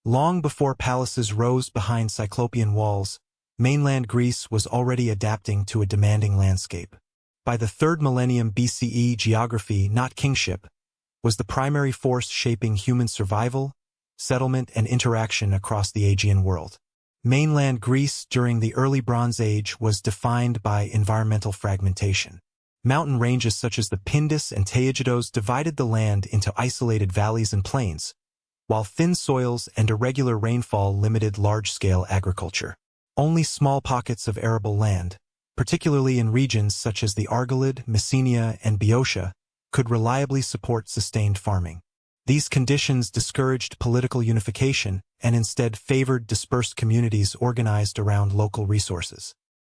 Long before palaces rose behind cyclopean walls, mainland Greece was already adapting to a demanding landscape. By the 3rd millennium BCE, geography, not kingship, was the primary force shaping human survival, settlement, and interaction across the Aegean world. Mainland Greece during the early Bronze Age was defined by environmental fragmentation. Mountain ranges such as the Pindus and Taygetos divided the land into isolated valleys and plains, while thin soils and irregular rainfall limited large-scale agriculture. Only small pockets of arable land, particularly in regions such as the Argolid, Mycenae, and Boeotia, could reliably support sustained farming. These conditions discouraged political unification and instead favored dispersed communities organized around local resources.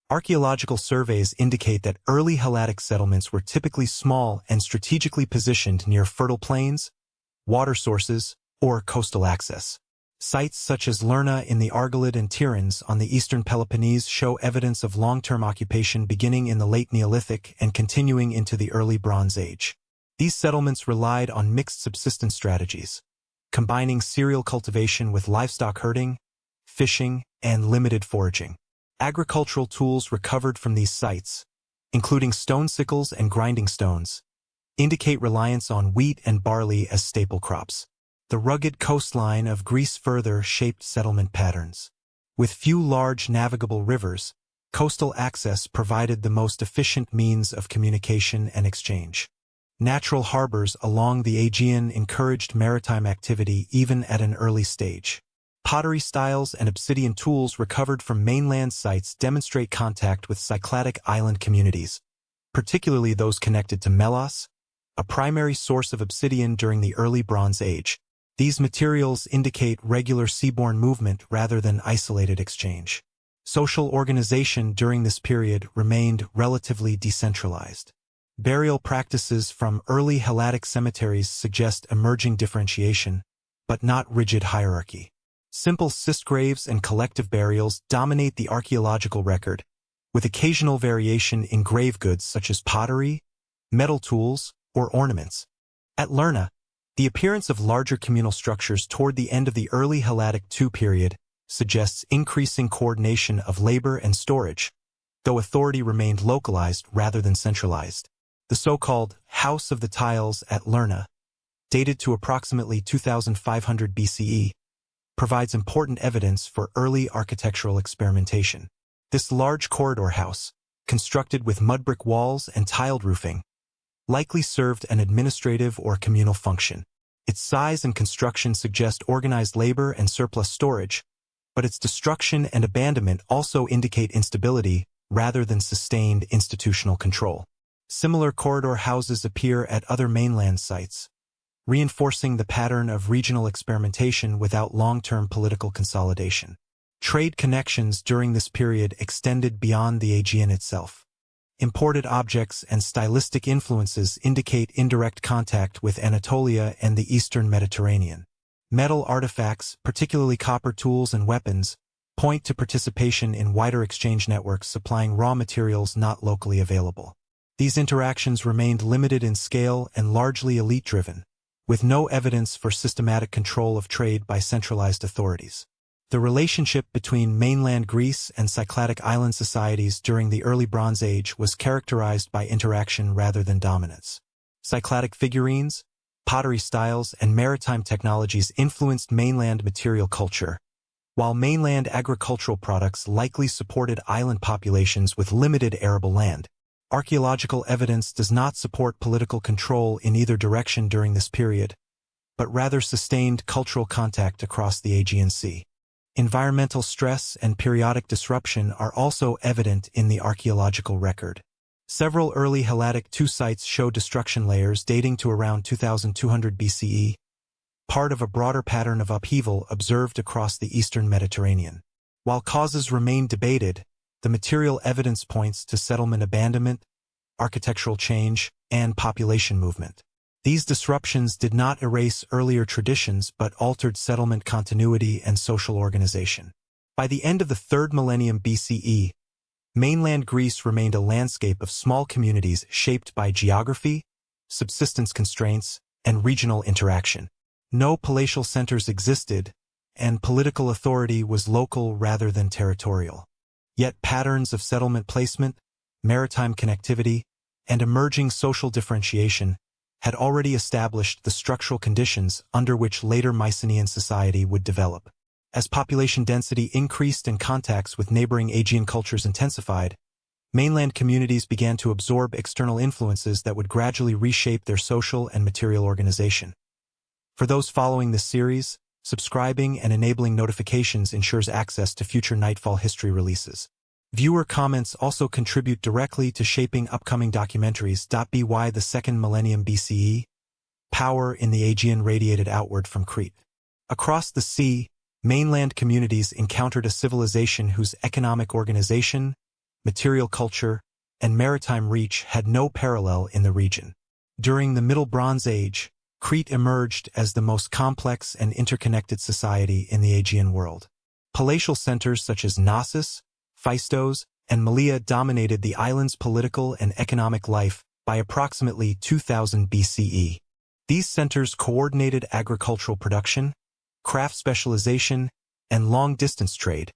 Archaeological surveys indicate that early Helladic settlements were typically small and strategically positioned near fertile plains, water sources, or coastal access. Sites such as Lerna in the Argolid and Tiryns on the eastern Peloponnese show evidence of long-term occupation beginning in the late Neolithic and continuing into the early Bronze Age. These settlements relied on mixed subsistence strategies, combining cereal cultivation with livestock herding, fishing, and limited foraging. Agricultural tools recovered from these sites, including stone sickles and grinding stones, indicate reliance on wheat and barley as staple crops. The rugged coastline of Greece further shaped settlement patterns. With few large navigable rivers, coastal access provided the most efficient means of communication and exchange. Natural harbors along the Aegean encouraged maritime activity even at an early stage. Pottery styles and obsidian tools recovered from mainland sites demonstrate contact with Cycladic island communities, particularly those connected to Melos, a primary source of obsidian during the early Bronze Age. These materials indicate regular seaborne movement rather than isolated exchange. Social organization during this period remained relatively decentralized. Burial practices from early Helladic cemeteries suggest emerging differentiation, but not rigid hierarchy. Simple cist graves and collective burials dominate the archaeological record, with occasional variation in grave goods such as pottery, metal tools, or ornaments. At Lerna, the appearance of larger communal structures toward the end of the early Helladic II period suggests increasing coordination of labor and storage, though authority remained localized rather than centralized. The so-called House of the Tiles at Lerna, dated to approximately 2500 BCE, provides important evidence for early architectural experimentation. This large corridor house, constructed with mud brick walls and tiled roofing, likely served an administrative or communal function. Its size and construction suggest organized labor and surplus storage, but its destruction and abandonment also indicate instability rather than sustained institutional control. Similar corridor houses appear at other mainland sites, reinforcing the pattern of regional experimentation without long-term political consolidation. Trade connections during this period extended beyond the Aegean itself. Imported objects and stylistic influences indicate indirect contact with Anatolia and the eastern Mediterranean. Metal artifacts, particularly copper tools and weapons, point to participation in wider exchange networks supplying raw materials not locally available. These interactions remained limited in scale and largely elite-driven, with no evidence for systematic control of trade by centralized authorities. The relationship between mainland Greece and Cycladic island societies during the early Bronze Age was characterized by interaction rather than dominance. Cycladic figurines, pottery styles, and maritime technologies influenced mainland material culture, while mainland agricultural products likely supported island populations with limited arable land. Archaeological evidence does not support political control in either direction during this period, but rather sustained cultural contact across the Aegean Sea. Environmental stress and periodic disruption are also evident in the archaeological record. Several early Helladic II sites show destruction layers dating to around 2200 BCE, part of a broader pattern of upheaval observed across the eastern Mediterranean. While causes remain debated, the material evidence points to settlement abandonment, architectural change, and population movement. These disruptions did not erase earlier traditions but altered settlement continuity and social organization. By the end of the 3rd millennium BCE, mainland Greece remained a landscape of small communities shaped by geography, subsistence constraints, and regional interaction. No palatial centers existed, and political authority was local rather than territorial. Yet patterns of settlement placement, maritime connectivity, and emerging social differentiation had already established the structural conditions under which later Mycenaean society would develop. As population density increased and contacts with neighboring Aegean cultures intensified, mainland communities began to absorb external influences that would gradually reshape their social and material organization. For those following this series, subscribing and enabling notifications ensures access to future Nightfall history releases. Viewer comments also contribute directly to shaping upcoming documentaries. By the 2nd millennium BCE, power in the Aegean radiated outward from Crete. Across the sea, mainland communities encountered a civilization whose economic organization, material culture, and maritime reach had no parallel in the region. During the Middle Bronze Age, Crete emerged as the most complex and interconnected society in the Aegean world. Palatial centers such as Knossos, Phaistos, and Malea dominated the island's political and economic life by approximately 2000 BCE. These centers coordinated agricultural production, craft specialization, and long-distance trade,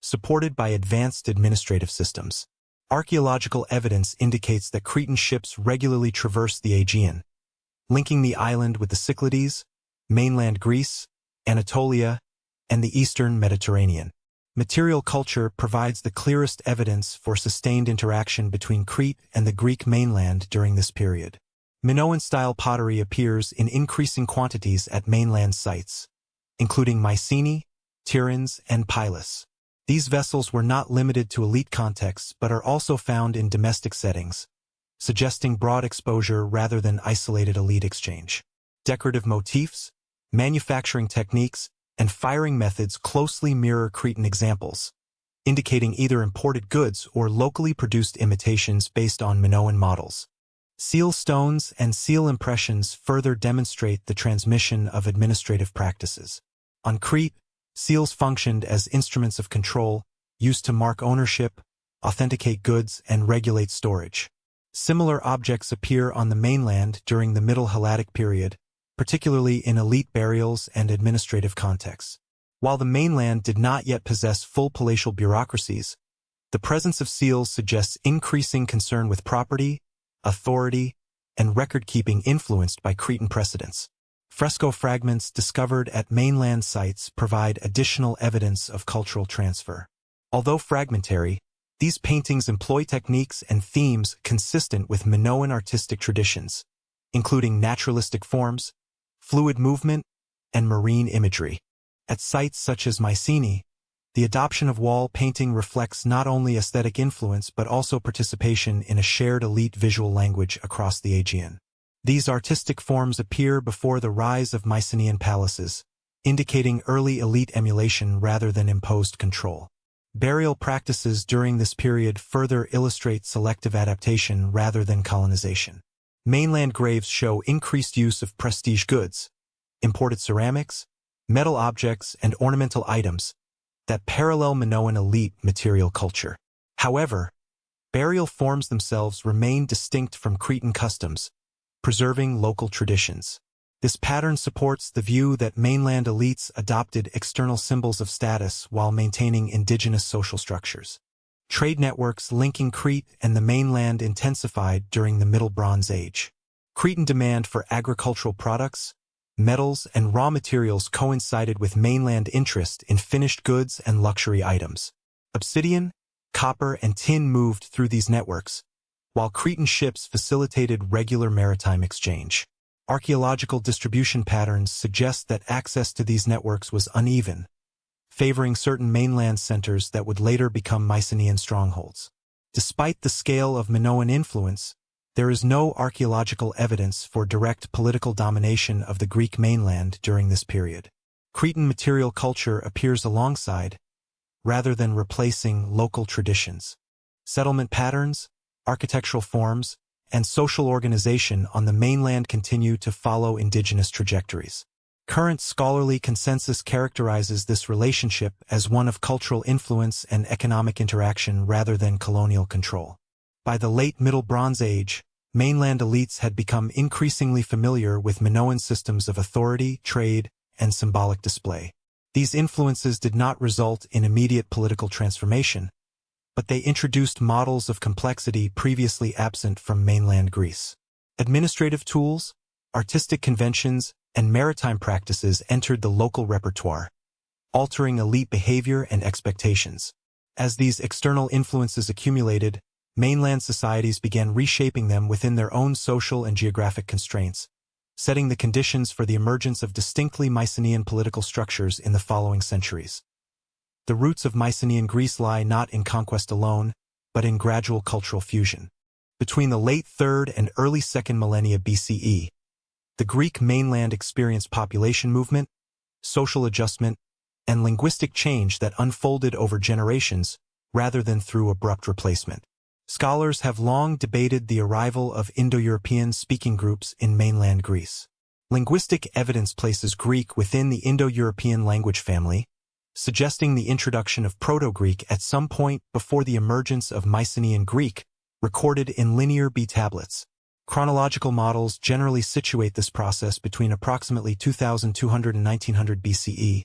supported by advanced administrative systems. Archaeological evidence indicates that Cretan ships regularly traversed the Aegean, linking the island with the Cyclades, mainland Greece, Anatolia, and the eastern Mediterranean. Material culture provides the clearest evidence for sustained interaction between Crete and the Greek mainland during this period. Minoan-style pottery appears in increasing quantities at mainland sites, including Mycenae, Tiryns, and Pylos. These vessels were not limited to elite contexts but are also found in domestic settings, suggesting broad exposure rather than isolated elite exchange. Decorative motifs, manufacturing techniques, and firing methods closely mirror Cretan examples, indicating either imported goods or locally produced imitations based on Minoan models. Seal stones and seal impressions further demonstrate the transmission of administrative practices. On Crete, seals functioned as instruments of control, used to mark ownership, authenticate goods, and regulate storage. Similar objects appear on the mainland during the Middle Helladic period, particularly in elite burials and administrative contexts. While the mainland did not yet possess full palatial bureaucracies, the presence of seals suggests increasing concern with property, authority, and record-keeping influenced by Cretan precedents. Fresco fragments discovered at mainland sites provide additional evidence of cultural transfer. Although fragmentary, these paintings employ techniques and themes consistent with Minoan artistic traditions, including naturalistic forms, fluid movement, and marine imagery. At sites such as Mycenae, the adoption of wall painting reflects not only aesthetic influence but also participation in a shared elite visual language across the Aegean. These artistic forms appear before the rise of Mycenaean palaces, indicating early elite emulation rather than imposed control. Burial practices during this period further illustrate selective adaptation rather than colonization. Mainland graves show increased use of prestige goods, imported ceramics, metal objects, and ornamental items that parallel Minoan elite material culture. However, burial forms themselves remain distinct from Cretan customs, preserving local traditions. This pattern supports the view that mainland elites adopted external symbols of status while maintaining indigenous social structures. Trade networks linking Crete and the mainland intensified during the Middle Bronze Age. Cretan demand for agricultural products, metals, and raw materials coincided with mainland interest in finished goods and luxury items. Obsidian, copper, and tin moved through these networks, while Cretan ships facilitated regular maritime exchange. Archaeological distribution patterns suggest that access to these networks was uneven, favoring certain mainland centers that would later become Mycenaean strongholds. Despite the scale of Minoan influence, there is no archaeological evidence for direct political domination of the Greek mainland during this period. Cretan material culture appears alongside, rather than replacing, local traditions. Settlement patterns, architectural forms, and social organization on the mainland continue to follow indigenous trajectories. Current scholarly consensus characterizes this relationship as one of cultural influence and economic interaction rather than colonial control. By the late Middle Bronze Age, mainland elites had become increasingly familiar with Minoan systems of authority, trade, and symbolic display. These influences did not result in immediate political transformation, but they introduced models of complexity previously absent from mainland Greece. Administrative tools, artistic conventions, and maritime practices entered the local repertoire, altering elite behavior and expectations. As these external influences accumulated, mainland societies began reshaping them within their own social and geographic constraints, setting the conditions for the emergence of distinctly Mycenaean political structures in the following centuries. The roots of Mycenaean Greece lie not in conquest alone, but in gradual cultural fusion. Between the late 3rd and early 2nd millennia BCE, the Greek mainland experienced population movement, social adjustment, and linguistic change that unfolded over generations rather than through abrupt replacement. Scholars have long debated the arrival of Indo-European speaking groups in mainland Greece. Linguistic evidence places Greek within the Indo-European language family, suggesting the introduction of Proto-Greek at some point before the emergence of Mycenaean Greek, recorded in Linear B tablets. Chronological models generally situate this process between approximately 2200 and 1900 BCE,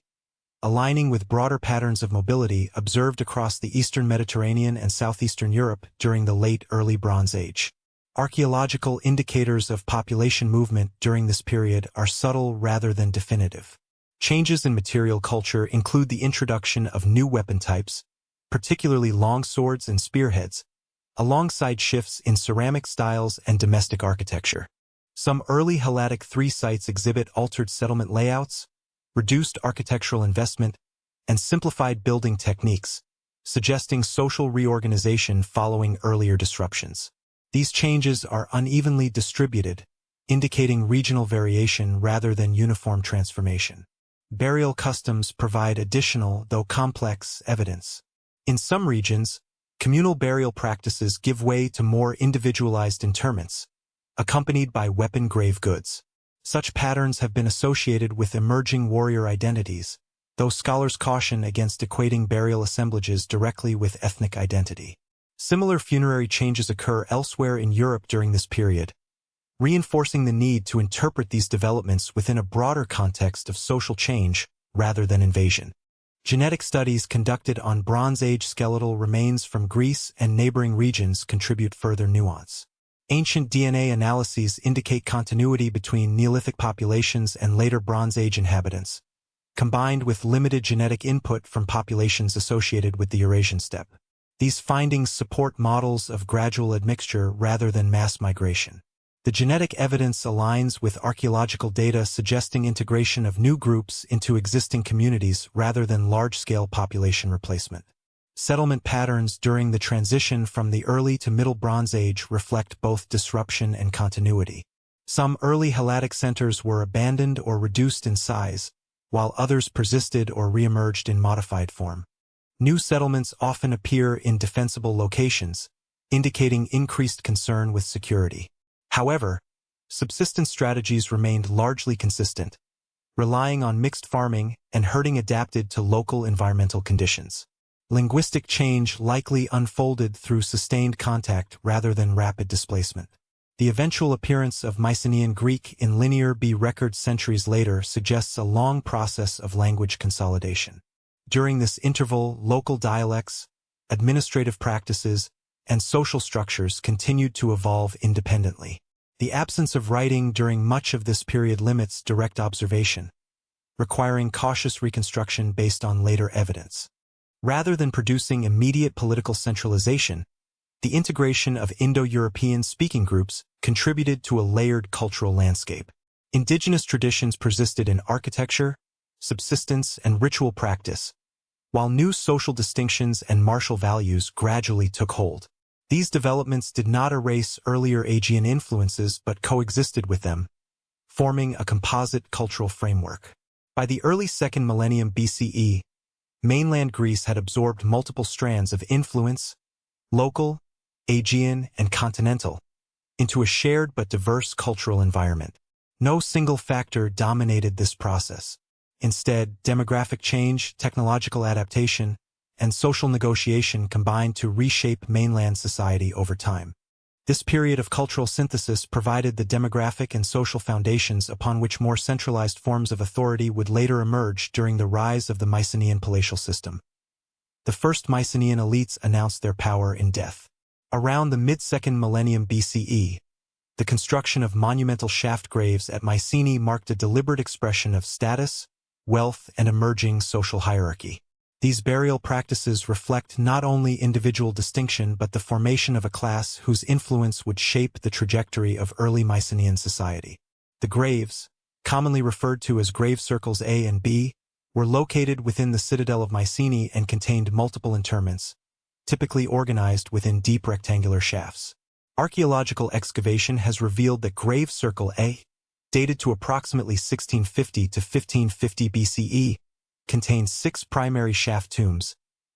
aligning with broader patterns of mobility observed across the eastern Mediterranean and southeastern Europe during the late Early Bronze Age. Archaeological indicators of population movement during this period are subtle rather than definitive. Changes in material culture include the introduction of new weapon types, particularly long swords and spearheads, alongside shifts in ceramic styles and domestic architecture. Some early Helladic III sites exhibit altered settlement layouts, reduced architectural investment, and simplified building techniques, suggesting social reorganization following earlier disruptions. These changes are unevenly distributed, indicating regional variation rather than uniform transformation. Burial customs provide additional, though complex, evidence. In some regions, communal burial practices give way to more individualized interments, accompanied by weapon-grave goods. Such patterns have been associated with emerging warrior identities, though scholars caution against equating burial assemblages directly with ethnic identity. Similar funerary changes occur elsewhere in Europe during this period, reinforcing the need to interpret these developments within a broader context of social change rather than invasion. Genetic studies conducted on Bronze Age skeletal remains from Greece and neighboring regions contribute further nuance. Ancient DNA analyses indicate continuity between Neolithic populations and later Bronze Age inhabitants, combined with limited genetic input from populations associated with the Eurasian steppe. These findings support models of gradual admixture rather than mass migration. The genetic evidence aligns with archaeological data suggesting integration of new groups into existing communities rather than large-scale population replacement. Settlement patterns during the transition from the early to middle Bronze Age reflect both disruption and continuity. Some early Helladic centers were abandoned or reduced in size, while others persisted or re-emerged in modified form. New settlements often appear in defensible locations, indicating increased concern with security. However, subsistence strategies remained largely consistent, relying on mixed farming and herding adapted to local environmental conditions. Linguistic change likely unfolded through sustained contact rather than rapid displacement. The eventual appearance of Mycenaean Greek in Linear B records centuries later suggests a long process of language consolidation. During this interval, local dialects, administrative practices, and social structures continued to evolve independently. The absence of writing during much of this period limits direct observation, requiring cautious reconstruction based on later evidence. Rather than producing immediate political centralization, the integration of Indo-European speaking groups contributed to a layered cultural landscape. Indigenous traditions persisted in architecture, subsistence, and ritual practice, while new social distinctions and martial values gradually took hold. These developments did not erase earlier Aegean influences but coexisted with them, forming a composite cultural framework. By the early 2nd millennium BCE, mainland Greece had absorbed multiple strands of influence, local, Aegean, and continental, into a shared but diverse cultural environment. No single factor dominated this process. Instead, demographic change, technological adaptation, and social negotiation combined to reshape mainland society over time. This period of cultural synthesis provided the demographic and social foundations upon which more centralized forms of authority would later emerge during the rise of the Mycenaean palatial system. The first Mycenaean elites announced their power in death. Around the mid-2nd millennium BCE, the construction of monumental shaft graves at Mycenae marked a deliberate expression of status, wealth, and emerging social hierarchy. These burial practices reflect not only individual distinction but the formation of a class whose influence would shape the trajectory of early Mycenaean society. The graves, commonly referred to as grave circles A and B, were located within the citadel of Mycenae and contained multiple interments, typically organized within deep rectangular shafts. Archaeological excavation has revealed that grave circle A, dated to approximately 1650 to 1550 BCE, contained 6 primary shaft tombs,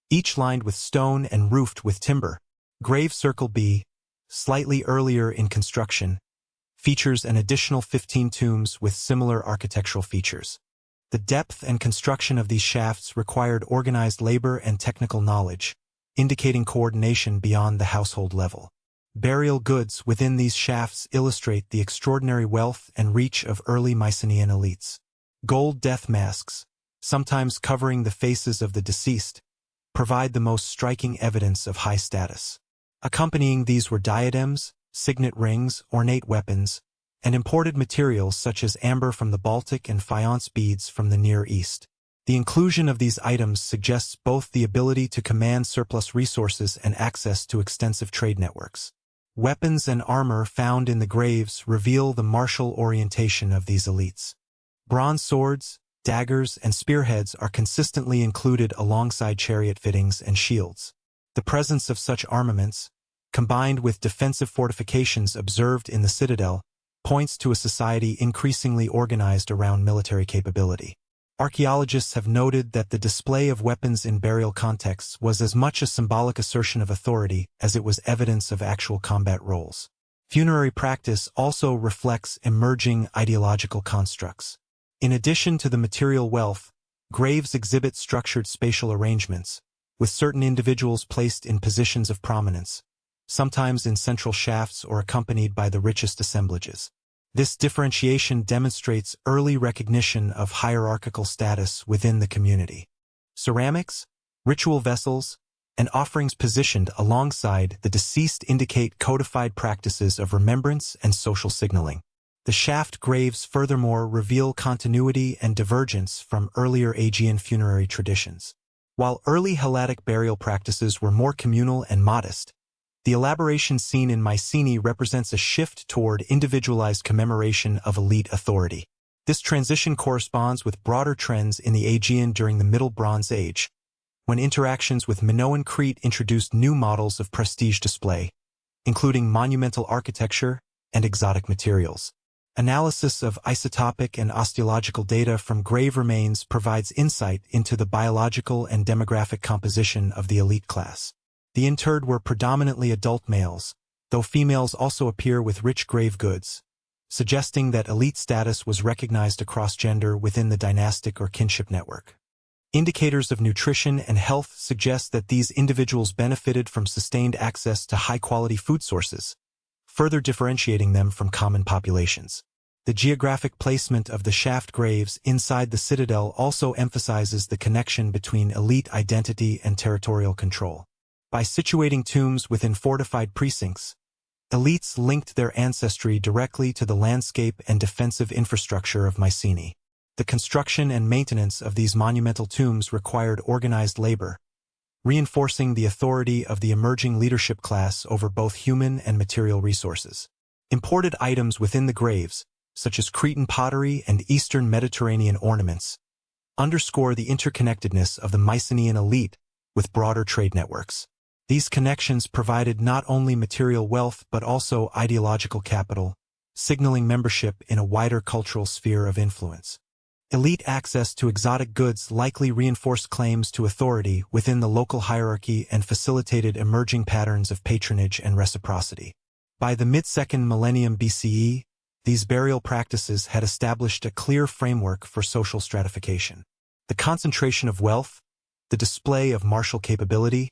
each lined with stone and roofed with timber. Grave circle B, slightly earlier in construction, features an additional 15 tombs with similar architectural features. The depth and construction of these shafts required organized labor and technical knowledge, indicating coordination beyond the household level. Burial goods within these shafts illustrate the extraordinary wealth and reach of early Mycenaean elites. Gold death masks, sometimes covering the faces of the deceased, provide the most striking evidence of high status. Accompanying these were diadems, signet rings, ornate weapons, and imported materials such as amber from the Baltic and faience beads from the Near East. The inclusion of these items suggests both the ability to command surplus resources and access to extensive trade networks. Weapons and armor found in the graves reveal the martial orientation of these elites. Bronze swords, daggers, and spearheads are consistently included alongside chariot fittings and shields. The presence of such armaments, combined with defensive fortifications observed in the citadel, points to a society increasingly organized around military capability. Archaeologists have noted that the display of weapons in burial contexts was as much a symbolic assertion of authority as it was evidence of actual combat roles. Funerary practice also reflects emerging ideological constructs. In addition to the material wealth, graves exhibit structured spatial arrangements, with certain individuals placed in positions of prominence, sometimes in central shafts or accompanied by the richest assemblages. This differentiation demonstrates early recognition of hierarchical status within the community. Ceramics, ritual vessels, and offerings positioned alongside the deceased indicate codified practices of remembrance and social signaling. The shaft graves furthermore reveal continuity and divergence from earlier Aegean funerary traditions. While early Helladic burial practices were more communal and modest, the elaboration seen in Mycenae represents a shift toward individualized commemoration of elite authority. This transition corresponds with broader trends in the Aegean during the Middle Bronze Age, when interactions with Minoan Crete introduced new models of prestige display, including monumental architecture and exotic materials. Analysis of isotopic and osteological data from grave remains provides insight into the biological and demographic composition of the elite class. The interred were predominantly adult males, though females also appear with rich grave goods, suggesting that elite status was recognized across gender within the dynastic or kinship network. Indicators of nutrition and health suggest that these individuals benefited from sustained access to high-quality food sources, further differentiating them from common populations. The geographic placement of the shaft graves inside the citadel also emphasizes the connection between elite identity and territorial control. By situating tombs within fortified precincts, elites linked their ancestry directly to the landscape and defensive infrastructure of Mycenae. The construction and maintenance of these monumental tombs required organized labor, reinforcing the authority of the emerging leadership class over both human and material resources. Imported items within the graves, such as Cretan pottery and Eastern Mediterranean ornaments, underscore the interconnectedness of the Mycenaean elite with broader trade networks. These connections provided not only material wealth but also ideological capital, signaling membership in a wider cultural sphere of influence. Elite access to exotic goods likely reinforced claims to authority within the local hierarchy and facilitated emerging patterns of patronage and reciprocity. By the mid-2nd millennium BCE, these burial practices had established a clear framework for social stratification. The concentration of wealth, the display of martial capability,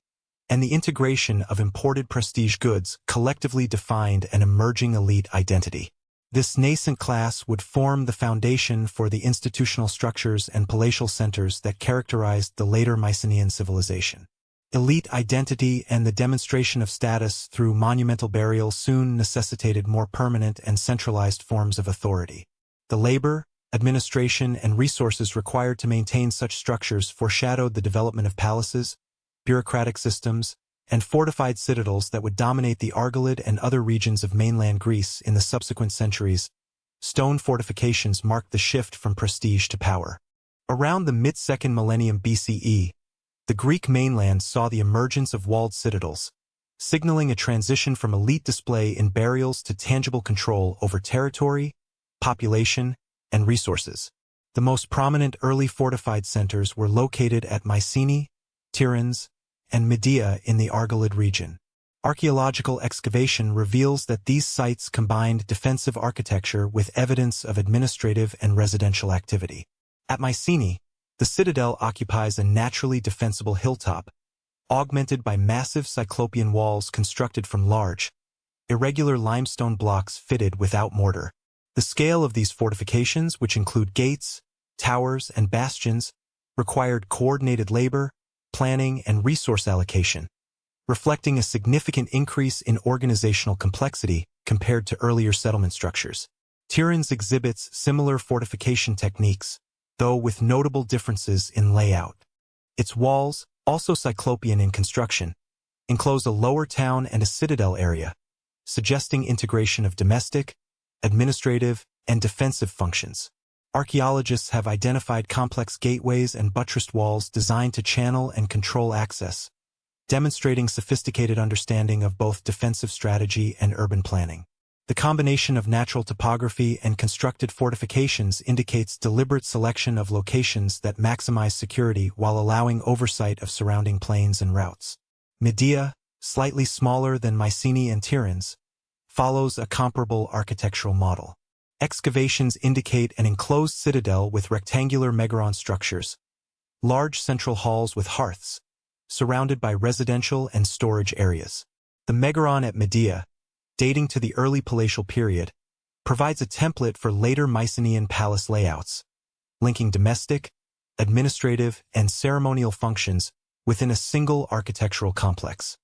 and the integration of imported prestige goods collectively defined an emerging elite identity. This nascent class would form the foundation for the institutional structures and palatial centers that characterized the later Mycenaean civilization. Elite identity and the demonstration of status through monumental burial soon necessitated more permanent and centralized forms of authority. The labor, administration, and resources required to maintain such structures foreshadowed the development of palaces, bureaucratic systems, and fortified citadels that would dominate the Argolid and other regions of mainland Greece in the subsequent centuries. Stone fortifications marked the shift from prestige to power. Around the mid-2nd millennium BCE, the Greek mainland saw the emergence of walled citadels, signaling a transition from elite display in burials to tangible control over territory, population, and resources. The most prominent early fortified centers were located at Mycenae, Tiryns, and Medea in the Argolid region. Archaeological excavation reveals that these sites combined defensive architecture with evidence of administrative and residential activity. At Mycenae, the citadel occupies a naturally defensible hilltop, augmented by massive cyclopean walls constructed from large, irregular limestone blocks fitted without mortar. The scale of these fortifications, which include gates, towers, and bastions, required coordinated labor, planning, and resource allocation, reflecting a significant increase in organizational complexity compared to earlier settlement structures. Tiryns exhibits similar fortification techniques, though with notable differences in layout. Its walls, also cyclopean in construction, enclose a lower town and a citadel area, suggesting integration of domestic, administrative, and defensive functions. Archaeologists have identified complex gateways and buttressed walls designed to channel and control access, demonstrating sophisticated understanding of both defensive strategy and urban planning. The combination of natural topography and constructed fortifications indicates deliberate selection of locations that maximize security while allowing oversight of surrounding plains and routes. Medea, slightly smaller than Mycenae and Tiryns, follows a comparable architectural model. Excavations indicate an enclosed citadel with rectangular megaron structures, large central halls with hearths, surrounded by residential and storage areas. The megaron at Medea, dating to the early palatial period, provides a template for later Mycenaean palace layouts, linking domestic, administrative, and ceremonial functions within a single architectural complex.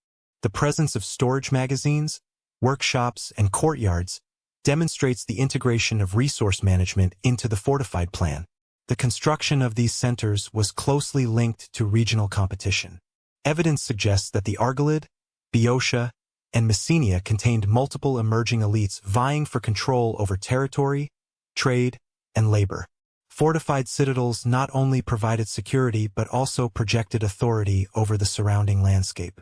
The presence of storage magazines, workshops, and courtyards demonstrates the integration of resource management into the fortified plan. The construction of these centers was closely linked to regional competition. Evidence suggests that the Argolid, Boeotia, and Mycenae contained multiple emerging elites vying for control over territory, trade, and labor. Fortified citadels not only provided security but also projected authority over the surrounding landscape.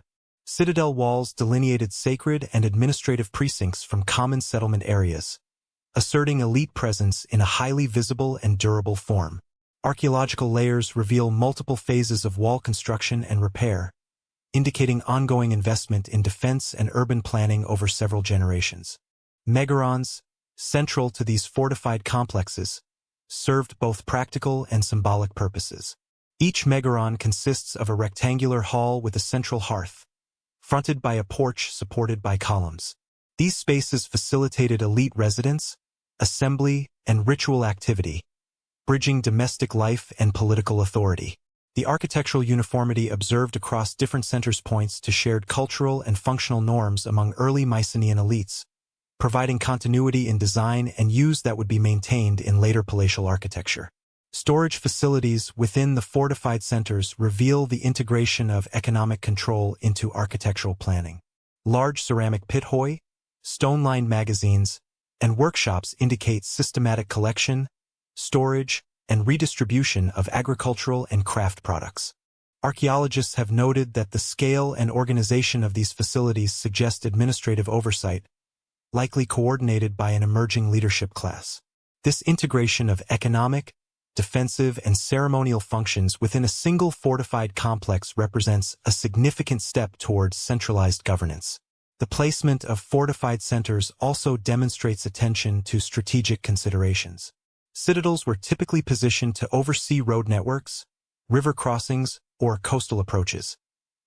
Citadel walls delineated sacred and administrative precincts from common settlement areas, asserting elite presence in a highly visible and durable form. Archaeological layers reveal multiple phases of wall construction and repair, indicating ongoing investment in defense and urban planning over several generations. Megarons, central to these fortified complexes, served both practical and symbolic purposes. Each megaron consists of a rectangular hall with a central hearth, fronted by a porch supported by columns. These spaces facilitated elite residence, assembly, and ritual activity, bridging domestic life and political authority. The architectural uniformity observed across different centers points to shared cultural and functional norms among early Mycenaean elites, providing continuity in design and use that would be maintained in later palatial architecture. Storage facilities within the fortified centers reveal the integration of economic control into architectural planning. Large ceramic pithoi, stone-lined magazines, and workshops indicate systematic collection, storage, and redistribution of agricultural and craft products. Archaeologists have noted that the scale and organization of these facilities suggest administrative oversight, likely coordinated by an emerging leadership class. This integration of economic, defensive, and ceremonial functions within a single fortified complex represents a significant step towards centralized governance. The placement of fortified centers also demonstrates attention to strategic considerations. Citadels were typically positioned to oversee road networks, river crossings, or coastal approaches,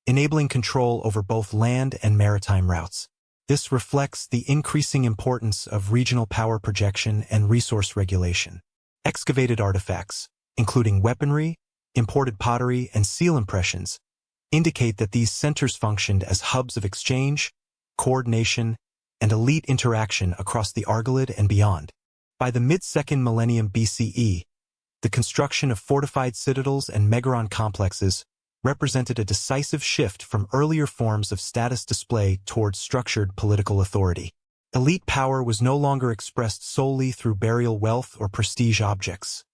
enabling control over both land and maritime routes. This reflects the increasing importance of regional power projection and resource regulation. Excavated artifacts, including weaponry, imported pottery, and seal impressions, indicate that these centers functioned as hubs of exchange, coordination, and elite interaction across the Argolid and beyond. By the mid-2nd millennium BCE, the construction of fortified citadels and megaron complexes represented a decisive shift from earlier forms of status display towards structured political authority. Elite power was no longer expressed solely through burial wealth or prestige objects.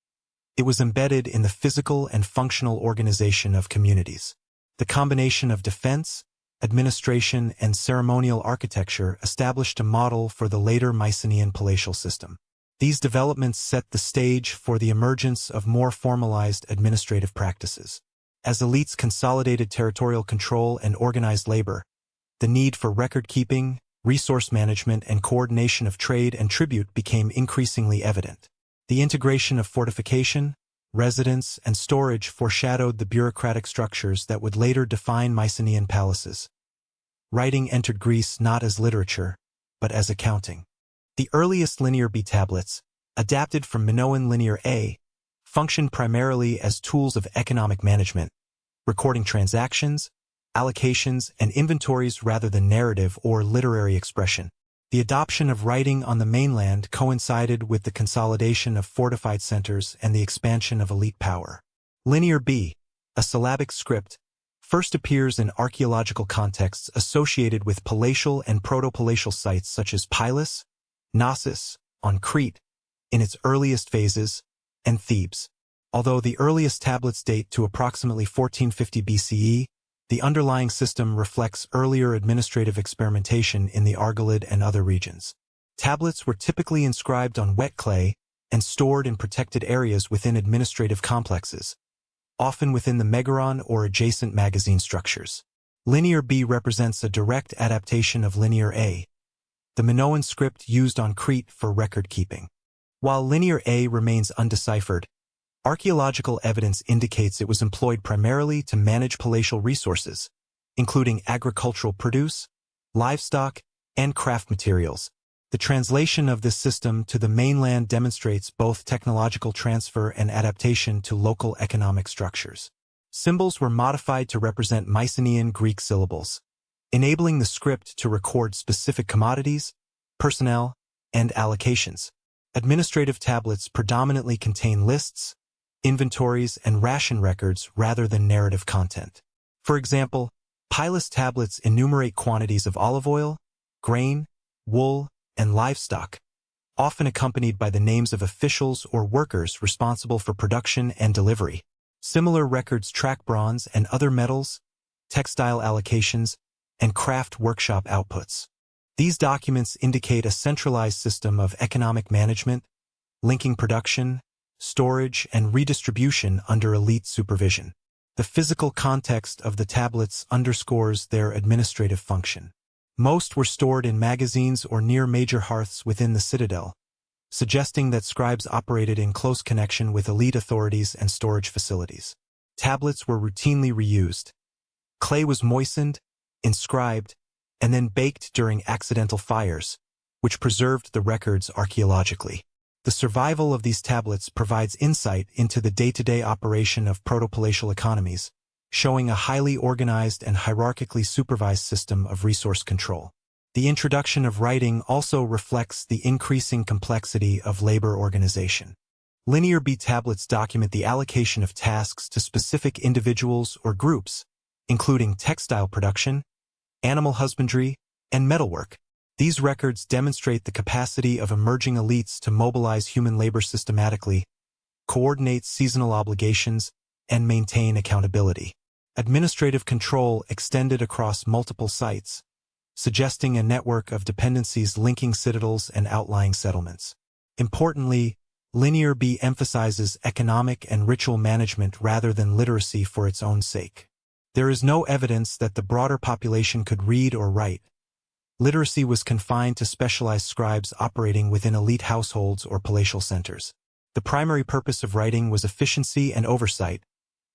It was embedded in the physical and functional organization of communities. The combination of defense, administration, and ceremonial architecture established a model for the later Mycenaean palatial system. These developments set the stage for the emergence of more formalized administrative practices. As elites consolidated territorial control and organized labor, the need for record-keeping, resource management, and coordination of trade and tribute became increasingly evident. The integration of fortification, residence, and storage foreshadowed the bureaucratic structures that would later define Mycenaean palaces. Writing entered Greece not as literature, but as accounting. The earliest linear B tablets, adapted from Minoan linear A, functioned primarily as tools of economic management, recording transactions, allocations, and inventories rather than narrative or literary expression. The adoption of writing on the mainland coincided with the consolidation of fortified centers and the expansion of elite power. Linear B, a syllabic script, first appears in archaeological contexts associated with palatial and proto-palatial sites such as Pylos, Knossos, on Crete, in its earliest phases, and Thebes. Although the earliest tablets date to approximately 1450 BCE, the underlying system reflects earlier administrative experimentation in the Argolid and other regions. Tablets were typically inscribed on wet clay and stored in protected areas within administrative complexes, often within the megaron or adjacent magazine structures. Linear B represents a direct adaptation of Linear A, the Minoan script used on Crete for record-keeping. While Linear A remains undeciphered, archaeological evidence indicates it was employed primarily to manage palatial resources, including agricultural produce, livestock, and craft materials. The translation of this system to the mainland demonstrates both technological transfer and adaptation to local economic structures. Symbols were modified to represent Mycenaean Greek syllables, enabling the script to record specific commodities, personnel, and allocations. Administrative tablets predominantly contain lists, inventories, and ration records rather than narrative content. For example, Pylos tablets enumerate quantities of olive oil, grain, wool, and livestock, often accompanied by the names of officials or workers responsible for production and delivery. Similar records track bronze and other metals, textile allocations, and craft workshop outputs. These documents indicate a centralized system of economic management, linking production, storage, and redistribution under elite supervision. The physical context of the tablets underscores their administrative function. Most were stored in magazines or near major hearths within the citadel, suggesting that scribes operated in close connection with elite authorities and storage facilities. Tablets were routinely reused. Clay was moistened, inscribed, and then baked during accidental fires, which preserved the records archaeologically. The survival of these tablets provides insight into the day-to-day operation of proto-palatial economies, showing a highly organized and hierarchically supervised system of resource control. The introduction of writing also reflects the increasing complexity of labor organization. Linear B tablets document the allocation of tasks to specific individuals or groups, including textile production, animal husbandry, and metalwork. These records demonstrate the capacity of emerging elites to mobilize human labor systematically, coordinate seasonal obligations, and maintain accountability. Administrative control extended across multiple sites, suggesting a network of dependencies linking citadels and outlying settlements. Importantly, Linear B emphasizes economic and ritual management rather than literacy for its own sake. There is no evidence that the broader population could read or write. Literacy was confined to specialized scribes operating within elite households or palatial centers. The primary purpose of writing was efficiency and oversight,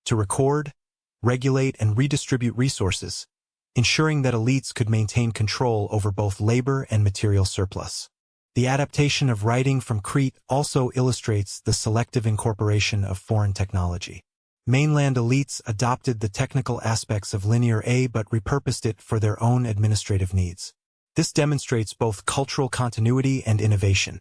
to record, regulate and redistribute resources, ensuring that elites could maintain control over both labor and material surplus. The adaptation of writing from Crete also illustrates the selective incorporation of foreign technology. Mainland elites adopted the technical aspects of Linear A but repurposed it for their own administrative needs. This demonstrates both cultural continuity and innovation.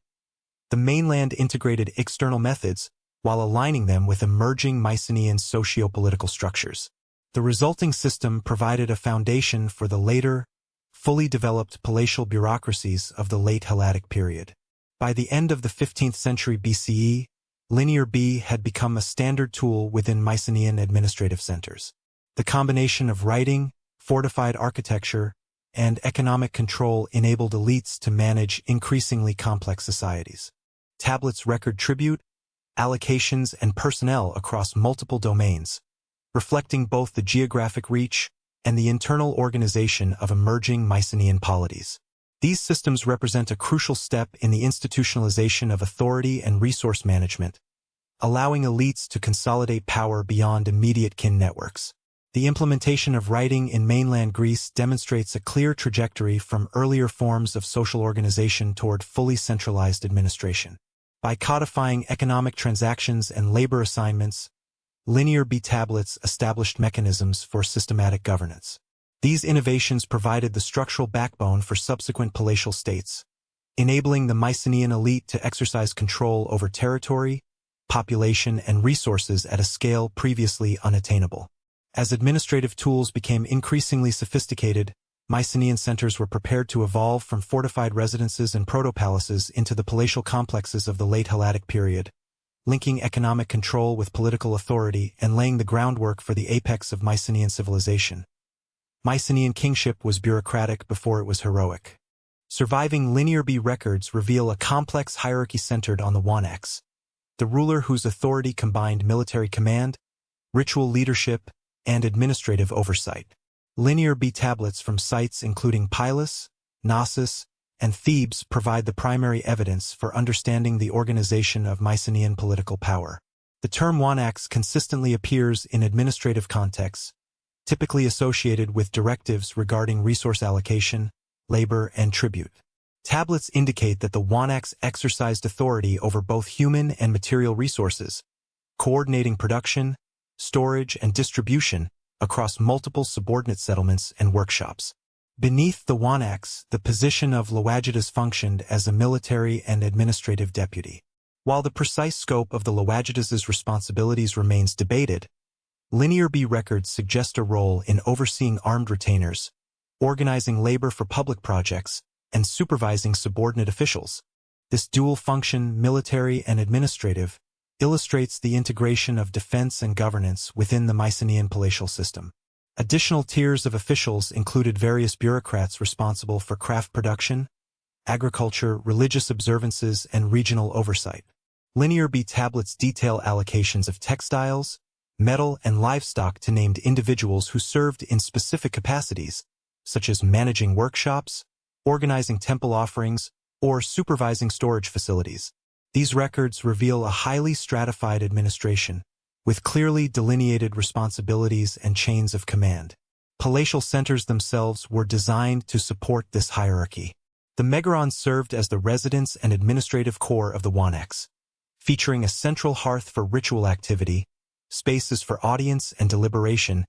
The mainland integrated external methods while aligning them with emerging Mycenaean socio-political structures. The resulting system provided a foundation for the later, fully developed palatial bureaucracies of the late Helladic period. By the end of the 15th century BCE, Linear B had become a standard tool within Mycenaean administrative centers. The combination of writing, fortified architecture, and economic control enabled elites to manage increasingly complex societies. Tablets record tribute, allocations, and personnel across multiple domains, reflecting both the geographic reach and the internal organization of emerging Mycenaean polities. These systems represent a crucial step in the institutionalization of authority and resource management, allowing elites to consolidate power beyond immediate kin networks. The implementation of writing in mainland Greece demonstrates a clear trajectory from earlier forms of social organization toward fully centralized administration. By codifying economic transactions and labor assignments, Linear B tablets established mechanisms for systematic governance. These innovations provided the structural backbone for subsequent palatial states, enabling the Mycenaean elite to exercise control over territory, population, and resources at a scale previously unattainable. As administrative tools became increasingly sophisticated, Mycenaean centers were prepared to evolve from fortified residences and proto-palaces into the palatial complexes of the late Helladic period, linking economic control with political authority and laying the groundwork for the apex of Mycenaean civilization. Mycenaean kingship was bureaucratic before it was heroic. Surviving Linear B records reveal a complex hierarchy centered on the Wanax, the ruler whose authority combined military command, ritual leadership, and administrative oversight. Linear B tablets from sites including Pylos, Knossos, and Thebes provide the primary evidence for understanding the organization of Mycenaean political power. The term Wanax consistently appears in administrative contexts, typically associated with directives regarding resource allocation, labor, and tribute. Tablets indicate that the Wanax exercised authority over both human and material resources, coordinating production, storage, and distribution across multiple subordinate settlements and workshops. Beneath the Wanax, the position of Loagidas functioned as a military and administrative deputy. While the precise scope of the Loagidas' responsibilities remains debated, Linear B records suggest a role in overseeing armed retainers, organizing labor for public projects, and supervising subordinate officials. This dual function, military and administrative, illustrates the integration of defense and governance within the Mycenaean palatial system. Additional tiers of officials included various bureaucrats responsible for craft production, agriculture, religious observances, and regional oversight. Linear B tablets detail allocations of textiles, metal, and livestock to named individuals who served in specific capacities, such as managing workshops, organizing temple offerings, or supervising storage facilities. These records reveal a highly stratified administration, with clearly delineated responsibilities and chains of command. Palatial centers themselves were designed to support this hierarchy. The megaron served as the residence and administrative core of the Wanax, featuring a central hearth for ritual activity, spaces for audience and deliberation,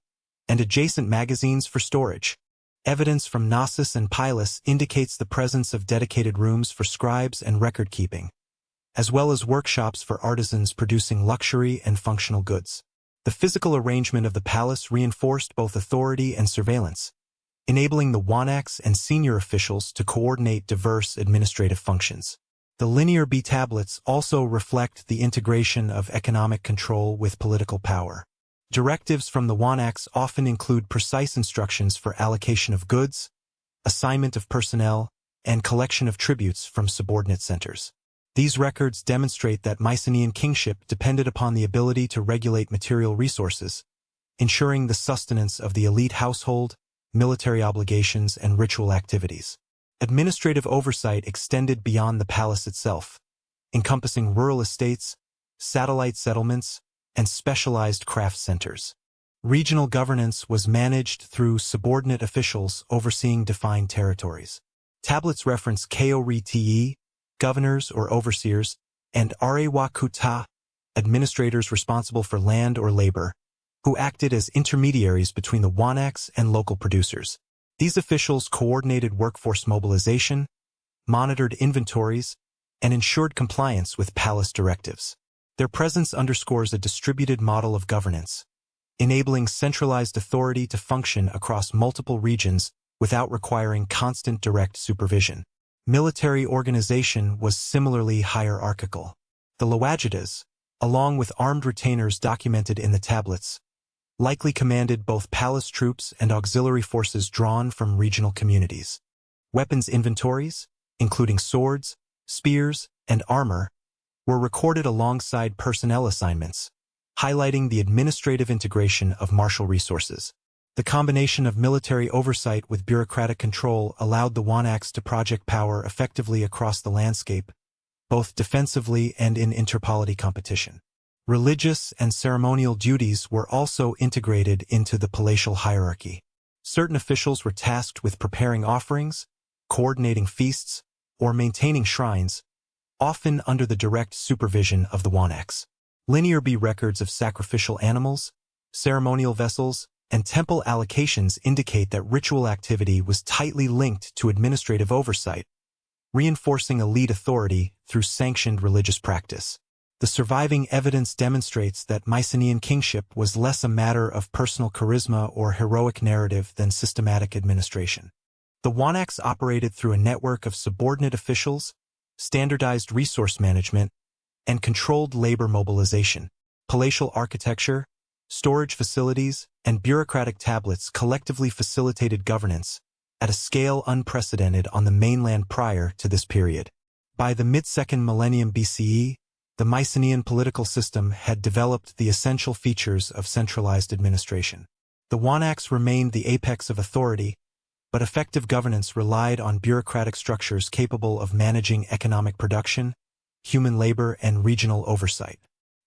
and adjacent magazines for storage. Evidence from Knossos and Pylos indicates the presence of dedicated rooms for scribes and record-keeping, as well as workshops for artisans producing luxury and functional goods. The physical arrangement of the palace reinforced both authority and surveillance, enabling the Wanax and senior officials to coordinate diverse administrative functions. The Linear B tablets also reflect the integration of economic control with political power. Directives from the Wanax often include precise instructions for allocation of goods, assignment of personnel, and collection of tributes from subordinate centers. These records demonstrate that Mycenaean kingship depended upon the ability to regulate material resources, ensuring the sustenance of the elite household, military obligations, and ritual activities. Administrative oversight extended beyond the palace itself, encompassing rural estates, satellite settlements, and specialized craft centers. Regional governance was managed through subordinate officials overseeing defined territories. Tablets reference Ko-Re-Te, governors or overseers, and Arewa-Kuta, administrators responsible for land or labor, who acted as intermediaries between the Wanax and local producers. These officials coordinated workforce mobilization, monitored inventories, and ensured compliance with palace directives. Their presence underscores a distributed model of governance, enabling centralized authority to function across multiple regions without requiring constant direct supervision. Military organization was similarly hierarchical. The Loagidas, along with armed retainers documented in the tablets, likely commanded both palace troops and auxiliary forces drawn from regional communities. Weapons inventories, including swords, spears, and armor, were recorded alongside personnel assignments, highlighting the administrative integration of martial resources. The combination of military oversight with bureaucratic control allowed the Wanax to project power effectively across the landscape, both defensively and in interpolity competition. Religious and ceremonial duties were also integrated into the palatial hierarchy. Certain officials were tasked with preparing offerings, coordinating feasts, or maintaining shrines, often under the direct supervision of the Wanax. Linear B records of sacrificial animals, ceremonial vessels, and temple allocations indicate that ritual activity was tightly linked to administrative oversight, reinforcing elite authority through sanctioned religious practice. The surviving evidence demonstrates that Mycenaean kingship was less a matter of personal charisma or heroic narrative than systematic administration. The Wanax operated through a network of subordinate officials, standardized resource management, and controlled labor mobilization. Palatial architecture, storage facilities, and bureaucratic tablets collectively facilitated governance at a scale unprecedented on the mainland prior to this period. By the mid-2nd millennium BCE, the Mycenaean political system had developed the essential features of centralized administration. The Wanax remained the apex of authority, but effective governance relied on bureaucratic structures capable of managing economic production, human labor, and regional oversight.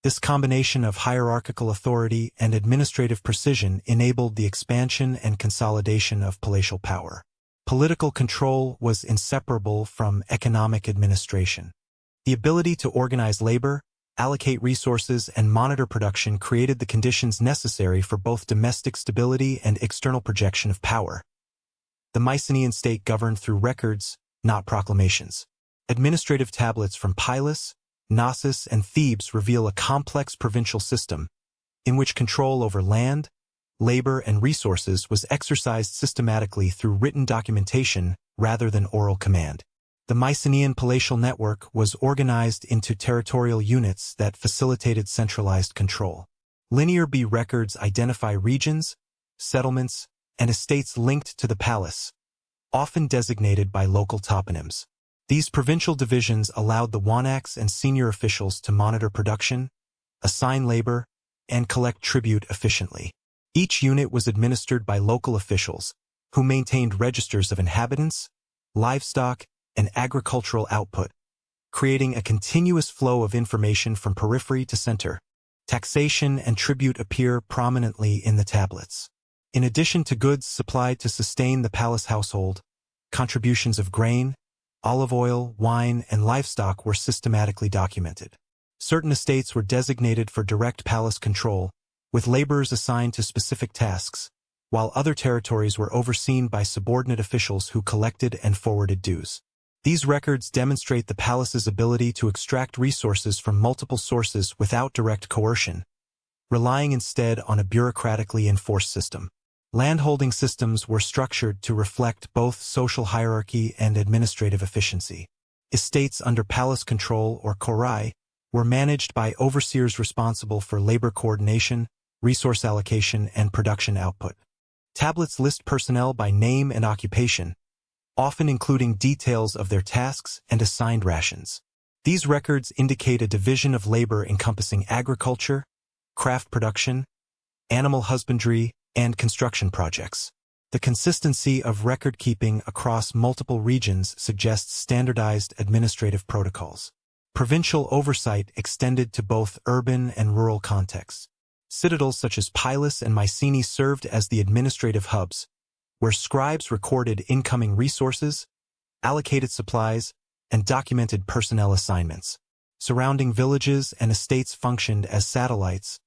This combination of hierarchical authority and administrative precision enabled the expansion and consolidation of palatial power. Political control was inseparable from economic administration. The ability to organize labor, allocate resources, and monitor production created the conditions necessary for both domestic stability and external projection of power. The Mycenaean state governed through records, not proclamations. Administrative tablets from Pylos, Knossos, and Thebes reveal a complex provincial system in which control over land, labor, and resources was exercised systematically through written documentation rather than oral command. The Mycenaean palatial network was organized into territorial units that facilitated centralized control. Linear B records identify regions, settlements, and estates linked to the palace, often designated by local toponyms. These provincial divisions allowed the Wanax and senior officials to monitor production, assign labor, and collect tribute efficiently. Each unit was administered by local officials, who maintained registers of inhabitants, livestock, and agricultural output, creating a continuous flow of information from periphery to center. Taxation and tribute appear prominently in the tablets. In addition to goods supplied to sustain the palace household, contributions of grain, olive oil, wine, and livestock were systematically documented. Certain estates were designated for direct palace control, with laborers assigned to specific tasks, while other territories were overseen by subordinate officials who collected and forwarded dues. These records demonstrate the palace's ability to extract resources from multiple sources without direct coercion, relying instead on a bureaucratically enforced system. Landholding systems were structured to reflect both social hierarchy and administrative efficiency. Estates under palace control, or korai, were managed by overseers responsible for labor coordination, resource allocation, and production output. Tablets list personnel by name and occupation, often including details of their tasks and assigned rations. These records indicate a division of labor encompassing agriculture, craft production, animal husbandry, and construction projects. The consistency of record-keeping across multiple regions suggests standardized administrative protocols. Provincial oversight extended to both urban and rural contexts. Citadels such as Pylos and Mycenae served as the administrative hubs, where scribes recorded incoming resources, allocated supplies, and documented personnel assignments. Surrounding villages and estates functioned as satellites,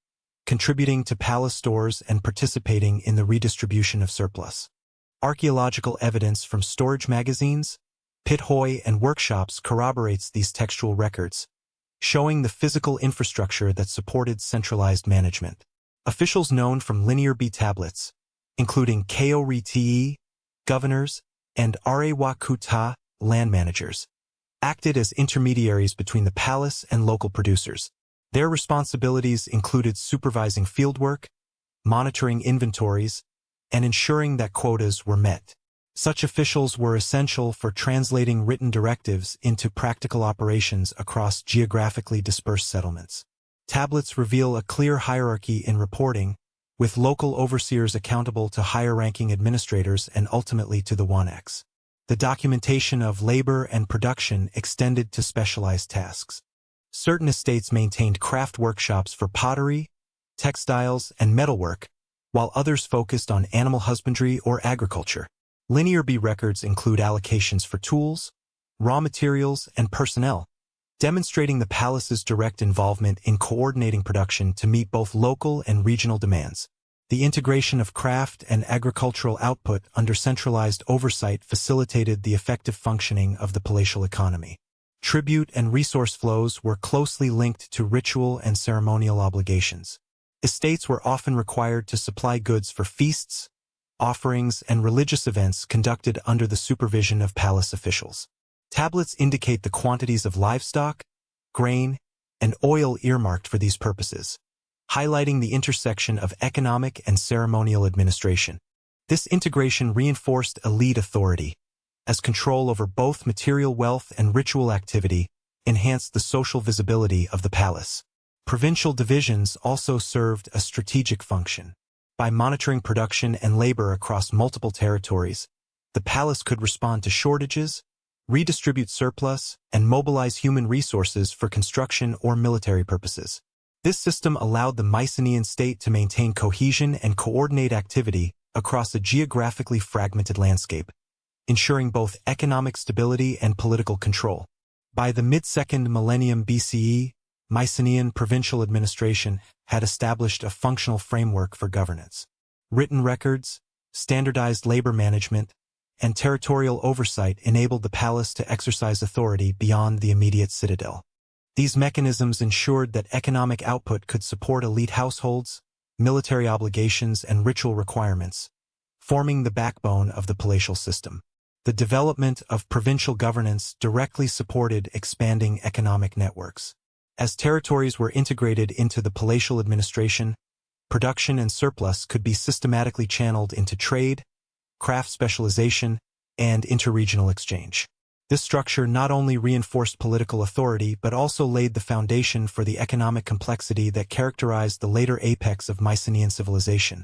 contributing to palace stores and participating in the redistribution of surplus. Archaeological evidence from storage magazines, pit hoi, and workshops corroborates these textual records, showing the physical infrastructure that supported centralized management. Officials known from Linear B tablets, including Ko-Riti, governors, and Arewa-Kuta, land managers, acted as intermediaries between the palace and local producers. Their responsibilities included supervising fieldwork, monitoring inventories, and ensuring that quotas were met. Such officials were essential for translating written directives into practical operations across geographically dispersed settlements. Tablets reveal a clear hierarchy in reporting, with local overseers accountable to higher-ranking administrators and ultimately to the 1x. The documentation of labor and production extended to specialized tasks. Certain estates maintained craft workshops for pottery, textiles, and metalwork, while others focused on animal husbandry or agriculture. Linear B records include allocations for tools, raw materials, and personnel, demonstrating the palace's direct involvement in coordinating production to meet both local and regional demands. The integration of craft and agricultural output under centralized oversight facilitated the effective functioning of the palatial economy. Tribute and resource flows were closely linked to ritual and ceremonial obligations. Estates were often required to supply goods for feasts, offerings, and religious events conducted under the supervision of palace officials. Tablets indicate the quantities of livestock, grain, and oil earmarked for these purposes, highlighting the intersection of economic and ceremonial administration. This integration reinforced elite authority, as control over both material wealth and ritual activity enhanced the social visibility of the palace. Provincial divisions also served a strategic function. By monitoring production and labor across multiple territories, the palace could respond to shortages, redistribute surplus, and mobilize human resources for construction or military purposes. This system allowed the Mycenaean state to maintain cohesion and coordinate activity across a geographically fragmented landscape, ensuring both economic stability and political control. By the mid-2nd millennium BCE, Mycenaean provincial administration had established a functional framework for governance. Written records, standardized labor management, and territorial oversight enabled the palace to exercise authority beyond the immediate citadel. These mechanisms ensured that economic output could support elite households, military obligations, and ritual requirements, forming the backbone of the palatial system. The development of provincial governance directly supported expanding economic networks. As territories were integrated into the palatial administration, production and surplus could be systematically channeled into trade, craft specialization, and interregional exchange. This structure not only reinforced political authority but also laid the foundation for the economic complexity that characterized the later apex of Mycenaean civilization.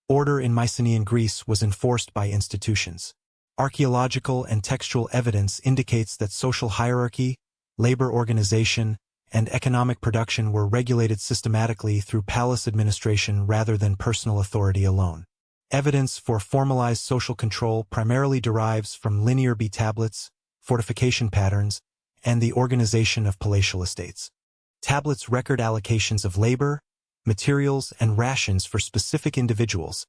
Order in Mycenaean Greece was enforced by institutions. Archaeological and textual evidence indicates that social hierarchy, labor organization, and economic production were regulated systematically through palace administration rather than personal authority alone. Evidence for formalized social control primarily derives from Linear B tablets, fortification patterns, and the organization of palatial estates. Tablets record allocations of labor, materials, and rations for specific individuals,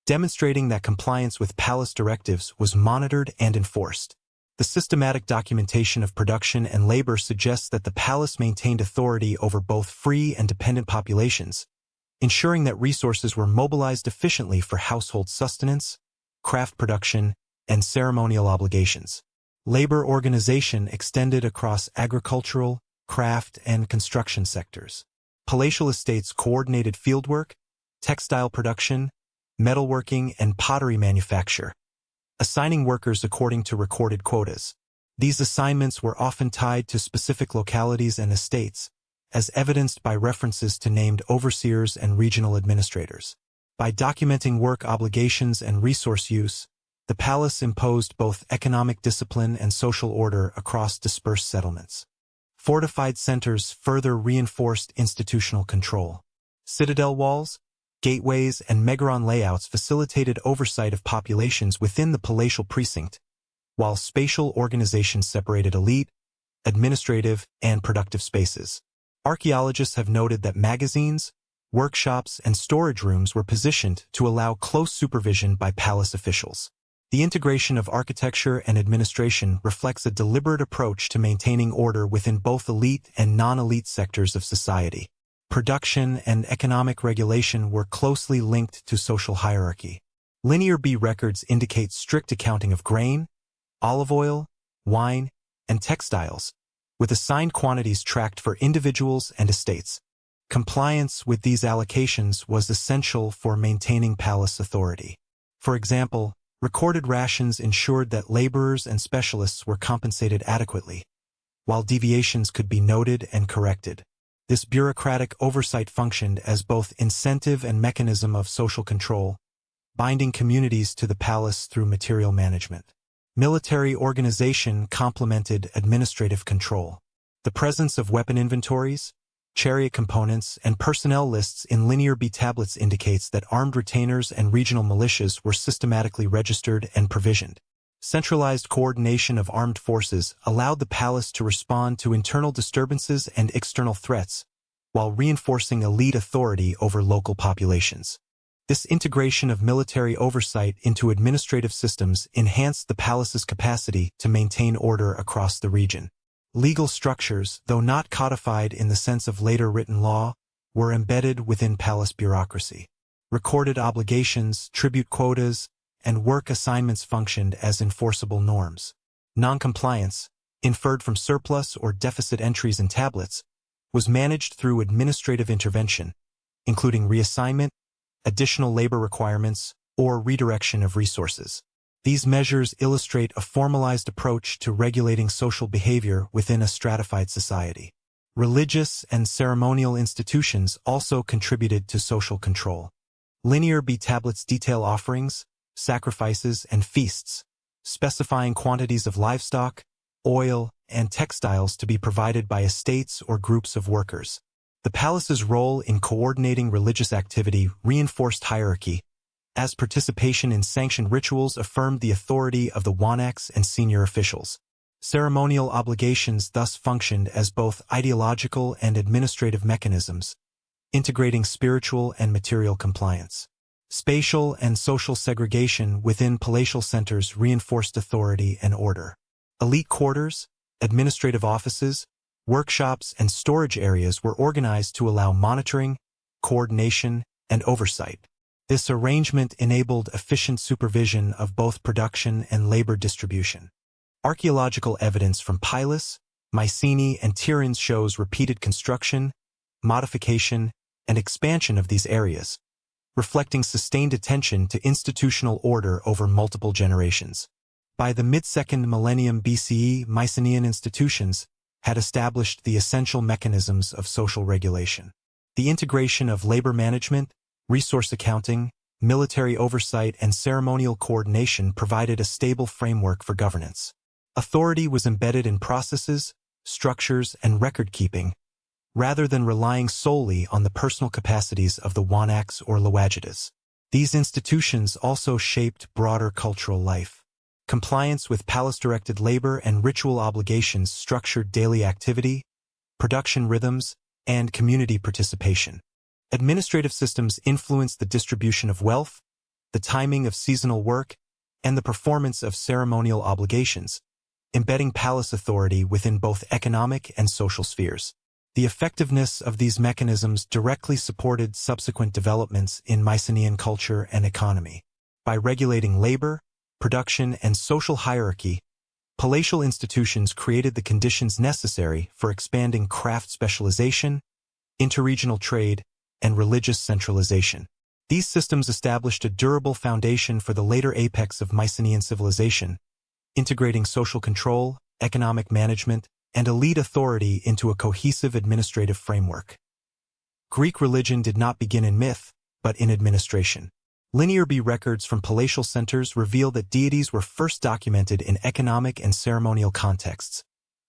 demonstrating that compliance with palace directives was monitored and enforced. The systematic documentation of production and labor suggests that the palace maintained authority over both free and dependent populations, ensuring that resources were mobilized efficiently for household sustenance, craft production, and ceremonial obligations. Labor organization extended across agricultural, craft, and construction sectors. Palatial estates coordinated fieldwork, textile production, metalworking, and pottery manufacture, assigning workers according to recorded quotas. These assignments were often tied to specific localities and estates, as evidenced by references to named overseers and regional administrators. By documenting work obligations and resource use, the palace imposed both economic discipline and social order across dispersed settlements. Fortified centers further reinforced institutional control. Citadel walls, gateways, and megaron layouts facilitated oversight of populations within the palatial precinct, while spatial organizations separated elite, administrative, and productive spaces. Archaeologists have noted that magazines, workshops, and storage rooms were positioned to allow close supervision by palace officials. The integration of architecture and administration reflects a deliberate approach to maintaining order within both elite and non-elite sectors of society. Production and economic regulation were closely linked to social hierarchy. Linear B records indicate strict accounting of grain, olive oil, wine, and textiles, with assigned quantities tracked for individuals and estates. Compliance with these allocations was essential for maintaining palace authority. For example, recorded rations ensured that laborers and specialists were compensated adequately, while deviations could be noted and corrected. This bureaucratic oversight functioned as both incentive and mechanism of social control, binding communities to the palace through material management. Military organization complemented administrative control. The presence of weapon inventories, chariot components, and personnel lists in Linear B tablets indicates that armed retainers and regional militias were systematically registered and provisioned. Centralized coordination of armed forces allowed the palace to respond to internal disturbances and external threats, while reinforcing elite authority over local populations. This integration of military oversight into administrative systems enhanced the palace's capacity to maintain order across the region. Legal structures, though not codified in the sense of later written law, were embedded within palace bureaucracy. Recorded obligations, tribute quotas, and work assignments functioned as enforceable norms. Noncompliance, inferred from surplus or deficit entries in tablets, was managed through administrative intervention, including reassignment, additional labor requirements, or redirection of resources. These measures illustrate a formalized approach to regulating social behavior within a stratified society. Religious and ceremonial institutions also contributed to social control. Linear B tablets detail offerings, sacrifices, and feasts, specifying quantities of livestock, oil, and textiles to be provided by estates or groups of workers. The palace's role in coordinating religious activity reinforced hierarchy, as participation in sanctioned rituals affirmed the authority of the wanaks and senior officials. Ceremonial obligations thus functioned as both ideological and administrative mechanisms, integrating spiritual and material compliance. Spatial and social segregation within palatial centers reinforced authority and order. Elite quarters, administrative offices, workshops, and storage areas were organized to allow monitoring, coordination, and oversight. This arrangement enabled efficient supervision of both production and labor distribution. Archaeological evidence from Pylos, Mycenae, and Tiryns shows repeated construction, modification, and expansion of these areas, reflecting sustained attention to institutional order over multiple generations. By the mid-2nd millennium BCE, Mycenaean institutions had established the essential mechanisms of social regulation. The integration of labor management, resource accounting, military oversight, and ceremonial coordination provided a stable framework for governance. Authority was embedded in processes, structures, and record-keeping, rather than relying solely on the personal capacities of the wanaks or loagidas. These institutions also shaped broader cultural life. Compliance with palace-directed labor and ritual obligations structured daily activity, production rhythms, and community participation. Administrative systems influenced the distribution of wealth, the timing of seasonal work, and the performance of ceremonial obligations, embedding palace authority within both economic and social spheres. The effectiveness of these mechanisms directly supported subsequent developments in Mycenaean culture and economy. By regulating labor, production, and social hierarchy, palatial institutions created the conditions necessary for expanding craft specialization, interregional trade, and religious centralization. These systems established a durable foundation for the later apex of Mycenaean civilization, integrating social control, economic management, and elite authority into a cohesive administrative framework. Greek religion did not begin in myth, but in administration. Linear B records from palatial centers reveal that deities were first documented in economic and ceremonial contexts,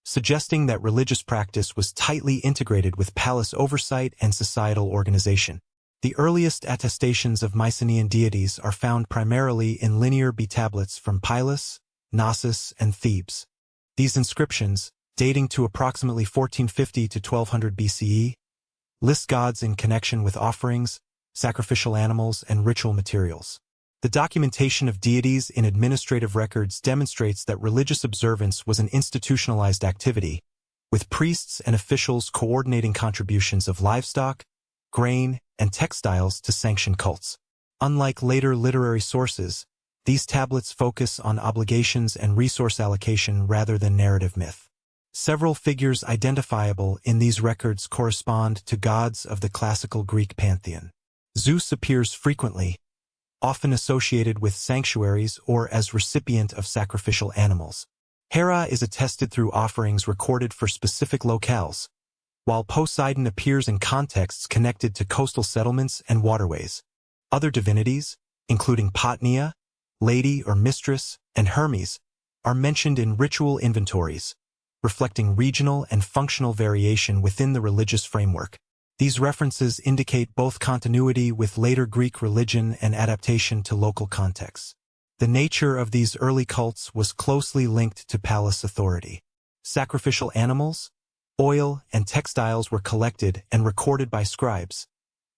suggesting that religious practice was tightly integrated with palace oversight and societal organization. The earliest attestations of Mycenaean deities are found primarily in linear B tablets from Pylos, Knossos, and Thebes. These inscriptions, dating to approximately 1450 to 1200 BCE, list gods in connection with offerings, sacrificial animals, and ritual materials. The documentation of deities in administrative records demonstrates that religious observance was an institutionalized activity, with priests and officials coordinating contributions of livestock, grain, and textiles to sanction cults. Unlike later literary sources, these tablets focus on obligations and resource allocation rather than narrative myth. Several figures identifiable in these records correspond to gods of the classical Greek pantheon. Zeus appears frequently, often associated with sanctuaries or as recipient of sacrificial animals. Hera is attested through offerings recorded for specific locales, while Poseidon appears in contexts connected to coastal settlements and waterways. Other divinities, including Potnia, Lady or Mistress, and Hermes, are mentioned in ritual inventories, reflecting regional and functional variation within the religious framework. These references indicate both continuity with later Greek religion and adaptation to local contexts. The nature of these early cults was closely linked to palace authority. Sacrificial animals, oil, and textiles were collected and recorded by scribes,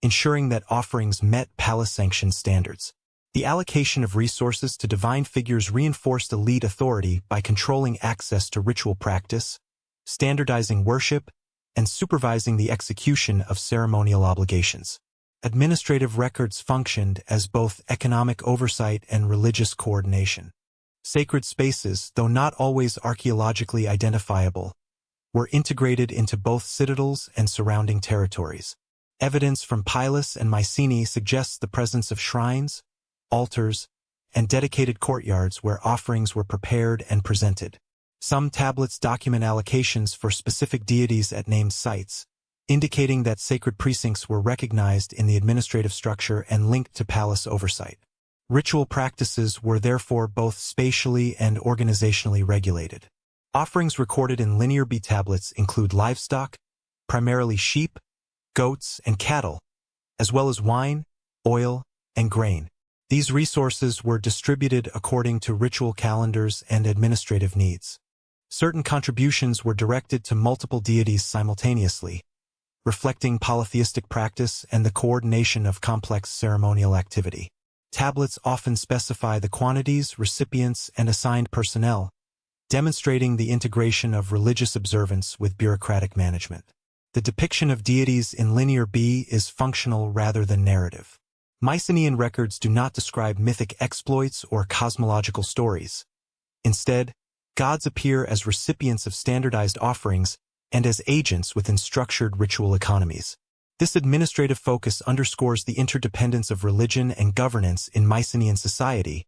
ensuring that offerings met palace-sanctioned standards. The allocation of resources to divine figures reinforced elite authority by controlling access to ritual practice, standardizing worship, and supervising the execution of ceremonial obligations. Administrative records functioned as both economic oversight and religious coordination. Sacred spaces, though not always archaeologically identifiable, were integrated into both citadels and surrounding territories. Evidence from Pylos and Mycenae suggests the presence of shrines, altars, and dedicated courtyards where offerings were prepared and presented. Some tablets document allocations for specific deities at named sites, indicating that sacred precincts were recognized in the administrative structure and linked to palace oversight. Ritual practices were therefore both spatially and organizationally regulated. Offerings recorded in linear B tablets include livestock, primarily sheep, goats, and cattle, as well as wine, oil, and grain. These resources were distributed according to ritual calendars and administrative needs. Certain contributions were directed to multiple deities simultaneously, reflecting polytheistic practice and the coordination of complex ceremonial activity. Tablets often specify the quantities, recipients, and assigned personnel, demonstrating the integration of religious observance with bureaucratic management. The depiction of deities in linear B is functional rather than narrative. Mycenaean records do not describe mythic exploits or cosmological stories. Instead, gods appear as recipients of standardized offerings and as agents within structured ritual economies. This administrative focus underscores the interdependence of religion and governance in Mycenaean society,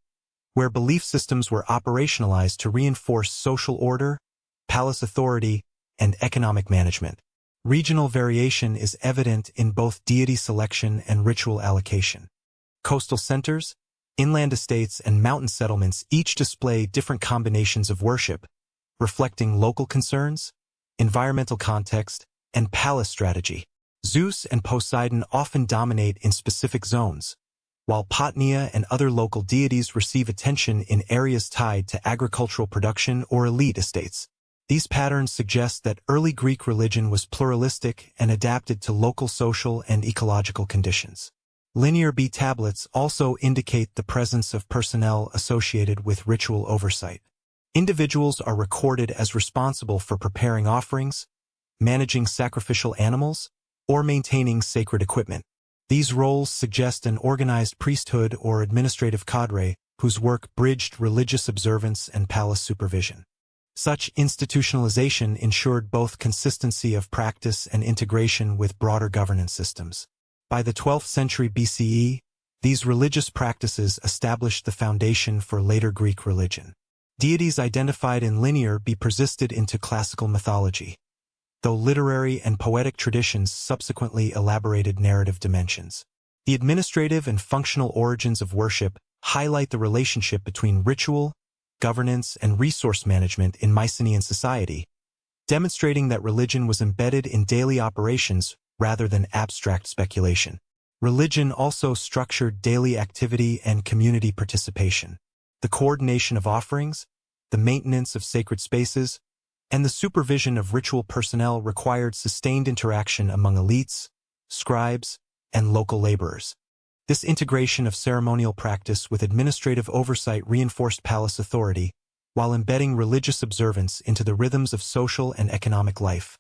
where belief systems were operationalized to reinforce social order, palace authority, and economic management. Regional variation is evident in both deity selection and ritual allocation. Coastal centers, inland estates, and mountain settlements each display different combinations of worship, reflecting local concerns, environmental context, and palace strategy. Zeus and Poseidon often dominate in specific zones, while Potnia and other local deities receive attention in areas tied to agricultural production or elite estates. These patterns suggest that early Greek religion was pluralistic and adapted to local social and ecological conditions. Linear B tablets also indicate the presence of personnel associated with ritual oversight. Individuals are recorded as responsible for preparing offerings, managing sacrificial animals, or maintaining sacred equipment. These roles suggest an organized priesthood or administrative cadre whose work bridged religious observance and palace supervision. Such institutionalization ensured both consistency of practice and integration with broader governance systems. By the 12th century BCE, these religious practices established the foundation for later Greek religion. Deities identified in linear B persisted into classical mythology, though literary and poetic traditions subsequently elaborated narrative dimensions. The administrative and functional origins of worship highlight the relationship between ritual, governance, and resource management in Mycenaean society, demonstrating that religion was embedded in daily operations rather than abstract speculation. Religion also structured daily activity and community participation. The coordination of offerings, the maintenance of sacred spaces, and the supervision of ritual personnel required sustained interaction among elites, scribes, and local laborers. This integration of ceremonial practice with administrative oversight reinforced palace authority, while embedding religious observance into the rhythms of social and economic life.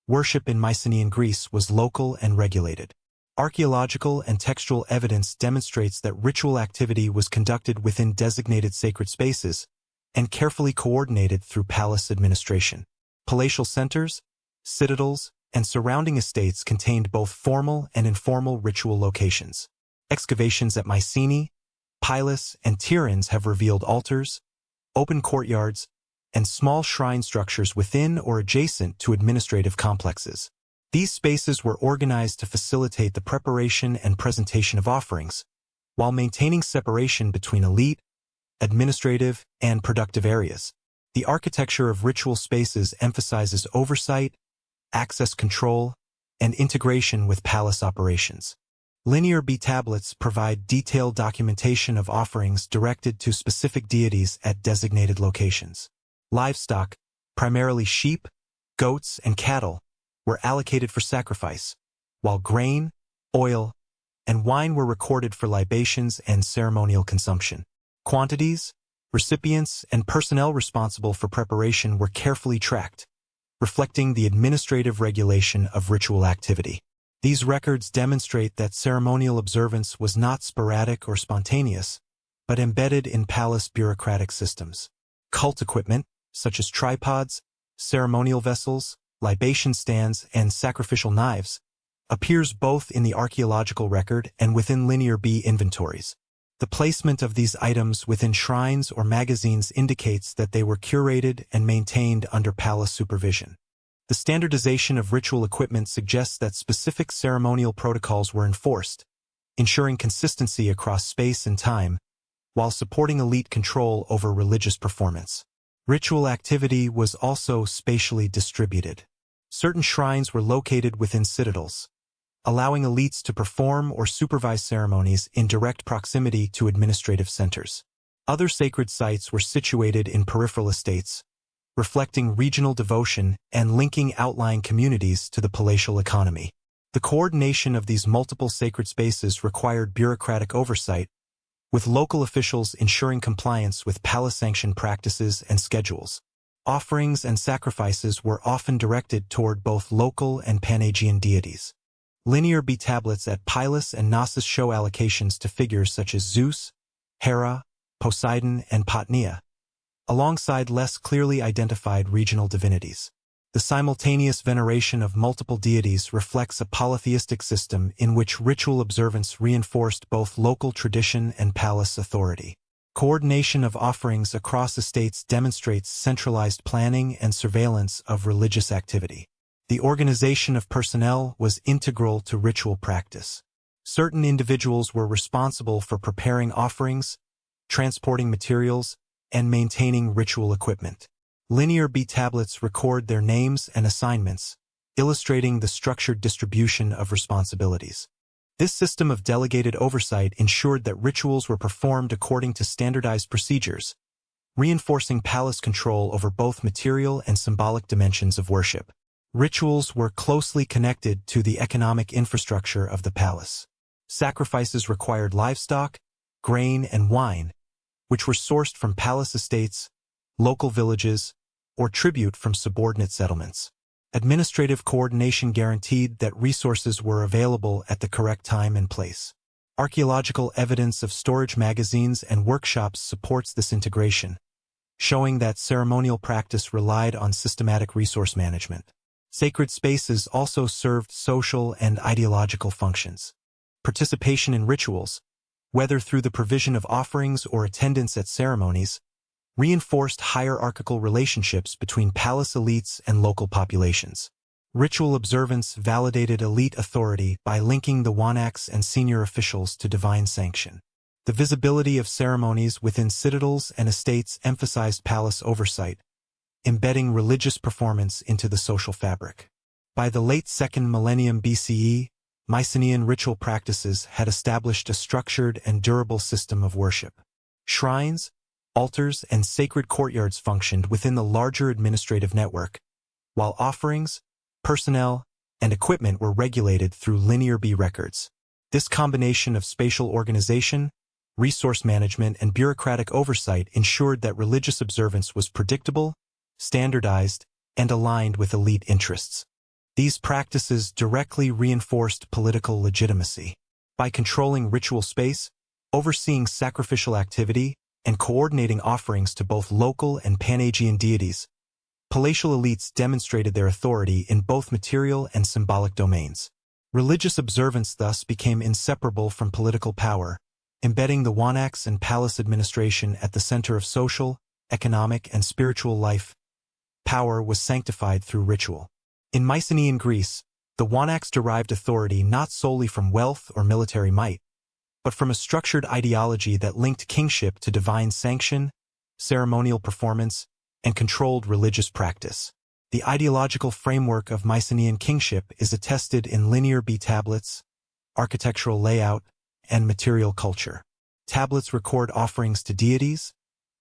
Worship in Mycenaean Greece was local and regulated. Archaeological and textual evidence demonstrates that ritual activity was conducted within designated sacred spaces and carefully coordinated through palace administration. Palatial centers, citadels, and surrounding estates contained both formal and informal ritual locations. Excavations at Mycenae, Pylos, and Tiryns have revealed altars, open courtyards, and small shrine structures within or adjacent to administrative complexes. These spaces were organized to facilitate the preparation and presentation of offerings, while maintaining separation between elite, administrative, and productive areas. The architecture of ritual spaces emphasizes oversight, access control, and integration with palace operations. Linear B tablets provide detailed documentation of offerings directed to specific deities at designated locations. Livestock, primarily sheep, goats, and cattle, were allocated for sacrifice, while grain, oil, and wine were recorded for libations and ceremonial consumption. Quantities, recipients, and personnel responsible for preparation were carefully tracked, reflecting the administrative regulation of ritual activity. These records demonstrate that ceremonial observance was not sporadic or spontaneous, but embedded in palace bureaucratic systems. Cult equipment, such as tripods, ceremonial vessels, libation stands, and sacrificial knives, appears both in the archaeological record and within Linear B inventories. The placement of these items within shrines or magazines indicates that they were curated and maintained under palace supervision. The standardization of ritual equipment suggests that specific ceremonial protocols were enforced, ensuring consistency across space and time, while supporting elite control over religious performance. Ritual activity was also spatially distributed. Certain shrines were located within citadels, allowing elites to perform or supervise ceremonies in direct proximity to administrative centers. Other sacred sites were situated in peripheral estates, reflecting regional devotion and linking outlying communities to the palatial economy. The coordination of these multiple sacred spaces required bureaucratic oversight, with local officials ensuring compliance with palace-sanctioned practices and schedules. Offerings and sacrifices were often directed toward both local and pan-Aegean deities. Linear B tablets at Pylos and Knossos show allocations to figures such as Zeus, Hera, Poseidon, and Potnia, alongside less clearly identified regional divinities. The simultaneous veneration of multiple deities reflects a polytheistic system in which ritual observance reinforced both local tradition and palace authority. Coordination of offerings across estates demonstrates centralized planning and surveillance of religious activity. The organization of personnel was integral to ritual practice. Certain individuals were responsible for preparing offerings, transporting materials, and maintaining ritual equipment. Linear B tablets record their names and assignments, illustrating the structured distribution of responsibilities. This system of delegated oversight ensured that rituals were performed according to standardized procedures, reinforcing palace control over both material and symbolic dimensions of worship. Rituals were closely connected to the economic infrastructure of the palace. Sacrifices required livestock, grain, and wine, which were sourced from palace estates, local villages, or tribute from subordinate settlements. Administrative coordination guaranteed that resources were available at the correct time and place. Archaeological evidence of storage magazines and workshops supports this integration, showing that ceremonial practice relied on systematic resource management. Sacred spaces also served social and ideological functions. Participation in rituals, whether through the provision of offerings or attendance at ceremonies, reinforced hierarchical relationships between palace elites and local populations. Ritual observance validated elite authority by linking the wanaks and senior officials to divine sanction. The visibility of ceremonies within citadels and estates emphasized palace oversight, embedding religious performance into the social fabric. By the late 2nd millennium BCE, Mycenaean ritual practices had established a structured and durable system of worship. Shrines, altars, and sacred courtyards functioned within the larger administrative network, while offerings, personnel, and equipment were regulated through linear B records. This combination of spatial organization, resource management, and bureaucratic oversight ensured that religious observance was predictable, standardized, and aligned with elite interests. These practices directly reinforced political legitimacy. By controlling ritual space, overseeing sacrificial activity, and coordinating offerings to both local and pan-Aegean deities, palatial elites demonstrated their authority in both material and symbolic domains. Religious observance thus became inseparable from political power, embedding the wanax and palace administration at the center of social, economic, and spiritual life. Power was sanctified through ritual. In Mycenaean Greece, the wanax derived authority not solely from wealth or military might, but from a structured ideology that linked kingship to divine sanction, ceremonial performance, and controlled religious practice. The ideological framework of Mycenaean kingship is attested in linear B tablets, architectural layout, and material culture. Tablets record offerings to deities,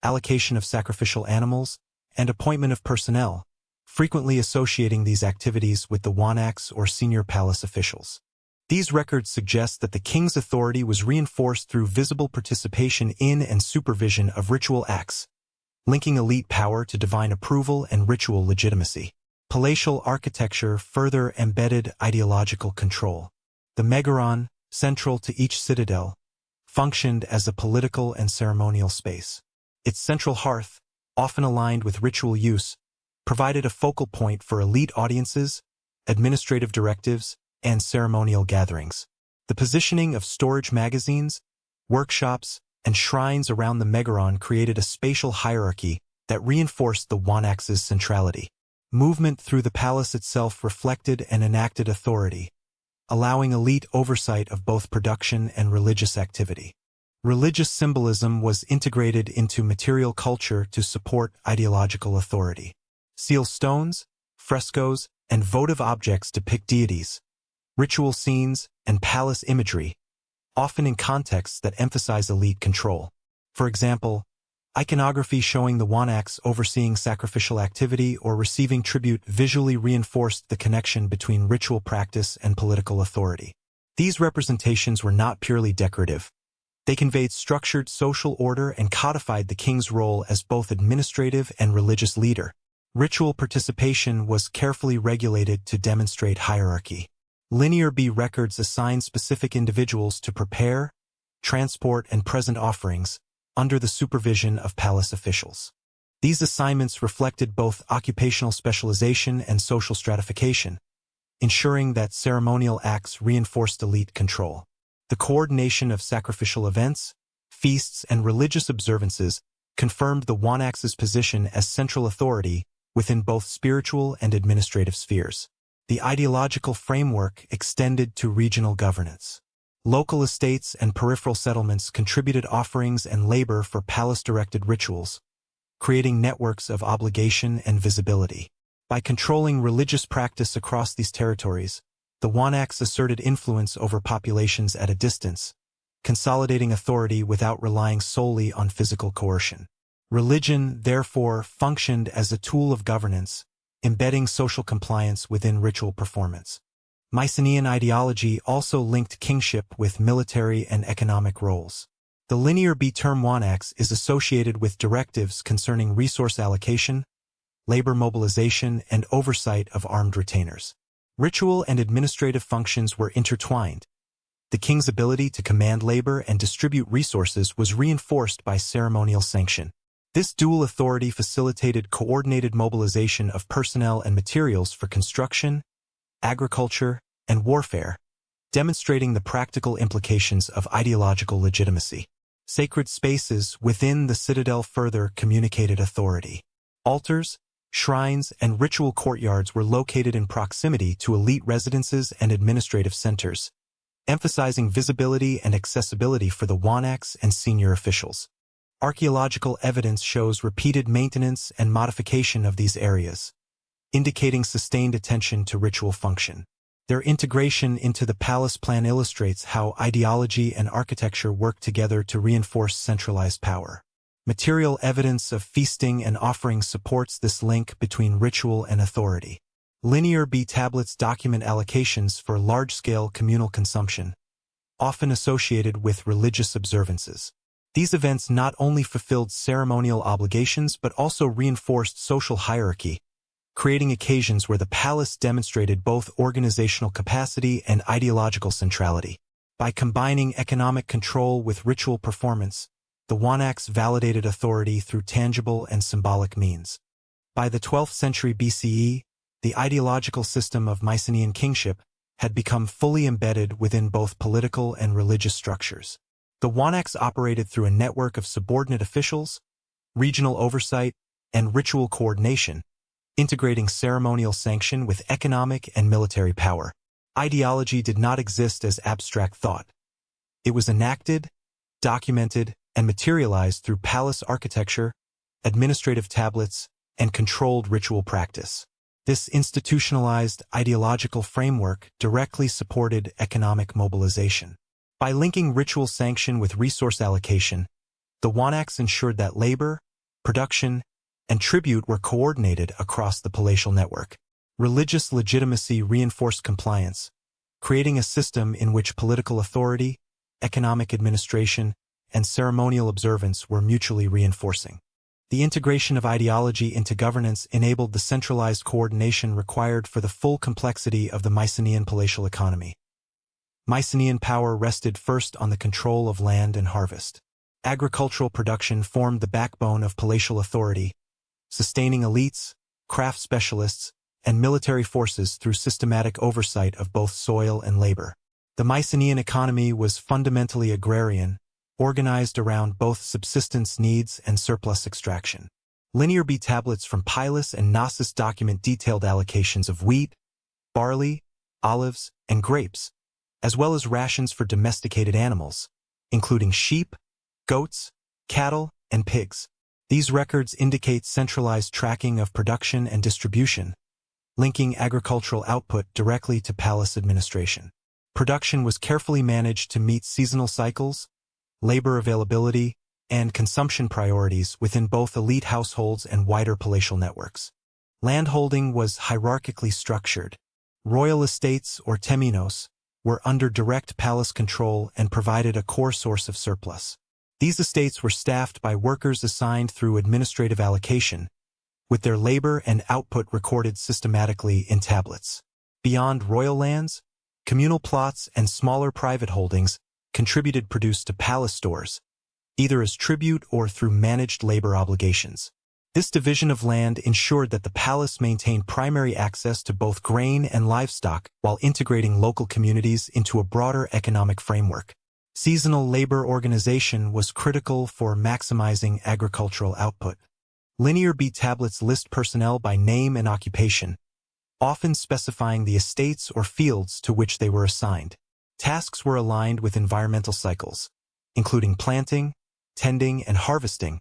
allocation of sacrificial animals, and appointment of personnel, frequently associating these activities with the wanax or senior palace officials. These records suggest that the king's authority was reinforced through visible participation in and supervision of ritual acts, linking elite power to divine approval and ritual legitimacy. Palatial architecture further embedded ideological control. The megaron, central to each citadel, functioned as a political and ceremonial space. Its central hearth, often aligned with ritual use, provided a focal point for elite audiences, administrative directives, and ceremonial gatherings. The positioning of storage magazines, workshops, and shrines around the megaron created a spatial hierarchy that reinforced the wanax's centrality. Movement through the palace itself reflected and enacted authority, allowing elite oversight of both production and religious activity. Religious symbolism was integrated into material culture to support ideological authority. Seal stones, frescoes, and votive objects depict deities, ritual scenes, and palace imagery, often in contexts that emphasize elite control. For example, iconography showing the wanax overseeing sacrificial activity or receiving tribute visually reinforced the connection between ritual practice and political authority. These representations were not purely decorative. They conveyed structured social order and codified the king's role as both administrative and religious leader. Ritual participation was carefully regulated to demonstrate hierarchy. Linear B records assign specific individuals to prepare, transport, and present offerings under the supervision of palace officials. These assignments reflected both occupational specialization and social stratification, ensuring that ceremonial acts reinforced elite control. The coordination of sacrificial events, feasts, and religious observances confirmed the wanax's position as central authority within both spiritual and administrative spheres. The ideological framework extended to regional governance. Local estates and peripheral settlements contributed offerings and labor for palace-directed rituals, creating networks of obligation and visibility. By controlling religious practice across these territories, the wanax asserted influence over populations at a distance, consolidating authority without relying solely on physical coercion. Religion, therefore, functioned as a tool of governance, embedding social compliance within ritual performance. Mycenaean ideology also linked kingship with military and economic roles. The linear B term wanax is associated with directives concerning resource allocation, labor mobilization, and oversight of armed retainers. Ritual and administrative functions were intertwined. The king's ability to command labor and distribute resources was reinforced by ceremonial sanction. This dual authority facilitated coordinated mobilization of personnel and materials for construction, agriculture, and warfare, demonstrating the practical implications of ideological legitimacy. Sacred spaces within the citadel further communicated authority. Altars, shrines, and ritual courtyards were located in proximity to elite residences and administrative centers, emphasizing visibility and accessibility for the wanax and senior officials. Archaeological evidence shows repeated maintenance and modification of these areas, indicating sustained attention to ritual function. Their integration into the palace plan illustrates how ideology and architecture work together to reinforce centralized power. Material evidence of feasting and offerings supports this link between ritual and authority. Linear B tablets document allocations for large-scale communal consumption, often associated with religious observances. These events not only fulfilled ceremonial obligations but also reinforced social hierarchy, creating occasions where the palace demonstrated both organizational capacity and ideological centrality. By combining economic control with ritual performance, the Wanaks validated authority through tangible and symbolic means. By the 12th century BCE, the ideological system of Mycenaean kingship had become fully embedded within both political and religious structures. The Wanaks operated through a network of subordinate officials, regional oversight, and ritual coordination, integrating ceremonial sanction with economic and military power. Ideology did not exist as abstract thought. It was enacted, documented, and materialized through palace architecture, administrative tablets, and controlled ritual practice. This institutionalized ideological framework directly supported economic mobilization. By linking ritual sanction with resource allocation, the Wanaks ensured that labor, production, and tribute were coordinated across the palatial network. Religious legitimacy reinforced compliance, creating a system in which political authority, economic administration, and ceremonial observance were mutually reinforcing. The integration of ideology into governance enabled the centralized coordination required for the full complexity of the Mycenaean palatial economy. Mycenaean power rested first on the control of land and harvest. Agricultural production formed the backbone of palatial authority, sustaining elites, craft specialists, and military forces through systematic oversight of both soil and labor. The Mycenaean economy was fundamentally agrarian, organized around both subsistence needs and surplus extraction. Linear B tablets from Pylos and Knossos document detailed allocations of wheat, barley, olives, and grapes, as well as rations for domesticated animals, including sheep, goats, cattle, and pigs. These records indicate centralized tracking of production and distribution, linking agricultural output directly to palace administration. Production was carefully managed to meet seasonal cycles, labor availability, and consumption priorities within both elite households and wider palatial networks. Landholding was hierarchically structured. Royal estates, or temenos, were under direct palace control and provided a core source of surplus. These estates were staffed by workers assigned through administrative allocation, with their labor and output recorded systematically in tablets. Beyond royal lands, communal plots and smaller private holdings contributed produce to palace stores, either as tribute or through managed labor obligations. This division of land ensured that the palace maintained primary access to both grain and livestock while integrating local communities into a broader economic framework. Seasonal labor organization was critical for maximizing agricultural output. Linear B tablets list personnel by name and occupation, often specifying the estates or fields to which they were assigned. Tasks were aligned with environmental cycles, including planting, tending, and harvesting,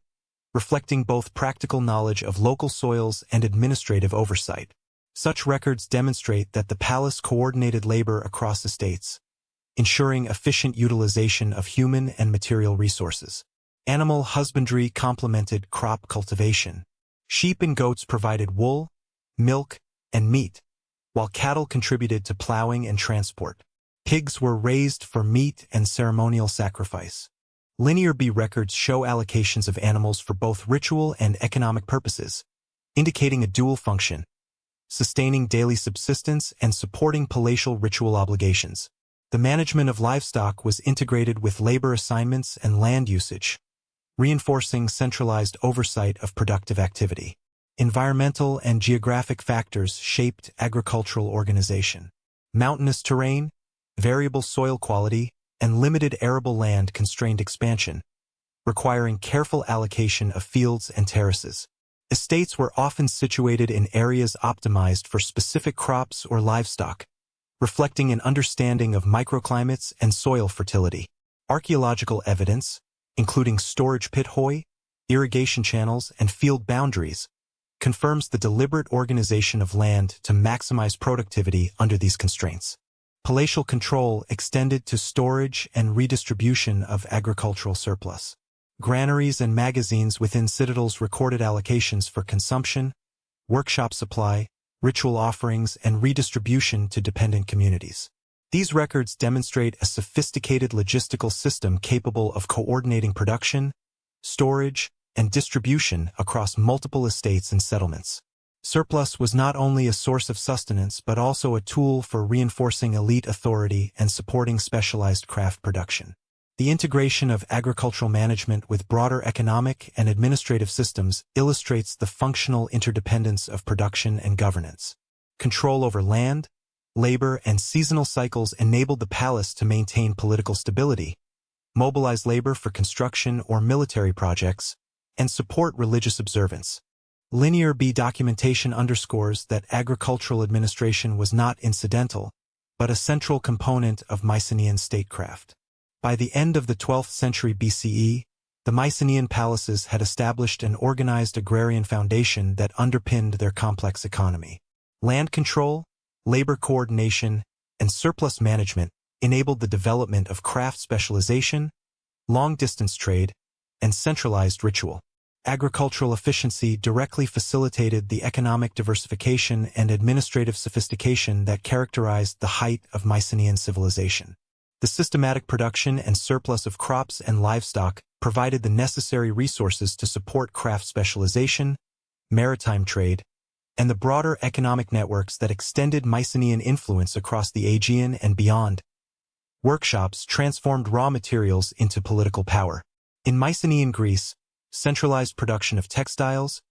reflecting both practical knowledge of local soils and administrative oversight. Such records demonstrate that the palace coordinated labor across estates, ensuring efficient utilization of human and material resources. Animal husbandry complemented crop cultivation. Sheep and goats provided wool, milk, and meat, while cattle contributed to plowing and transport. Pigs were raised for meat and ceremonial sacrifice. Linear B records show allocations of animals for both ritual and economic purposes, indicating a dual function, sustaining daily subsistence and supporting palatial ritual obligations. The management of livestock was integrated with labor assignments and land usage, reinforcing centralized oversight of productive activity. Environmental and geographic factors shaped agricultural organization. Mountainous terrain, variable soil quality, and limited arable land constrained expansion, requiring careful allocation of fields and terraces. Estates were often situated in areas optimized for specific crops or livestock, reflecting an understanding of microclimates and soil fertility. Archaeological evidence, including storage pit hoi, irrigation channels, and field boundaries, confirms the deliberate organization of land to maximize productivity under these constraints. Palatial control extended to storage and redistribution of agricultural surplus. Granaries and magazines within citadels recorded allocations for consumption, workshop supply, ritual offerings, and redistribution to dependent communities. These records demonstrate a sophisticated logistical system capable of coordinating production, storage, and distribution across multiple estates and settlements. Surplus was not only a source of sustenance but also a tool for reinforcing elite authority and supporting specialized craft production. The integration of agricultural management with broader economic and administrative systems illustrates the functional interdependence of production and governance. Control over land, labor, and seasonal cycles enabled the palace to maintain political stability, mobilize labor for construction or military projects, and support religious observance. Linear B documentation underscores that agricultural administration was not incidental, but a central component of Mycenaean statecraft. By the end of the 12th century BCE, the Mycenaean palaces had established an organized agrarian foundation that underpinned their complex economy. Land control, labor coordination, and surplus management enabled the development of craft specialization, long-distance trade, and centralized ritual. Agricultural efficiency directly facilitated the economic diversification and administrative sophistication that characterized the height of Mycenaean civilization. The systematic production and surplus of crops and livestock provided the necessary resources to support craft specialization, maritime trade, and the broader economic networks that extended Mycenaean influence across the Aegean and beyond. Workshops transformed raw materials into political power. In Mycenaean Greece, centralized production of textiles,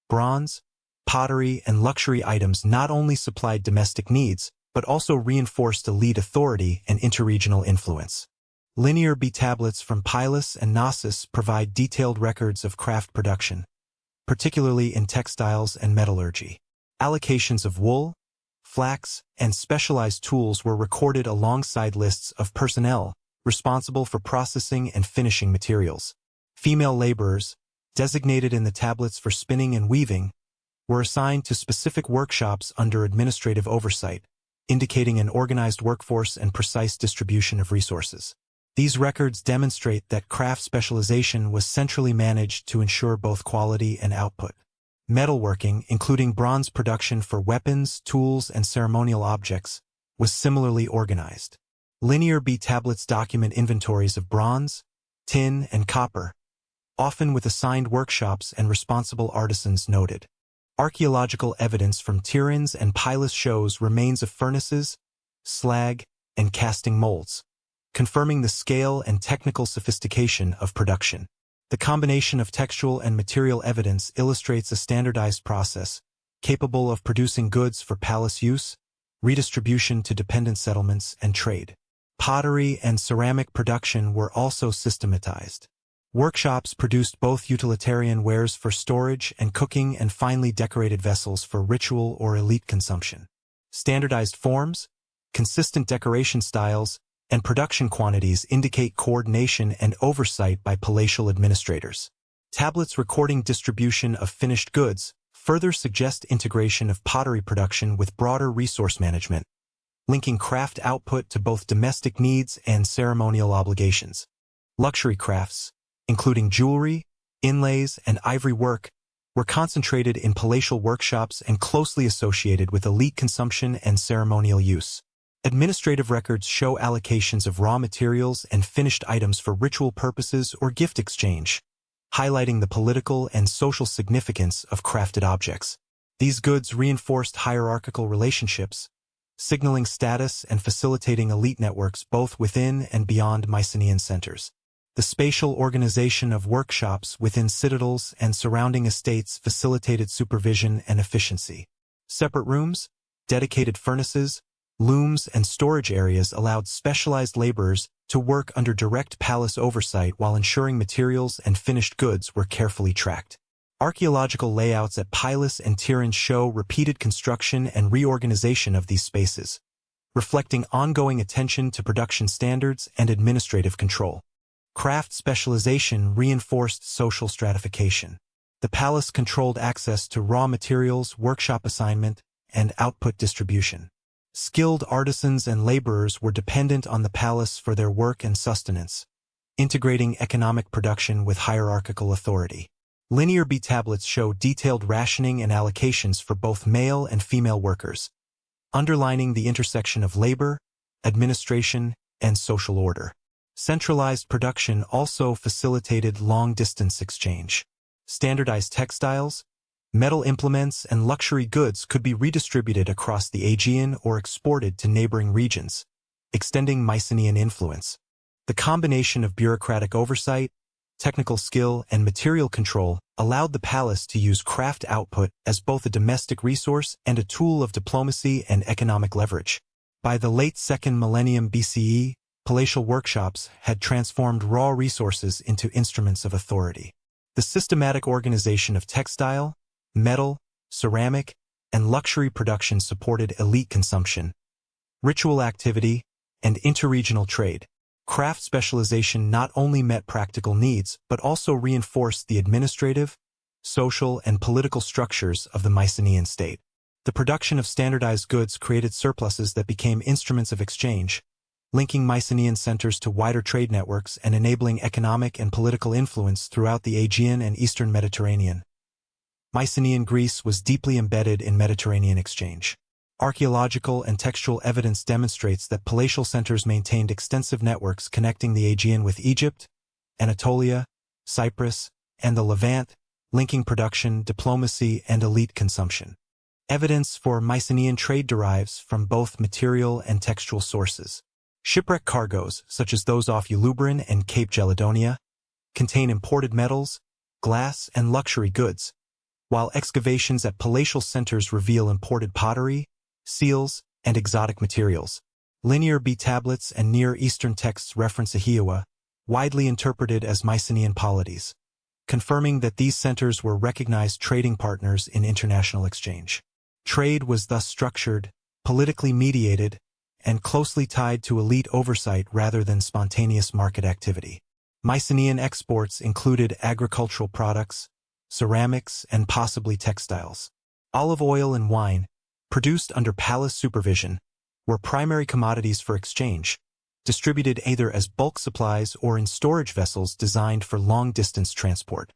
bronze, pottery, and luxury items not only supplied domestic needs, but also reinforced elite authority and interregional influence. Linear B tablets from Pylos and Knossos provide detailed records of craft production, particularly in textiles and metallurgy. Allocations of wool, flax, and specialized tools were recorded alongside lists of personnel responsible for processing and finishing materials. Female laborers, designated in the tablets for spinning and weaving, were assigned to specific workshops under administrative oversight, indicating an organized workforce and precise distribution of resources. These records demonstrate that craft specialization was centrally managed to ensure both quality and output. Metalworking, including bronze production for weapons, tools, and ceremonial objects, was similarly organized. Linear B tablets document inventories of bronze, tin, and copper, often with assigned workshops and responsible artisans noted. Archaeological evidence from Tiryns and Pylos shows remains of furnaces, slag, and casting molds, confirming the scale and technical sophistication of production. The combination of textual and material evidence illustrates a standardized process, capable of producing goods for palace use, redistribution to dependent settlements, and trade. Pottery and ceramic production were also systematized. Workshops produced both utilitarian wares for storage and cooking and finely decorated vessels for ritual or elite consumption. Standardized forms, consistent decoration styles, and production quantities indicate coordination and oversight by palatial administrators. Tablets recording distribution of finished goods further suggest integration of pottery production with broader resource management, linking craft output to both domestic needs and ceremonial obligations. Luxury crafts, including jewelry, inlays, and ivory work, were concentrated in palatial workshops and closely associated with elite consumption and ceremonial use. Administrative records show allocations of raw materials and finished items for ritual purposes or gift exchange, highlighting the political and social significance of crafted objects. These goods reinforced hierarchical relationships, signaling status and facilitating elite networks both within and beyond Mycenaean centers. The spatial organization of workshops within citadels and surrounding estates facilitated supervision and efficiency. Separate rooms, dedicated furnaces, looms, and storage areas allowed specialized laborers to work under direct palace oversight while ensuring materials and finished goods were carefully tracked. Archaeological layouts at Pylos and Tiryns show repeated construction and reorganization of these spaces, reflecting ongoing attention to production standards and administrative control. Craft specialization reinforced social stratification. The palace controlled access to raw materials, workshop assignment, and output distribution. Skilled artisans and laborers were dependent on the palace for their work and sustenance, integrating economic production with hierarchical authority. Linear B tablets show detailed rationing and allocations for both male and female workers, underlining the intersection of labor, administration, and social order. Centralized production also facilitated long-distance exchange. Standardized textiles, metal implements, and luxury goods could be redistributed across the Aegean or exported to neighboring regions, extending Mycenaean influence. The combination of bureaucratic oversight, technical skill, and material control allowed the palace to use craft output as both a domestic resource and a tool of diplomacy and economic leverage. By the late 2nd millennium BCE, palatial workshops had transformed raw resources into instruments of authority. The systematic organization of textile, metal, ceramic, and luxury production supported elite consumption, ritual activity, and interregional trade. Craft specialization not only met practical needs but also reinforced the administrative, social, and political structures of the Mycenaean state. The production of standardized goods created surpluses that became instruments of exchange, linking Mycenaean centers to wider trade networks and enabling economic and political influence throughout the Aegean and Eastern Mediterranean. Mycenaean Greece was deeply embedded in Mediterranean exchange. Archaeological and textual evidence demonstrates that palatial centers maintained extensive networks connecting the Aegean with Egypt, Anatolia, Cyprus, and the Levant, linking production, diplomacy, and elite consumption. Evidence for Mycenaean trade derives from both material and textual sources. Shipwreck cargoes, such as those off Eulubrin and Cape Gelidonia, contain imported metals, glass, and luxury goods, while excavations at palatial centers reveal imported pottery, seals, and exotic materials. Linear B tablets and Near Eastern texts reference Ahiawa, widely interpreted as Mycenaean polities, confirming that these centers were recognized trading partners in international exchange. Trade was thus structured, politically mediated, and closely tied to elite oversight rather than spontaneous market activity. Mycenaean exports included agricultural products, ceramics, and possibly textiles. Olive oil and wine, produced under palace supervision, were primary commodities for exchange, distributed either as bulk supplies or in storage vessels designed for long-distance transport.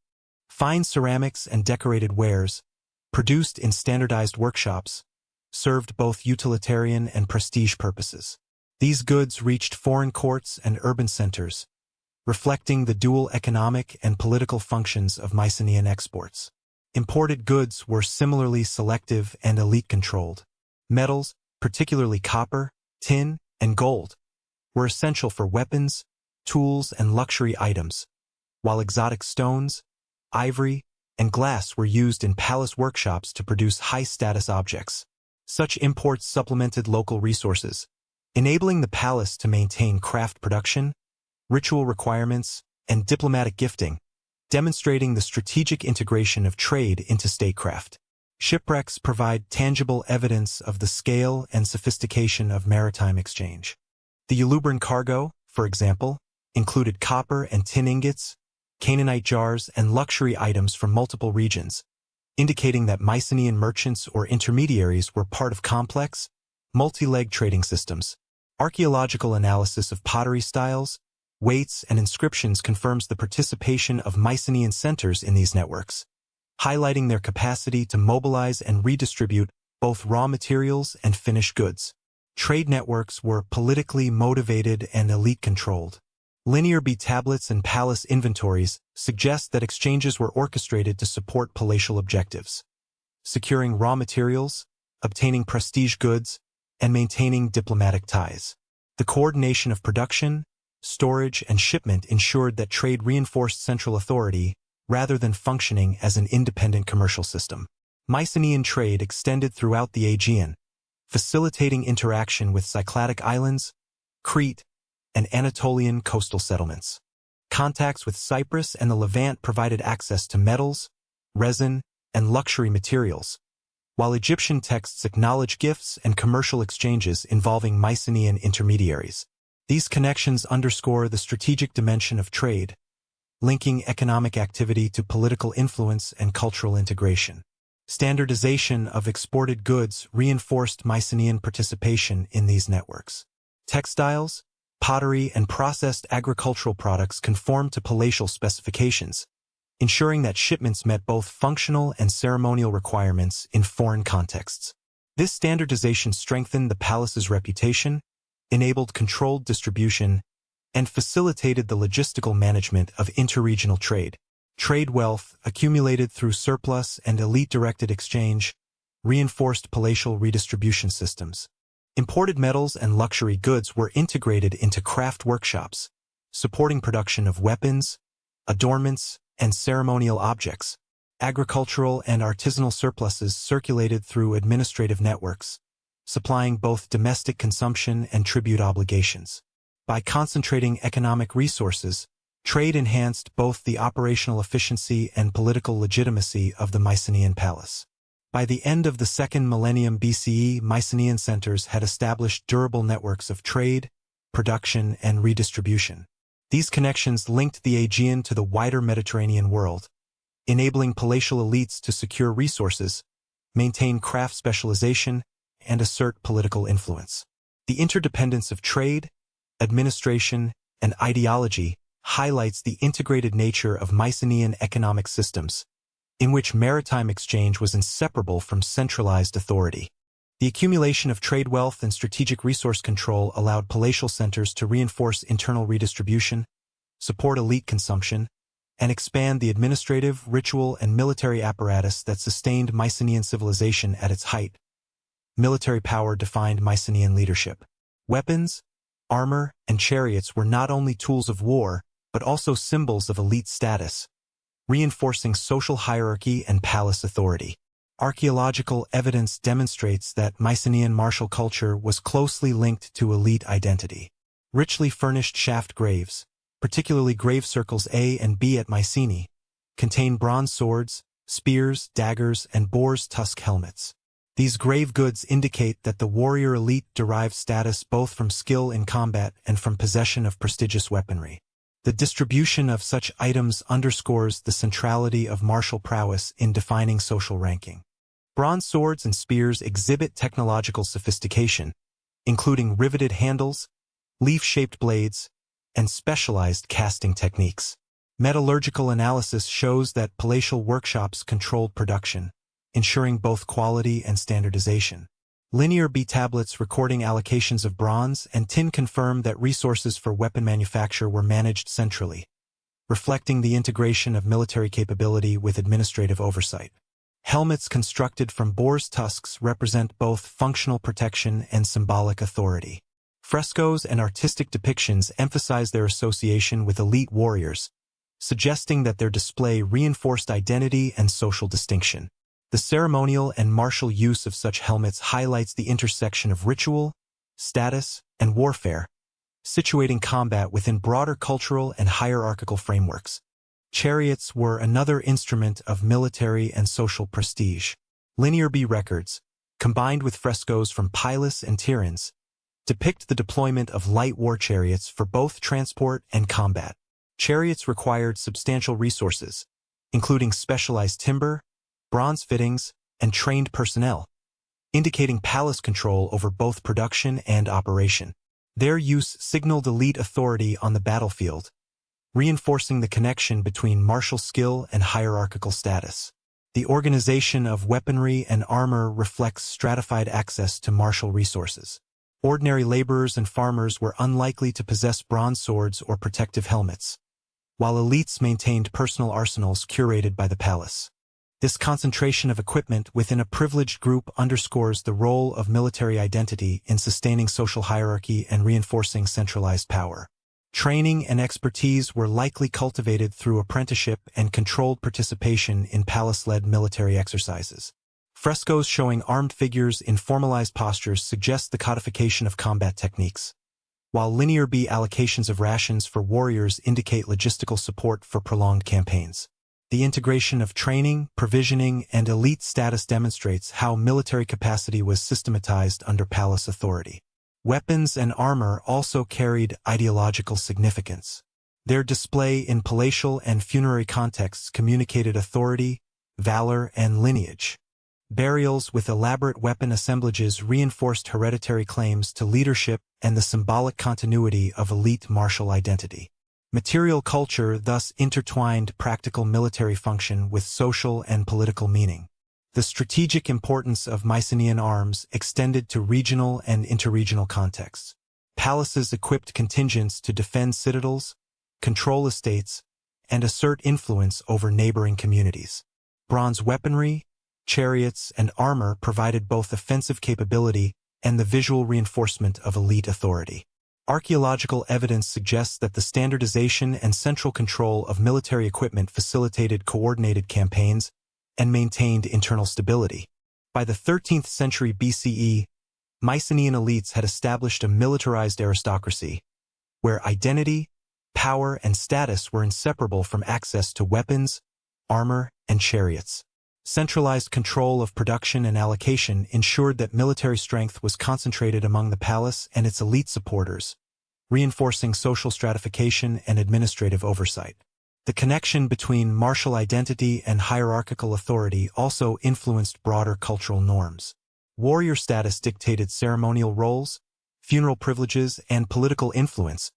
Fine ceramics and decorated wares, produced in standardized workshops, served both utilitarian and prestige purposes. These goods reached foreign courts and urban centers, reflecting the dual economic and political functions of Mycenaean exports. Imported goods were similarly selective and elite-controlled. Metals, particularly copper, tin, and gold, were essential for weapons, tools, and luxury items, while exotic stones, ivory, and glass were used in palace workshops to produce high-status objects. Such imports supplemented local resources, enabling the palace to maintain craft production, ritual requirements, and diplomatic gifting, demonstrating the strategic integration of trade into statecraft. Shipwrecks provide tangible evidence of the scale and sophistication of maritime exchange. The Eulubrin cargo, for example, included copper and tin ingots, Canaanite jars, and luxury items from multiple regions, indicating that Mycenaean merchants or intermediaries were part of complex, multi-leg trading systems. Archaeological analysis of pottery styles, weights, and inscriptions confirms the participation of Mycenaean centers in these networks, highlighting their capacity to mobilize and redistribute both raw materials and finished goods. Trade networks were politically motivated and elite-controlled. Linear B tablets and palace inventories suggest that exchanges were orchestrated to support palatial objectives, securing raw materials, obtaining prestige goods, and maintaining diplomatic ties. The coordination of production, storage, and shipment ensured that trade reinforced central authority rather than functioning as an independent commercial system. Mycenaean trade extended throughout the Aegean, facilitating interaction with Cycladic islands, Crete, and Anatolian coastal settlements. Contacts with Cyprus and the Levant provided access to metals, resin, and luxury materials, while Egyptian texts acknowledge gifts and commercial exchanges involving Mycenaean intermediaries. These connections underscore the strategic dimension of trade, linking economic activity to political influence and cultural integration. Standardization of exported goods reinforced Mycenaean participation in these networks. Textiles, pottery, and processed agricultural products conformed to palatial specifications, ensuring that shipments met both functional and ceremonial requirements in foreign contexts. This standardization strengthened the palace's reputation, enabled controlled distribution, and facilitated the logistical management of interregional trade. Trade wealth, accumulated through surplus and elite-directed exchange, reinforced palatial redistribution systems. Imported metals and luxury goods were integrated into craft workshops, supporting production of weapons, adornments, and ceremonial objects. Agricultural and artisanal surpluses circulated through administrative networks, supplying both domestic consumption and tribute obligations. By concentrating economic resources, trade enhanced both the operational efficiency and political legitimacy of the Mycenaean palace. By the end of the second millennium BCE, Mycenaean centers had established durable networks of trade, production, and redistribution. These connections linked the Aegean to the wider Mediterranean world, enabling palatial elites to secure resources, maintain craft specialization, and assert political influence. The interdependence of trade, administration, and ideology highlights the integrated nature of Mycenaean economic systems, in which maritime exchange was inseparable from centralized authority. The accumulation of trade wealth and strategic resource control allowed palatial centers to reinforce internal redistribution, support elite consumption, and expand the administrative, ritual, and military apparatus that sustained Mycenaean civilization at its height. Military power defined Mycenaean leadership. Weapons, armor, and chariots were not only tools of war, but also symbols of elite status, reinforcing social hierarchy and palace authority. Archaeological evidence demonstrates that Mycenaean martial culture was closely linked to elite identity. Richly furnished shaft graves, particularly grave circles A and B at Mycenae, contain bronze swords, spears, daggers, and boar's tusk helmets. These grave goods indicate that the warrior elite derived status both from skill in combat and from possession of prestigious weaponry. The distribution of such items underscores the centrality of martial prowess in defining social ranking. Bronze swords and spears exhibit technological sophistication, including riveted handles, leaf-shaped blades, and specialized casting techniques. Metallurgical analysis shows that palatial workshops controlled production, ensuring both quality and standardization. Linear B tablets recording allocations of bronze and tin confirm that resources for weapon manufacture were managed centrally, reflecting the integration of military capability with administrative oversight. Helmets constructed from boar's tusks represent both functional protection and symbolic authority. Frescoes and artistic depictions emphasize their association with elite warriors, suggesting that their display reinforced identity and social distinction. The ceremonial and martial use of such helmets highlights the intersection of ritual, status, and warfare, situating combat within broader cultural and hierarchical frameworks. Chariots were another instrument of military and social prestige. Linear B records, combined with frescoes from Pylos and Tiryns, depict the deployment of light war chariots for both transport and combat. Chariots required substantial resources, including specialized timber, bronze fittings, and trained personnel, indicating palace control over both production and operation. Their use signaled elite authority on the battlefield, reinforcing the connection between martial skill and hierarchical status. The organization of weaponry and armor reflects stratified access to martial resources. Ordinary laborers and farmers were unlikely to possess bronze swords or protective helmets, while elites maintained personal arsenals curated by the palace. This concentration of equipment within a privileged group underscores the role of military identity in sustaining social hierarchy and reinforcing centralized power. Training and expertise were likely cultivated through apprenticeship and controlled participation in palace-led military exercises. Frescoes showing armed figures in formalized postures suggest the codification of combat techniques, while linear B allocations of rations for warriors indicate logistical support for prolonged campaigns. The integration of training, provisioning, and elite status demonstrates how military capacity was systematized under palace authority. Weapons and armor also carried ideological significance. Their display in palatial and funerary contexts communicated authority, valor, and lineage. Burials with elaborate weapon assemblages reinforced hereditary claims to leadership and the symbolic continuity of elite martial identity. Material culture thus intertwined practical military function with social and political meaning. The strategic importance of Mycenaean arms extended to regional and interregional contexts. Palaces equipped contingents to defend citadels, control estates, and assert influence over neighboring communities. Bronze weaponry, chariots, and armor provided both offensive capability and the visual reinforcement of elite authority. Archaeological evidence suggests that the standardization and central control of military equipment facilitated coordinated campaigns and maintained internal stability. By the 13th century BCE, Mycenaean elites had established a militarized aristocracy, where identity, power, and status were inseparable from access to weapons, armor, and chariots. Centralized control of production and allocation ensured that military strength was concentrated among the palace and its elite supporters, reinforcing social stratification and administrative oversight. The connection between martial identity and hierarchical authority also influenced broader cultural norms. Warrior status dictated ceremonial roles, funeral privileges, and political influence,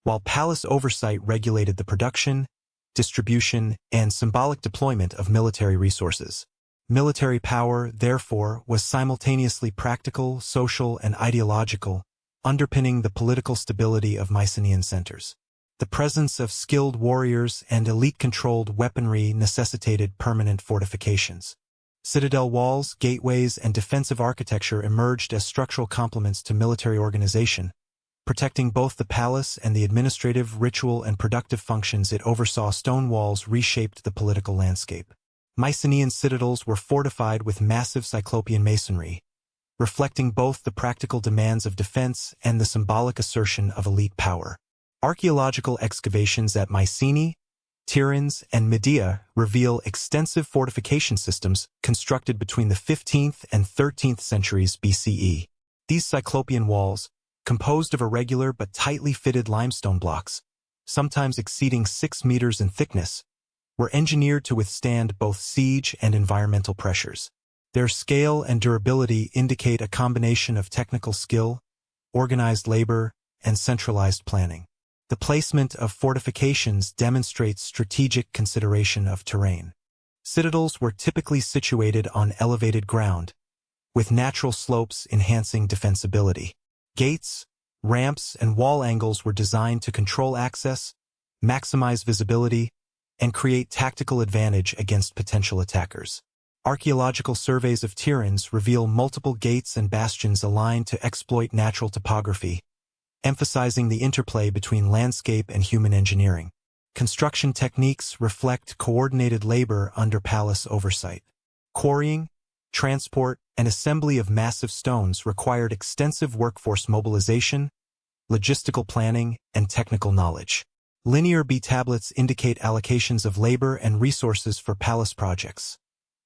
while palace oversight regulated the production, distribution, and symbolic deployment of military resources. Military power, therefore, was simultaneously practical, social, and ideological, underpinning the political stability of Mycenaean centers. The presence of skilled warriors and elite-controlled weaponry necessitated permanent fortifications. Citadel walls, gateways, and defensive architecture emerged as structural complements to military organization, protecting both the palace and the administrative, ritual, and productive functions it oversaw. Stone walls reshaped the political landscape. Mycenaean citadels were fortified with massive cyclopean masonry, reflecting both the practical demands of defense and the symbolic assertion of elite power. Archaeological excavations at Mycenae, Tiryns, and Medea reveal extensive fortification systems constructed between the 15th and 13th centuries BCE. These cyclopean walls, composed of irregular but tightly fitted limestone blocks, sometimes exceeding 6 meters in thickness, were engineered to withstand both siege and environmental pressures. Their scale and durability indicate a combination of technical skill, organized labor, and centralized planning. The placement of fortifications demonstrates strategic consideration of terrain. Citadels were typically situated on elevated ground, with natural slopes enhancing defensibility. Gates, ramps, and wall angles were designed to control access, maximize visibility, and create tactical advantage against potential attackers. Archaeological surveys of Tiryns reveal multiple gates and bastions aligned to exploit natural topography, emphasizing the interplay between landscape and human engineering. Construction techniques reflect coordinated labor under palace oversight. Quarrying, transport, and assembly of massive stones required extensive workforce mobilization, logistical planning, and technical knowledge. Linear B tablets indicate allocations of labor and resources for palace projects,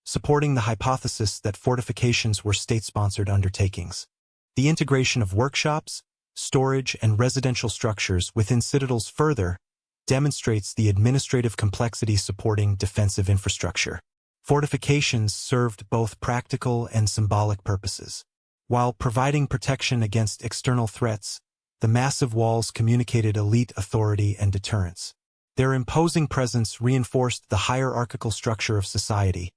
supporting the hypothesis that fortifications were state-sponsored undertakings. The integration of workshops, storage, and residential structures within citadels further demonstrates the administrative complexity supporting defensive infrastructure. Fortifications served both practical and symbolic purposes. While providing protection against external threats, the massive walls communicated elite authority and deterrence. Their imposing presence reinforced the hierarchical structure of society,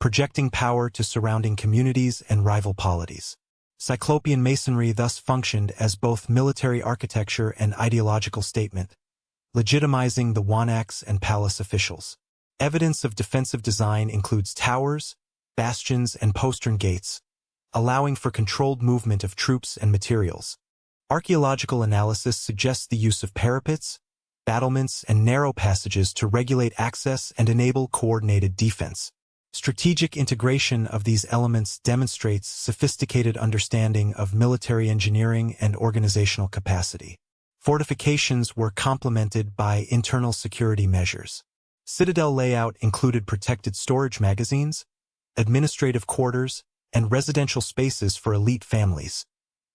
projecting power to surrounding communities and rival polities. Cyclopean masonry thus functioned as both military architecture and ideological statement, legitimizing the wanaks and palace officials. Evidence of defensive design includes towers, bastions, and postern gates, allowing for controlled movement of troops and materials. Archaeological analysis suggests the use of parapets, battlements, and narrow passages to regulate access and enable coordinated defense. Strategic integration of these elements demonstrates sophisticated understanding of military engineering and organizational capacity. Fortifications were complemented by internal security measures. Citadel layout included protected storage magazines, administrative quarters, and residential spaces for elite families,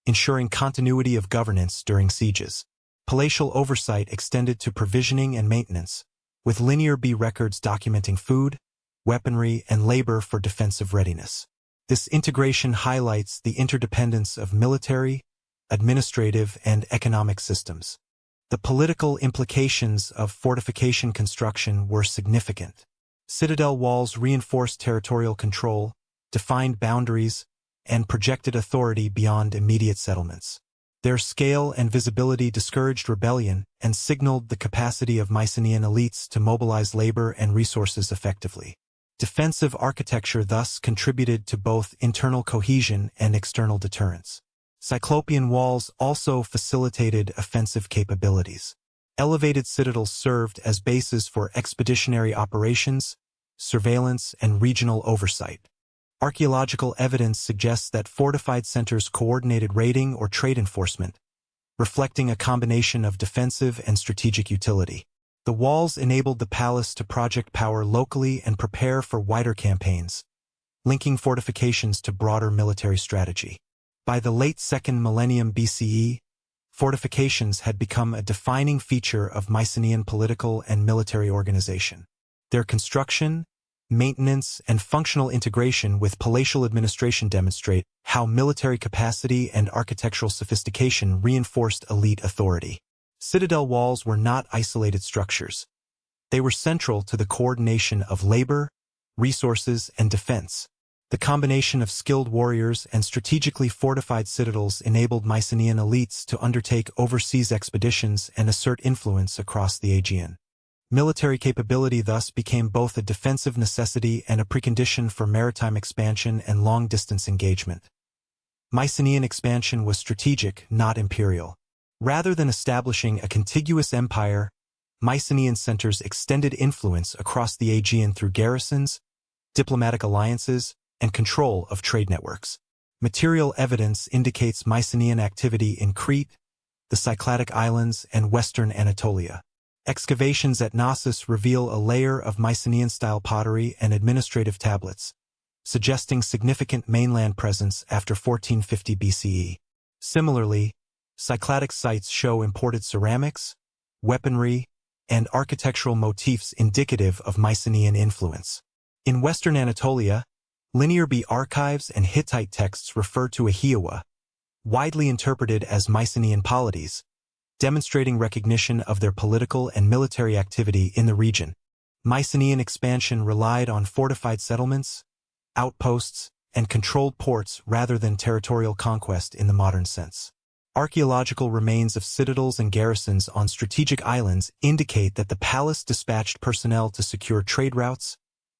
ensuring continuity of governance during sieges. Palatial oversight extended to provisioning and maintenance, with linear B records documenting food, weaponry, and labor for defensive readiness. This integration highlights the interdependence of military, administrative, and economic systems. The political implications of fortification construction were significant. Citadel walls reinforced territorial control, defined boundaries, and projected authority beyond immediate settlements. Their scale and visibility discouraged rebellion and signaled the capacity of Mycenaean elites to mobilize labor and resources effectively. Defensive architecture thus contributed to both internal cohesion and external deterrence. Cyclopean walls also facilitated offensive capabilities. Elevated citadels served as bases for expeditionary operations, surveillance, and regional oversight. Archaeological evidence suggests that fortified centers coordinated raiding or trade enforcement, reflecting a combination of defensive and strategic utility. The walls enabled the palace to project power locally and prepare for wider campaigns, linking fortifications to broader military strategy. By the late 2nd millennium BCE, fortifications had become a defining feature of Mycenaean political and military organization. Their construction, maintenance, and functional integration with palatial administration demonstrate how military capacity and architectural sophistication reinforced elite authority. Citadel walls were not isolated structures. They were central to the coordination of labor, resources, and defense. The combination of skilled warriors and strategically fortified citadels enabled Mycenaean elites to undertake overseas expeditions and assert influence across the Aegean. Military capability thus became both a defensive necessity and a precondition for maritime expansion and long-distance engagement. Mycenaean expansion was strategic, not imperial. Rather than establishing a contiguous empire, Mycenaean centers extended influence across the Aegean through garrisons, diplomatic alliances, and control of trade networks. Material evidence indicates Mycenaean activity in Crete, the Cycladic Islands, and western Anatolia. Excavations at Knossos reveal a layer of Mycenaean-style pottery and administrative tablets, suggesting significant mainland presence after 1450 BCE. Similarly, Cycladic sites show imported ceramics, weaponry, and architectural motifs indicative of Mycenaean influence. In western Anatolia, Linear B archives and Hittite texts refer to a Hiawa, widely interpreted as Mycenaean polities, demonstrating recognition of their political and military activity in the region. Mycenaean expansion relied on fortified settlements, outposts, and controlled ports rather than territorial conquest in the modern sense. Archaeological remains of citadels and garrisons on strategic islands indicate that the palace dispatched personnel to secure trade routes,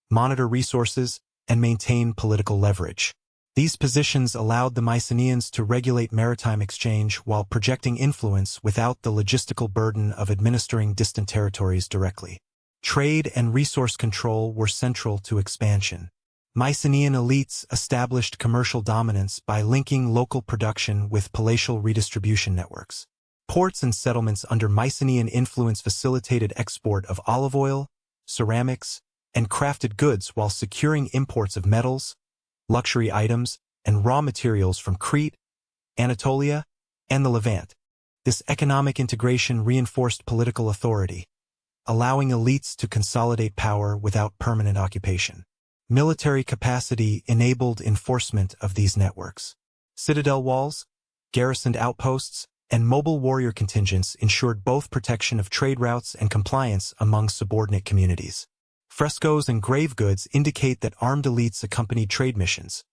monitor resources, and maintain political leverage. These positions allowed the Mycenaeans to regulate maritime exchange while projecting influence without the logistical burden of administering distant territories directly. Trade and resource control were central to expansion. Mycenaean elites established commercial dominance by linking local production with palatial redistribution networks. Ports and settlements under Mycenaean influence facilitated export of olive oil, ceramics, and crafted goods while securing imports of metals, luxury items, and raw materials from Crete, Anatolia, and the Levant. This economic integration reinforced political authority, allowing elites to consolidate power without permanent occupation. Military capacity enabled enforcement of these networks. Citadel walls, garrisoned outposts, and mobile warrior contingents ensured both protection of trade routes and compliance among subordinate communities. Frescoes and grave goods indicate that armed elites accompanied trade missions,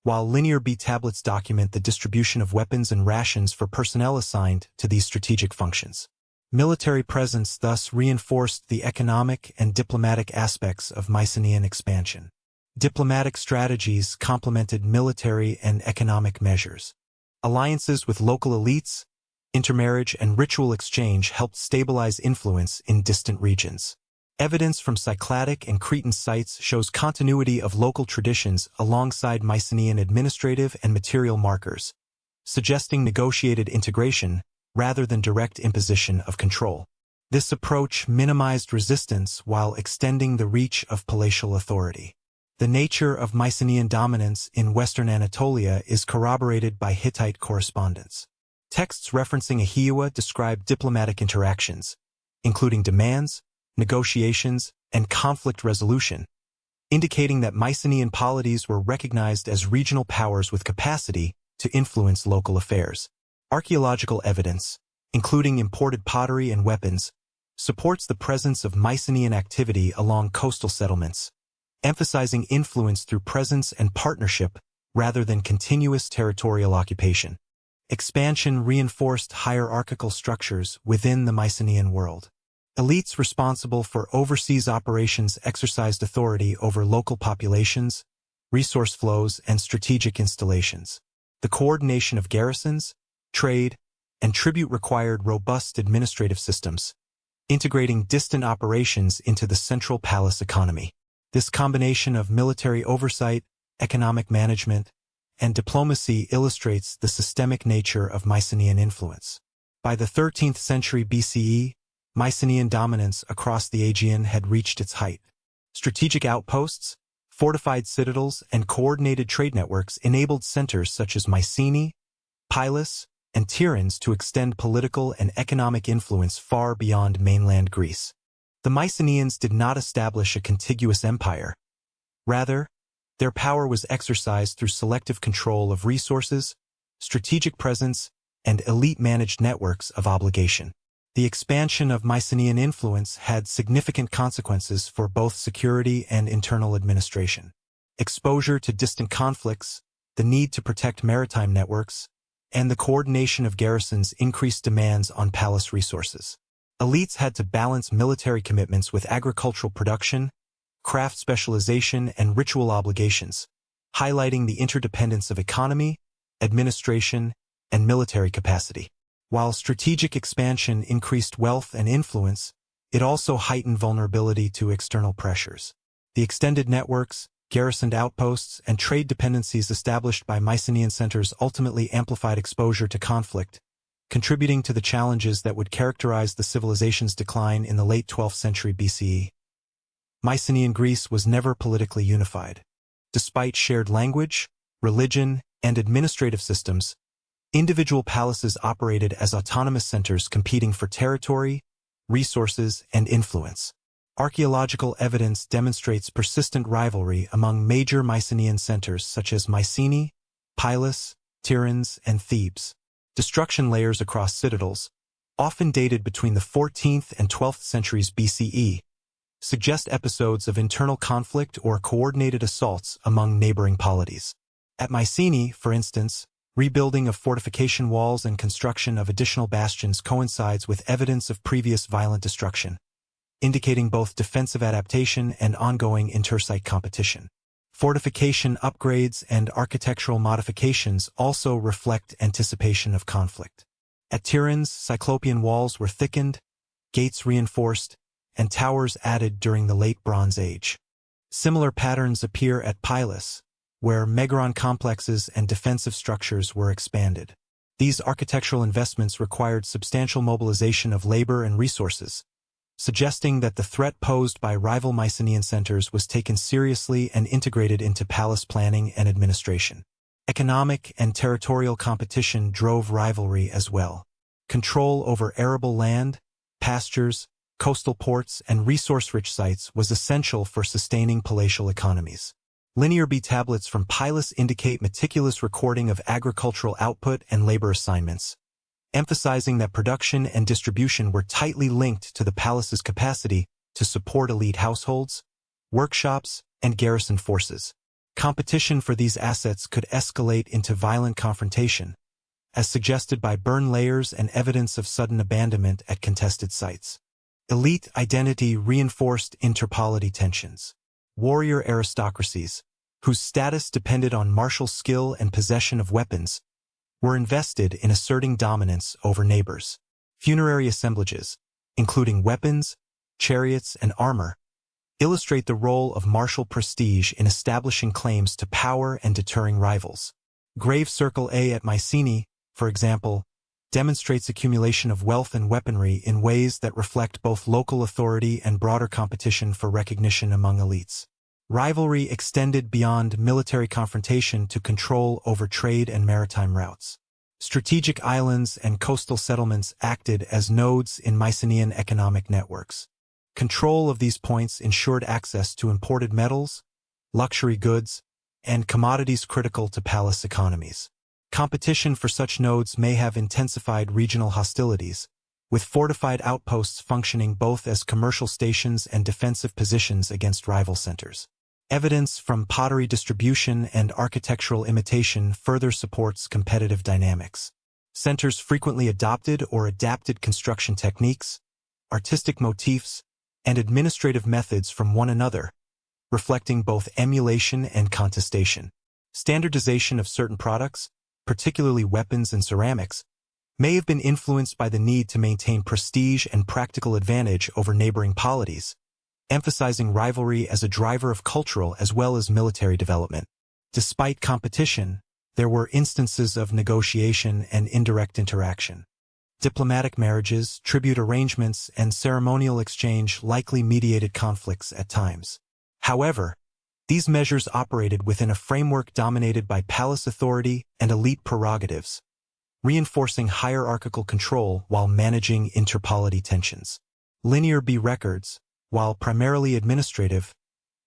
while Linear B tablets document the distribution of weapons and rations for personnel assigned to these strategic functions. Military presence thus reinforced the economic and diplomatic aspects of Mycenaean expansion. Diplomatic strategies complemented military and economic measures. Alliances with local elites, intermarriage, and ritual exchange helped stabilize influence in distant regions. Evidence from Cycladic and Cretan sites shows continuity of local traditions alongside Mycenaean administrative and material markers, suggesting negotiated integration rather than direct imposition of control. This approach minimized resistance while extending the reach of palatial authority. The nature of Mycenaean dominance in western Anatolia is corroborated by Hittite correspondence. Texts referencing Aegean describe diplomatic interactions, including demands, negotiations, and conflict resolution, indicating that Mycenaean polities were recognized as regional powers with capacity to influence local affairs. Archaeological evidence, including imported pottery and weapons, supports the presence of Mycenaean activity along coastal settlements, emphasizing influence through presence and partnership rather than continuous territorial occupation. Expansion reinforced hierarchical structures within the Mycenaean world. Elites responsible for overseas operations exercised authority over local populations, resource flows, and strategic installations. The coordination of garrisons, trade, and tribute required robust administrative systems, integrating distant operations into the central palace economy. This combination of military oversight, economic management, and diplomacy illustrates the systemic nature of Mycenaean influence. By the 13th century BCE, Mycenaean dominance across the Aegean had reached its height. Strategic outposts, fortified citadels, and coordinated trade networks enabled centers such as Mycenae, Pylos, and Tiryns to extend political and economic influence far beyond mainland Greece. The Mycenaeans did not establish a contiguous empire. Rather, their power was exercised through selective control of resources, strategic presence, and elite-managed networks of obligation. The expansion of Mycenaean influence had significant consequences for both security and internal administration. Exposure to distant conflicts, the need to protect maritime networks, and the coordination of garrisons increased demands on palace resources. Elites had to balance military commitments with agricultural production, craft specialization, and ritual obligations, highlighting the interdependence of economy, administration, and military capacity. While strategic expansion increased wealth and influence, it also heightened vulnerability to external pressures. The extended networks, garrisoned outposts, and trade dependencies established by Mycenaean centers ultimately amplified exposure to conflict, contributing to the challenges that would characterize the civilization's decline in the late 12th century BCE. Mycenaean Greece was never politically unified. Despite shared language, religion, and administrative systems, individual palaces operated as autonomous centers competing for territory, resources, and influence. Archaeological evidence demonstrates persistent rivalry among major Mycenaean centers such as Mycenae, Pylos, Tiryns, and Thebes. Destruction layers across citadels, often dated between the 14th and 12th centuries BCE, suggest episodes of internal conflict or coordinated assaults among neighboring polities. At Mycenae, for instance, rebuilding of fortification walls and construction of additional bastions coincides with evidence of previous violent destruction, indicating both defensive adaptation and ongoing intersite competition. Fortification upgrades and architectural modifications also reflect anticipation of conflict. At Tiryns, Cyclopean walls were thickened, gates reinforced, and towers added during the Late Bronze Age. Similar patterns appear at Pylos, where megaron complexes and defensive structures were expanded. These architectural investments required substantial mobilization of labor and resources, suggesting that the threat posed by rival Mycenaean centers was taken seriously and integrated into palace planning and administration. Economic and territorial competition drove rivalry as well. Control over arable land, pastures, coastal ports, and resource-rich sites was essential for sustaining palatial economies. Linear B tablets from Pylos indicate meticulous recording of agricultural output and labor assignments, emphasizing that production and distribution were tightly linked to the palace's capacity to support elite households, workshops, and garrison forces. Competition for these assets could escalate into violent confrontation, as suggested by burn layers and evidence of sudden abandonment at contested sites. Elite identity reinforced interpolity tensions. Warrior aristocracies, whose status depended on martial skill and possession of weapons, were invested in asserting dominance over neighbors. Funerary assemblages, including weapons, chariots, and armor, illustrate the role of martial prestige in establishing claims to power and deterring rivals. Grave Circle A at Mycenae, for example, demonstrates accumulation of wealth and weaponry in ways that reflect both local authority and broader competition for recognition among elites. Rivalry extended beyond military confrontation to control over trade and maritime routes. Strategic islands and coastal settlements acted as nodes in Mycenaean economic networks. Control of these points ensured access to imported metals, luxury goods, and commodities critical to palace economies. Competition for such nodes may have intensified regional hostilities, with fortified outposts functioning both as commercial stations and defensive positions against rival centers. Evidence from pottery distribution and architectural imitation further supports competitive dynamics. Centers frequently adopted or adapted construction techniques, artistic motifs, and administrative methods from one another, reflecting both emulation and contestation. Standardization of certain products, particularly weapons and ceramics, may have been influenced by the need to maintain prestige and practical advantage over neighboring polities, emphasizing rivalry as a driver of cultural as well as military development. Despite competition, there were instances of negotiation and indirect interaction. Diplomatic marriages, tribute arrangements, and ceremonial exchange likely mediated conflicts at times. However, these measures operated within a framework dominated by palace authority and elite prerogatives, reinforcing hierarchical control while managing interpolity tensions. Linear B records, while primarily administrative,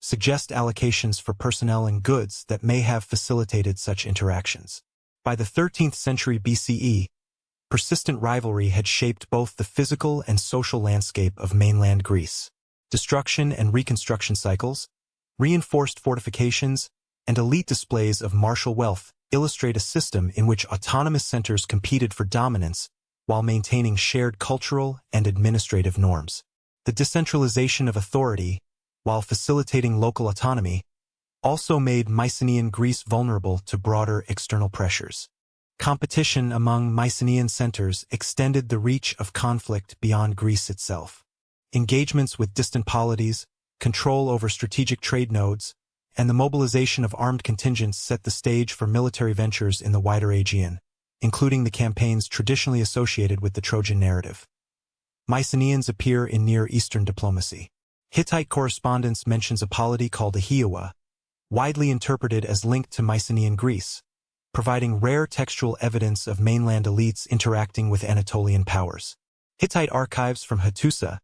suggest allocations for personnel and goods that may have facilitated such interactions. By the 13th century BCE, persistent rivalry had shaped both the physical and social landscape of mainland Greece. Destruction and reconstruction cycles, reinforced fortifications, and elite displays of martial wealth illustrate a system in which autonomous centers competed for dominance while maintaining shared cultural and administrative norms. The decentralization of authority, while facilitating local autonomy, also made Mycenaean Greece vulnerable to broader external pressures. Competition among Mycenaean centers extended the reach of conflict beyond Greece itself. Engagements with distant polities, control over strategic trade nodes, and the mobilization of armed contingents set the stage for military ventures in the wider Aegean, including the campaigns traditionally associated with the Trojan narrative. Mycenaeans appear in Near Eastern diplomacy. Hittite correspondence mentions a polity called a Hiewa, widely interpreted as linked to Mycenaean Greece, providing rare textual evidence of mainland elites interacting with Anatolian powers. Hittite archives from Hattusa,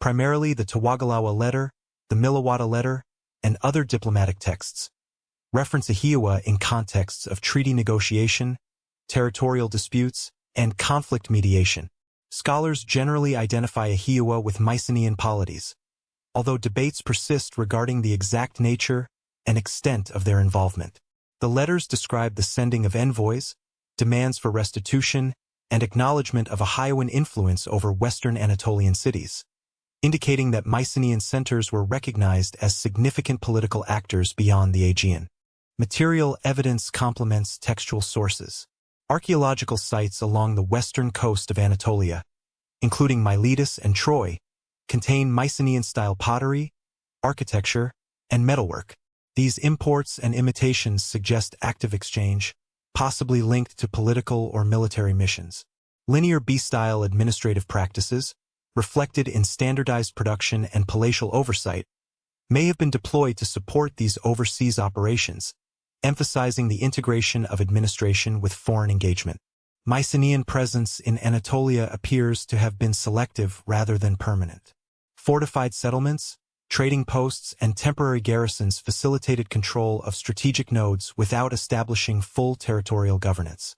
primarily the Tawagalawa letter, the Milawata letter, and other diplomatic texts, reference a Hiewa in contexts of treaty negotiation, territorial disputes, and conflict mediation. Scholars generally identify a Hiewa with Mycenaean polities, although debates persist regarding the exact nature and extent of their involvement. The letters describe the sending of envoys, demands for restitution, and acknowledgement of a Hiewan influence over Western Anatolian cities, indicating that Mycenaean centers were recognized as significant political actors beyond the Aegean. Material evidence complements textual sources. Archaeological sites along the western coast of Anatolia, including Miletus and Troy, contain Mycenaean-style pottery, architecture, and metalwork. These imports and imitations suggest active exchange, possibly linked to political or military missions. Linear B-style administrative practices, reflected in standardized production and palatial oversight, may have been deployed to support these overseas operations, emphasizing the integration of administration with foreign engagement. Mycenaean presence in Anatolia appears to have been selective rather than permanent. Fortified settlements, trading posts, and temporary garrisons facilitated control of strategic nodes without establishing full territorial governance.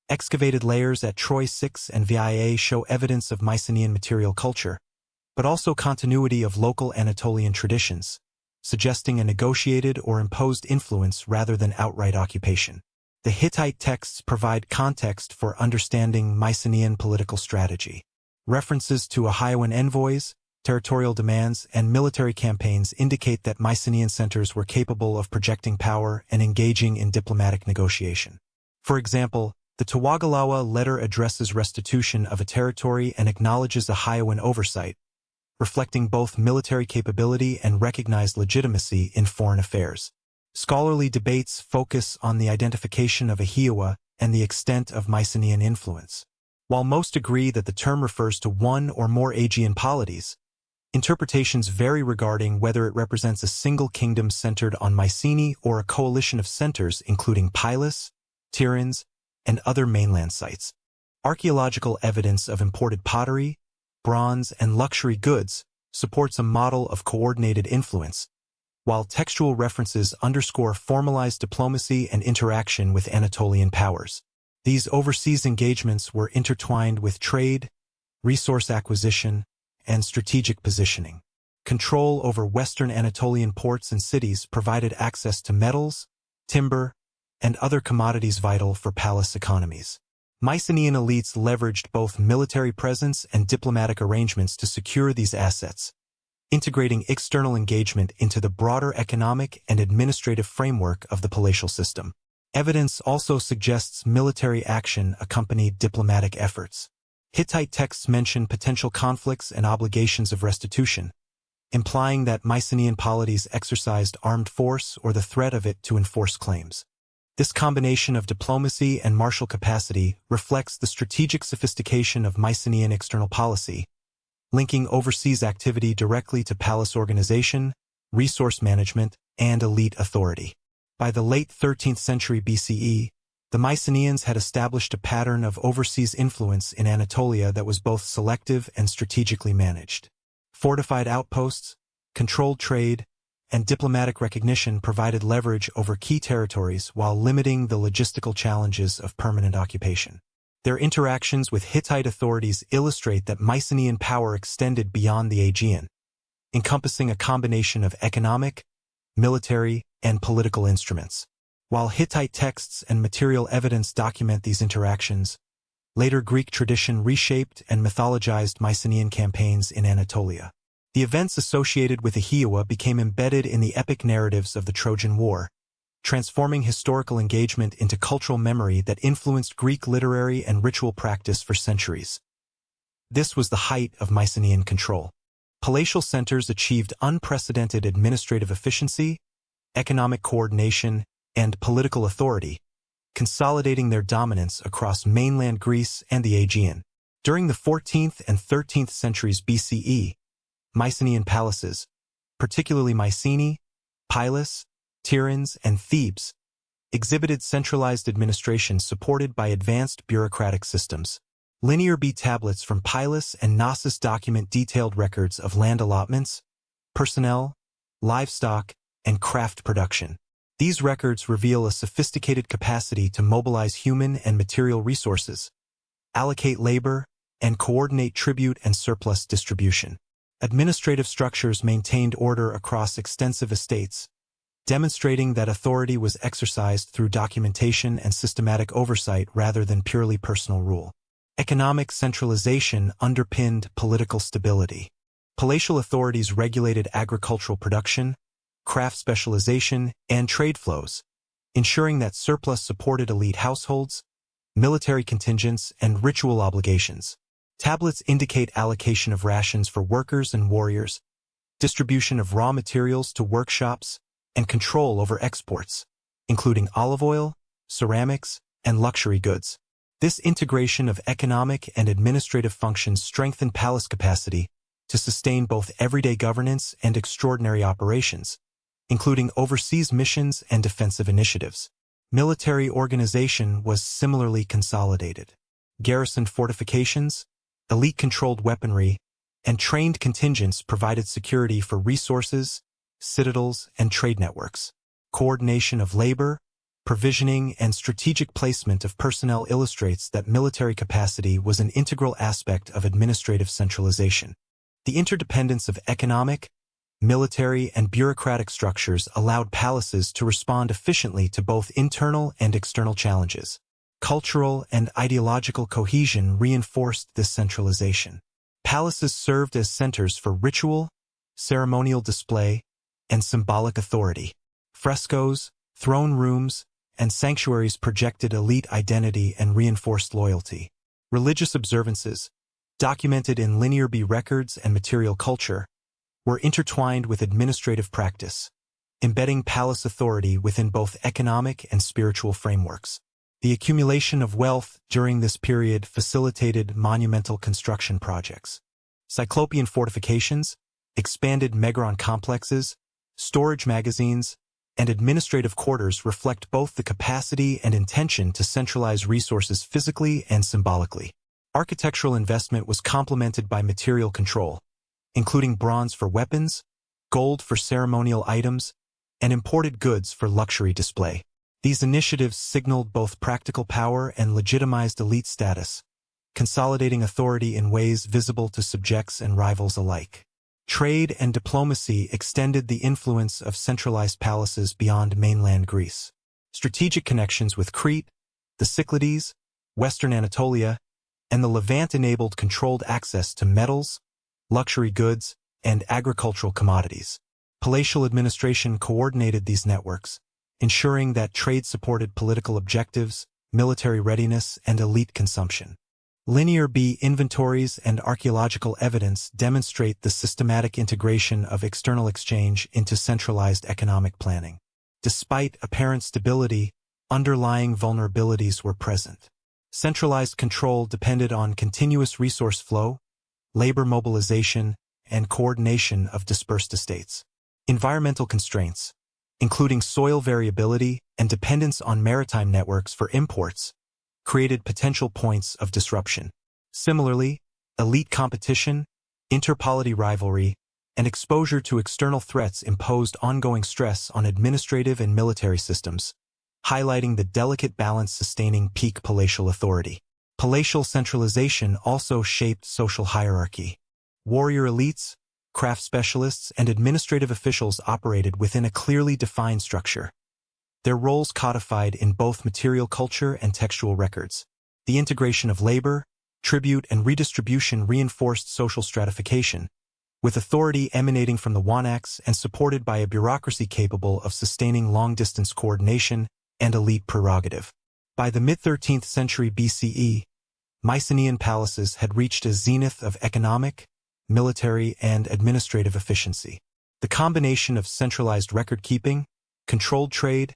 Excavated layers at Troy 6 and VIA show evidence of Mycenaean material culture, but also continuity of local Anatolian traditions, suggesting a negotiated or imposed influence rather than outright occupation. The Hittite texts provide context for understanding Mycenaean political strategy. References to Achaean envoys, territorial demands, and military campaigns indicate that Mycenaean centers were capable of projecting power and engaging in diplomatic negotiation. For example, the Tawagalawa letter addresses restitution of a territory and acknowledges Achaean oversight, reflecting both military capability and recognized legitimacy in foreign affairs. Scholarly debates focus on the identification of a Hiewa and the extent of Mycenaean influence. While most agree that the term refers to one or more Aegean polities, Interpretations vary regarding whether it represents a single kingdom centered on Mycenae or a coalition of centers including Pylos, Tiryns, and other mainland sites. Archaeological evidence of imported pottery, bronze, and luxury goods supports a model of coordinated influence, while textual references underscore formalized diplomacy and interaction with Anatolian powers. These overseas engagements were intertwined with trade, resource acquisition, and strategic positioning. Control over Western Anatolian ports and cities provided access to metals, timber, and other commodities vital for palace economies. Mycenaean elites leveraged both military presence and diplomatic arrangements to secure these assets, integrating external engagement into the broader economic and administrative framework of the palatial system. Evidence also suggests military action accompanied diplomatic efforts. Hittite texts mention potential conflicts and obligations of restitution, implying that Mycenaean polities exercised armed force or the threat of it to enforce claims. This combination of diplomacy and martial capacity reflects the strategic sophistication of Mycenaean external policy, linking overseas activity directly to palace organization, resource management, and elite authority. By the late 13th century BCE, the Mycenaeans had established a pattern of overseas influence in Anatolia that was both selective and strategically managed. Fortified outposts, controlled trade, and diplomatic recognition provided leverage over key territories while limiting the logistical challenges of permanent occupation. Their interactions with Hittite authorities illustrate that Mycenaean power extended beyond the Aegean, encompassing a combination of economic, military, and political instruments. While Hittite texts and material evidence document these interactions, later Greek tradition reshaped and mythologized Mycenaean campaigns in Anatolia. The events associated with Aegean became embedded in the epic narratives of the Trojan War, transforming historical engagement into cultural memory that influenced Greek literary and ritual practice for centuries. This was the height of Mycenaean control. Palatial centers achieved unprecedented administrative efficiency, economic coordination, and political authority, consolidating their dominance across mainland Greece and the Aegean. During the 14th and 13th centuries BCE, Mycenaean palaces, particularly Mycenae, Pylos, Tiryns, and Thebes, exhibited centralized administration supported by advanced bureaucratic systems. Linear B tablets from Pylos and Knossos document detailed records of land allotments, personnel, livestock, and craft production. These records reveal a sophisticated capacity to mobilize human and material resources, allocate labor, and coordinate tribute and surplus distribution. Administrative structures maintained order across extensive estates, demonstrating that authority was exercised through documentation and systematic oversight rather than purely personal rule. Economic centralization underpinned political stability. Palatial authorities regulated agricultural production, craft specialization, and trade flows, ensuring that surplus supported elite households, military contingents, and ritual obligations. Tablets indicate allocation of rations for workers and warriors, distribution of raw materials to workshops, and control over exports, including olive oil, ceramics, and luxury goods. This integration of economic and administrative functions strengthened palace capacity to sustain both everyday governance and extraordinary operations, including overseas missions and defensive initiatives. Military organization was similarly consolidated. Garrisoned fortifications, elite-controlled weaponry, and trained contingents provided security for resources, citadels, and trade networks. Coordination of labor, provisioning, and strategic placement of personnel illustrates that military capacity was an integral aspect of administrative centralization. The interdependence of economic, military, and bureaucratic structures allowed palaces to respond efficiently to both internal and external challenges. Cultural and ideological cohesion reinforced this centralization. Palaces served as centers for ritual, ceremonial display, and symbolic authority. Frescoes, throne rooms, and sanctuaries projected elite identity and reinforced loyalty. Religious observances, documented in Linear B records and material culture, were intertwined with administrative practice, embedding palace authority within both economic and spiritual frameworks. The accumulation of wealth during this period facilitated monumental construction projects. Cyclopean fortifications, expanded megaron complexes, storage magazines, and administrative quarters reflect both the capacity and intention to centralize resources physically and symbolically. Architectural investment was complemented by material control, including bronze for weapons, gold for ceremonial items, and imported goods for luxury display. These initiatives signaled both practical power and legitimized elite status, consolidating authority in ways visible to subjects and rivals alike. Trade and diplomacy extended the influence of centralized palaces beyond mainland Greece. Strategic connections with Crete, the Cyclades, Western Anatolia, and the Levant enabled controlled access to metals, luxury goods, and agricultural commodities. Palatial administration coordinated these networks, ensuring that trade supported political objectives, military readiness, and elite consumption. Linear B inventories and archaeological evidence demonstrate the systematic integration of external exchange into centralized economic planning. Despite apparent stability, underlying vulnerabilities were present. Centralized control depended on continuous resource flow, labor mobilization, and coordination of dispersed estates. Environmental constraints, including soil variability and dependence on maritime networks for imports, created potential points of disruption. Similarly, elite competition, interpolity rivalry, and exposure to external threats imposed ongoing stress on administrative and military systems, highlighting the delicate balance sustaining peak palatial authority. Palatial centralization also shaped social hierarchy. Warrior elites, craft specialists, and administrative officials operated within a clearly defined structure, their roles codified in both material culture and textual records. The integration of labor, tribute, and redistribution reinforced social stratification, with authority emanating from the wanax and supported by a bureaucracy capable of sustaining long-distance coordination and elite prerogative. By the mid-13th century BCE, Mycenaean palaces had reached a zenith of economic, military, and administrative efficiency. The combination of centralized record-keeping, controlled trade,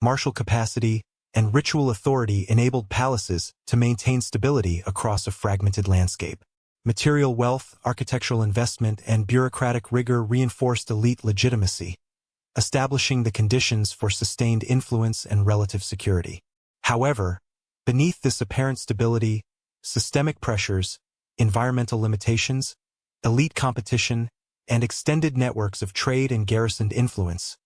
martial capacity, and ritual authority enabled palaces to maintain stability across a fragmented landscape. Material wealth, architectural investment, and bureaucratic rigor reinforced elite legitimacy, establishing the conditions for sustained influence and relative security. However, beneath this apparent stability, systemic pressures, environmental limitations, elite competition, and extended networks of trade and garrisoned influence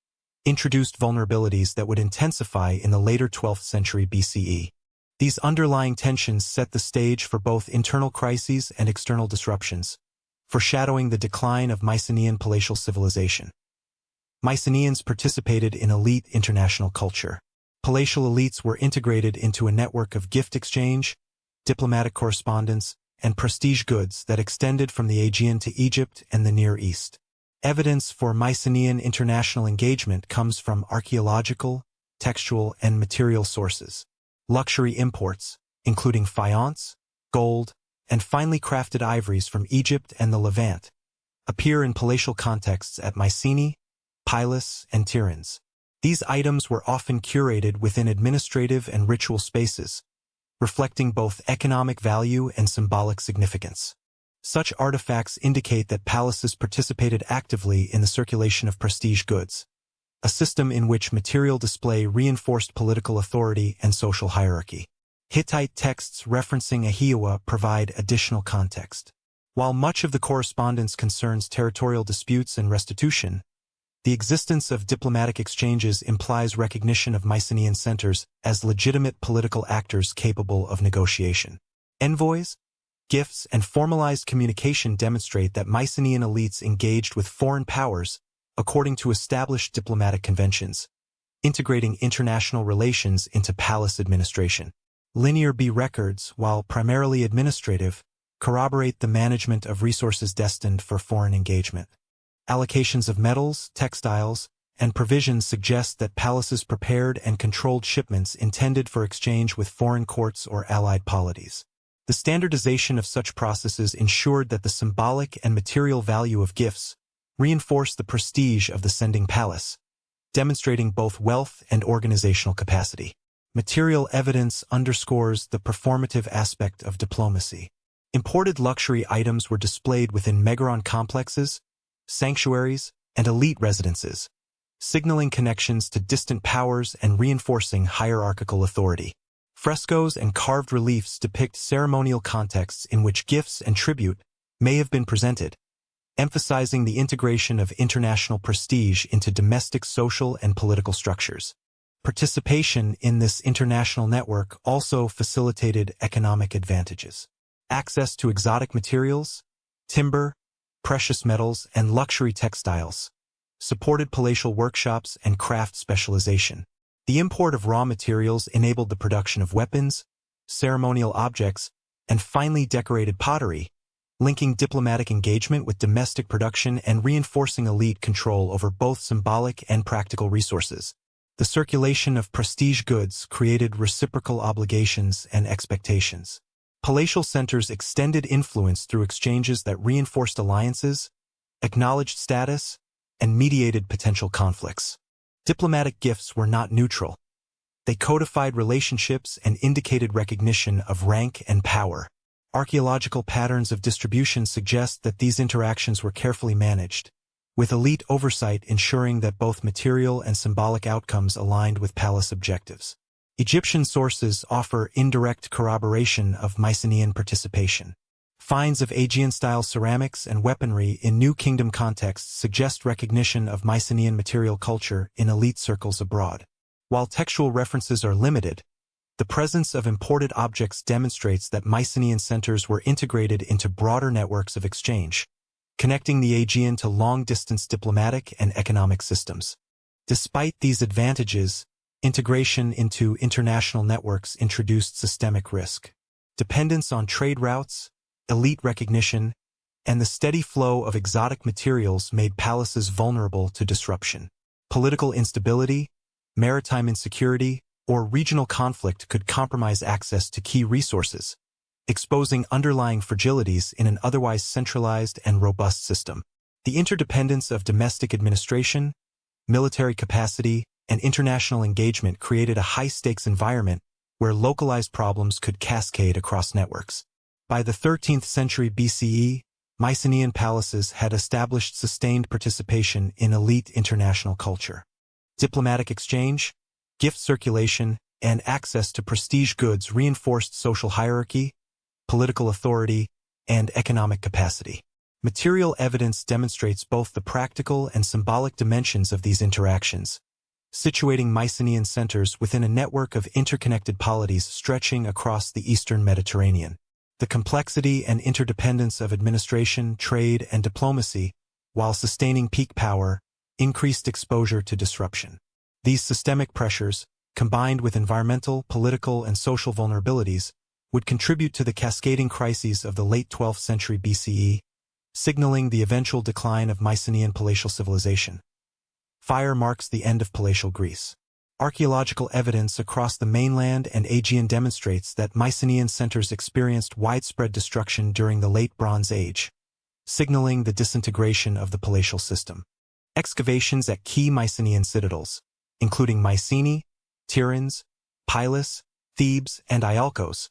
introduced vulnerabilities that would intensify in the later 12th century BCE. These underlying tensions set the stage for both internal crises and external disruptions, foreshadowing the decline of Mycenaean palatial civilization. Mycenaeans participated in elite international culture. Palatial elites were integrated into a network of gift exchange, diplomatic correspondence, and prestige goods that extended from the Aegean to Egypt and the Near East. Evidence for Mycenaean international engagement comes from archaeological, textual, and material sources. Luxury imports, including faience, gold, and finely crafted ivories from Egypt and the Levant, appear in palatial contexts at Mycenae, Pylos, and Tiryns. These items were often curated within administrative and ritual spaces, reflecting both economic value and symbolic significance. Such artifacts indicate that palaces participated actively in the circulation of prestige goods, a system in which material display reinforced political authority and social hierarchy. Hittite texts referencing Aegean provide additional context. While much of the correspondence concerns territorial disputes and restitution, the existence of diplomatic exchanges implies recognition of Mycenaean centers as legitimate political actors capable of negotiation. Envoys, gifts, and formalized communication demonstrate that Mycenaean elites engaged with foreign powers according to established diplomatic conventions, integrating international relations into palace administration. Linear B records, while primarily administrative, corroborate the management of resources destined for foreign engagement. Allocations of metals, textiles, and provisions suggest that palaces prepared and controlled shipments intended for exchange with foreign courts or allied polities. The standardization of such processes ensured that the symbolic and material value of gifts reinforced the prestige of the sending palace, demonstrating both wealth and organizational capacity. Material evidence underscores the performative aspect of diplomacy. Imported luxury items were displayed within megaron complexes, sanctuaries, and elite residences, signaling connections to distant powers and reinforcing hierarchical authority. Frescoes and carved reliefs depict ceremonial contexts in which gifts and tribute may have been presented, emphasizing the integration of international prestige into domestic social and political structures. Participation in this international network also facilitated economic advantages. Access to exotic materials, timber, precious metals, and luxury textiles supported palatial workshops and craft specialization. The import of raw materials enabled the production of weapons, ceremonial objects, and finely decorated pottery, linking diplomatic engagement with domestic production and reinforcing elite control over both symbolic and practical resources. The circulation of prestige goods created reciprocal obligations and expectations. Palatial centers extended influence through exchanges that reinforced alliances, acknowledged status, and mediated potential conflicts. Diplomatic gifts were not neutral. They codified relationships and indicated recognition of rank and power. Archaeological patterns of distribution suggest that these interactions were carefully managed, with elite oversight ensuring that both material and symbolic outcomes aligned with palace objectives. Egyptian sources offer indirect corroboration of Mycenaean participation. Finds of Aegean-style ceramics and weaponry in New Kingdom contexts suggest recognition of Mycenaean material culture in elite circles abroad. While textual references are limited, the presence of imported objects demonstrates that Mycenaean centers were integrated into broader networks of exchange, connecting the Aegean to long-distance diplomatic and economic systems. Despite these advantages, integration into international networks introduced systemic risk. Dependence on trade routes, elite recognition, and the steady flow of exotic materials made palaces vulnerable to disruption. Political instability, maritime insecurity, or regional conflict could compromise access to key resources, exposing underlying fragilities in an otherwise centralized and robust system. The interdependence of domestic administration, military capacity, and international engagement created a high-stakes environment where localized problems could cascade across networks. By the 13th century BCE, Mycenaean palaces had established sustained participation in elite international culture. Diplomatic exchange, gift circulation, and access to prestige goods reinforced social hierarchy, political authority, and economic capacity. Material evidence demonstrates both the practical and symbolic dimensions of these interactions, situating Mycenaean centers within a network of interconnected polities stretching across the eastern Mediterranean. The complexity and interdependence of administration, trade, and diplomacy, while sustaining peak power, increased exposure to disruption. These systemic pressures, combined with environmental, political, and social vulnerabilities, would contribute to the cascading crises of the late 12th century BCE, signaling the eventual decline of Mycenaean palatial civilization. Fire marks the end of palatial Greece. Archaeological evidence across the mainland and Aegean demonstrates that Mycenaean centers experienced widespread destruction during the Late Bronze Age, signaling the disintegration of the palatial system. Excavations at key Mycenaean citadels, including Mycenae, Tiryns, Pylos, Thebes, and Iolcos,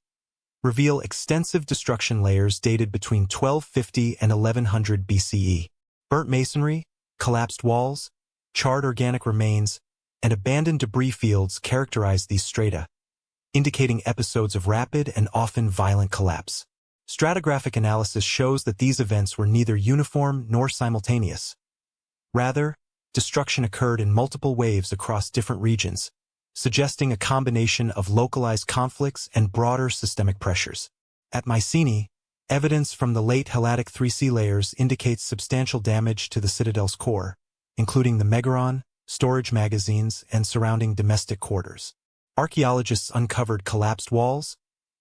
reveal extensive destruction layers dated between 1250 and 1100 BCE. Burnt masonry, collapsed walls, charred organic remains, and abandoned debris fields characterize these strata, indicating episodes of rapid and often violent collapse. Stratigraphic analysis shows that these events were neither uniform nor simultaneous. Rather, destruction occurred in multiple waves across different regions, suggesting a combination of localized conflicts and broader systemic pressures. At Mycenae, evidence from the late Helladic 3C layers indicates substantial damage to the citadel's core, including the megaron, storage magazines, and surrounding domestic quarters. Archaeologists uncovered collapsed walls,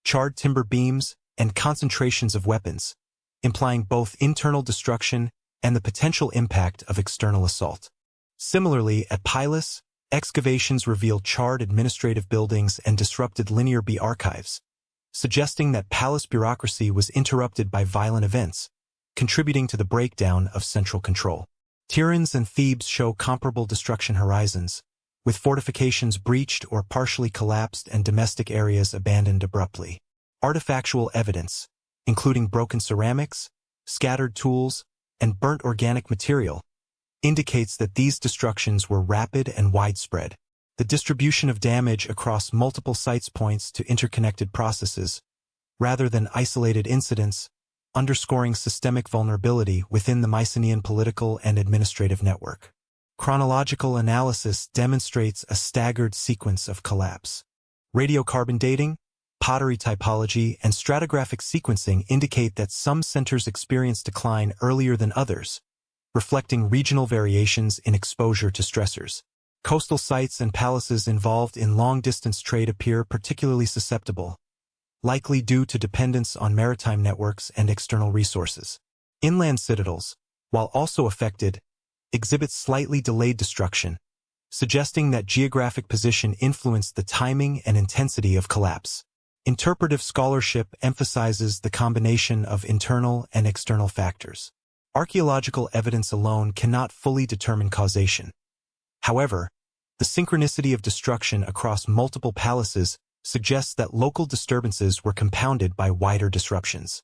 charred timber beams, and concentrations of weapons, implying both internal destruction and the potential impact of external assault. Similarly, at Pylos, excavations revealed charred administrative buildings and disrupted Linear B archives, suggesting that palace bureaucracy was interrupted by violent events, contributing to the breakdown of central control. Tiryns and Thebes show comparable destruction horizons, with fortifications breached or partially collapsed and domestic areas abandoned abruptly. Artifactual evidence, including broken ceramics, scattered tools, and burnt organic material, indicates that these destructions were rapid and widespread. The distribution of damage across multiple sites points to interconnected processes, rather than isolated incidents, underscoring systemic vulnerability within the Mycenaean political and administrative network. Chronological analysis demonstrates a staggered sequence of collapse. Radiocarbon dating, pottery typology, and stratigraphic sequencing indicate that some centers experience decline earlier than others, reflecting regional variations in exposure to stressors. Coastal sites and palaces involved in long-distance trade appear particularly susceptible, likely due to dependence on maritime networks and external resources. Inland citadels, while also affected, exhibit slightly delayed destruction, suggesting that geographic position influenced the timing and intensity of collapse. Interpretive scholarship emphasizes the combination of internal and external factors. Archaeological evidence alone cannot fully determine causation. However, the synchronicity of destruction across multiple palaces suggests that local disturbances were compounded by wider disruptions.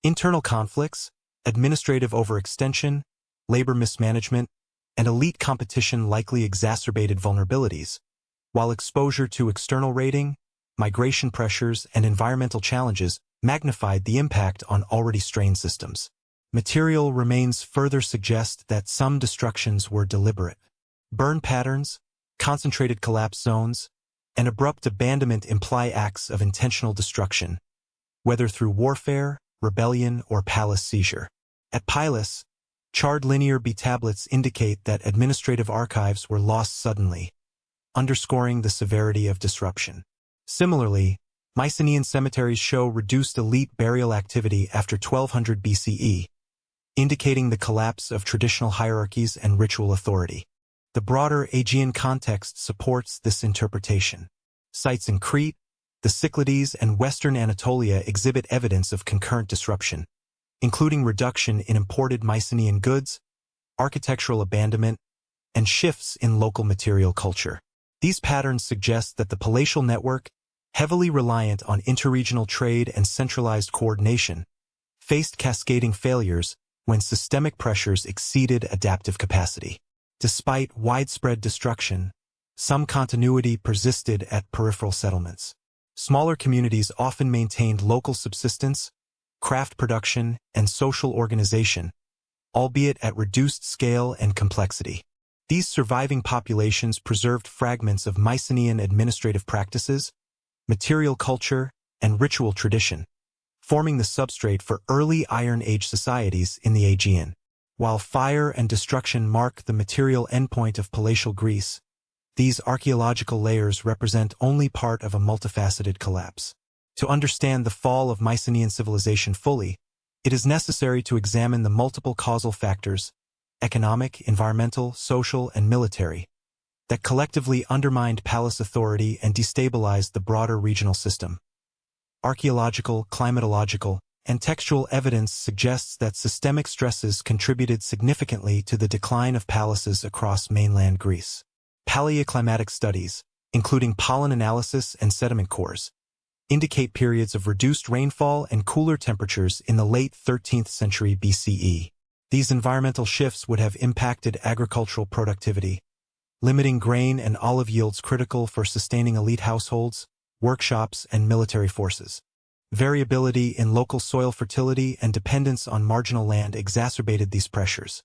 Internal conflicts, administrative overextension, labor mismanagement, and elite competition likely exacerbated vulnerabilities, while exposure to external raiding, migration pressures, and environmental challenges magnified the impact on already strained systems. Material remains further suggest that some destructions were deliberate. Burn patterns, concentrated collapse zones, and abrupt abandonment imply acts of intentional destruction, whether through warfare, rebellion, or palace seizure. At Pylos, charred linear B tablets indicate that administrative archives were lost suddenly, underscoring the severity of disruption. Similarly, Mycenaean cemeteries show reduced elite burial activity after 1200 BCE, indicating the collapse of traditional hierarchies and ritual authority. The broader Aegean context supports this interpretation. Sites in Crete, the Cyclades, and western Anatolia exhibit evidence of concurrent disruption, including reduction in imported Mycenaean goods, architectural abandonment, and shifts in local material culture. These patterns suggest that the palatial network, heavily reliant on interregional trade and centralized coordination, faced cascading failures when systemic pressures exceeded adaptive capacity. Despite widespread destruction, some continuity persisted at peripheral settlements. Smaller communities often maintained local subsistence, craft production, and social organization, albeit at reduced scale and complexity. These surviving populations preserved fragments of Mycenaean administrative practices, material culture, and ritual tradition, forming the substrate for early Iron Age societies in the Aegean. While fire and destruction mark the material endpoint of palatial Greece, these archaeological layers represent only part of a multifaceted collapse. To understand the fall of Mycenaean civilization fully, it is necessary to examine the multiple causal factors, economic, environmental, social, and military, that collectively undermined palace authority and destabilized the broader regional system. Archaeological, climatological, and textual evidence suggests that systemic stresses contributed significantly to the decline of palaces across mainland Greece. Paleoclimatic studies, including pollen analysis and sediment cores, indicate periods of reduced rainfall and cooler temperatures in the late 13th century BCE. These environmental shifts would have impacted agricultural productivity, limiting grain and olive yields critical for sustaining elite households, workshops, and military forces. Variability in local soil fertility and dependence on marginal land exacerbated these pressures,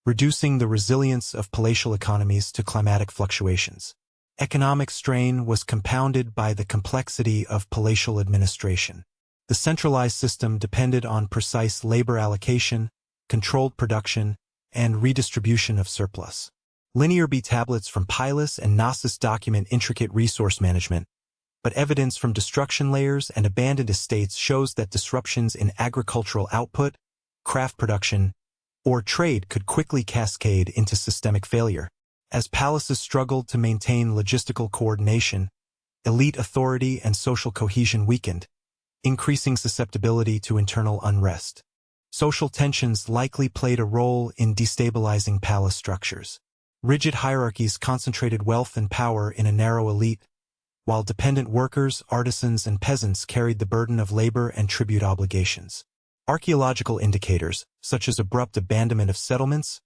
reducing the resilience of palatial economies to climatic fluctuations. Economic strain was compounded by the complexity of palatial administration. The centralized system depended on precise labor allocation, controlled production, and redistribution of surplus. Linear B tablets from Pylos and Knossos document intricate resource management, but evidence from destruction layers and abandoned estates shows that disruptions in agricultural output, craft production, or trade could quickly cascade into systemic failure. As palaces struggled to maintain logistical coordination, elite authority and social cohesion weakened, increasing susceptibility to internal unrest. Social tensions likely played a role in destabilizing palace structures. Rigid hierarchies concentrated wealth and power in a narrow elite, while dependent workers, artisans, and peasants carried the burden of labor and tribute obligations. Archaeological indicators, such as abrupt abandonment of settlements,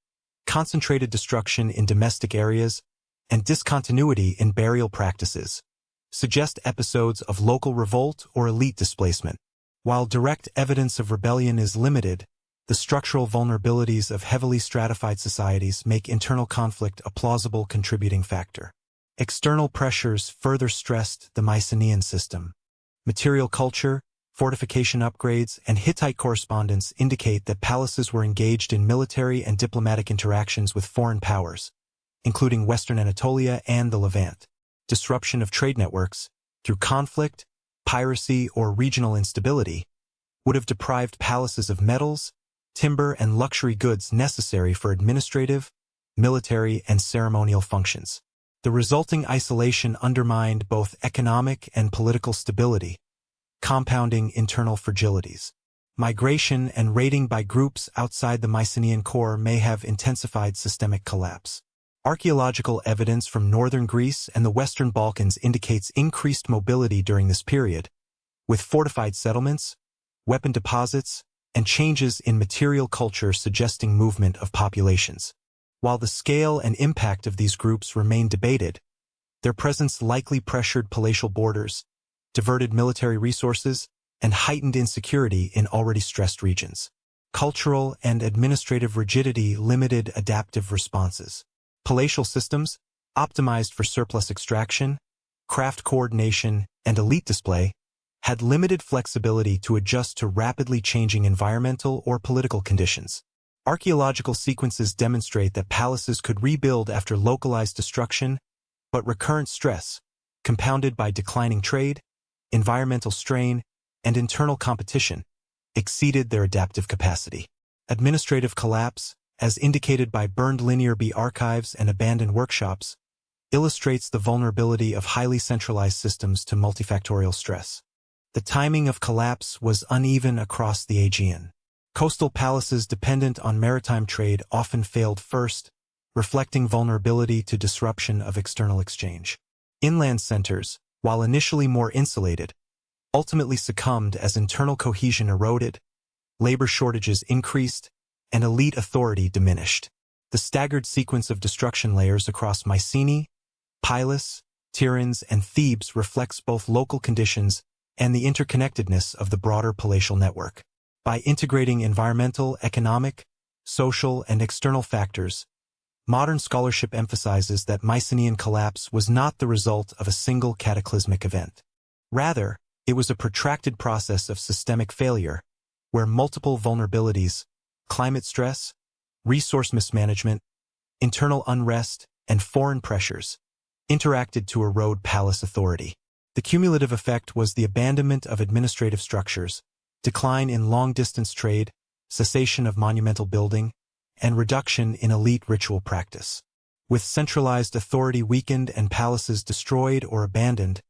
concentrated destruction in domestic areas, and discontinuity in burial practices, suggest episodes of local revolt or elite displacement. While direct evidence of rebellion is limited, the structural vulnerabilities of heavily stratified societies make internal conflict a plausible contributing factor. External pressures further stressed the Mycenaean system. Material culture, fortification upgrades, and Hittite correspondence indicate that palaces were engaged in military and diplomatic interactions with foreign powers, including Western Anatolia and the Levant. Disruption of trade networks, through conflict, piracy, or regional instability, would have deprived palaces of metals, timber, and luxury goods necessary for administrative, military, and ceremonial functions. The resulting isolation undermined both economic and political stability, compounding internal fragilities. Migration and raiding by groups outside the Mycenaean core may have intensified systemic collapse. Archaeological evidence from northern Greece and the Western Balkans indicates increased mobility during this period, with fortified settlements, weapon deposits, and changes in material culture suggesting movement of populations. While the scale and impact of these groups remain debated, their presence likely pressured palatial borders, diverted military resources, and heightened insecurity in already stressed regions. Cultural and administrative rigidity limited adaptive responses. Palatial systems, optimized for surplus extraction, craft coordination, and elite display, had limited flexibility to adjust to rapidly changing environmental or political conditions. Archaeological sequences demonstrate that palaces could rebuild after localized destruction, but recurrent stress, compounded by declining trade, environmental strain, and internal competition, exceeded their adaptive capacity. Administrative collapse, as indicated by burned Linear B archives and abandoned workshops, illustrates the vulnerability of highly centralized systems to multifactorial stress. The timing of collapse was uneven across the Aegean. Coastal palaces dependent on maritime trade often failed first, reflecting vulnerability to disruption of external exchange. Inland centers, while initially more insulated, ultimately succumbed as internal cohesion eroded, labor shortages increased, and elite authority diminished. The staggered sequence of destruction layers across Mycenae, Pylos, Tiryns, and Thebes reflects both local conditions and the interconnectedness of the broader palatial network. By integrating environmental, economic, social, and external factors, modern scholarship emphasizes that Mycenaean collapse was not the result of a single cataclysmic event. Rather, it was a protracted process of systemic failure, where multiple vulnerabilities, climate stress, resource mismanagement, internal unrest, and foreign pressures, interacted to erode palace authority. The cumulative effect was the abandonment of administrative structures, decline in long-distance trade, cessation of monumental building, and reduction in elite ritual practice. With centralized authority weakened and palaces destroyed or abandoned,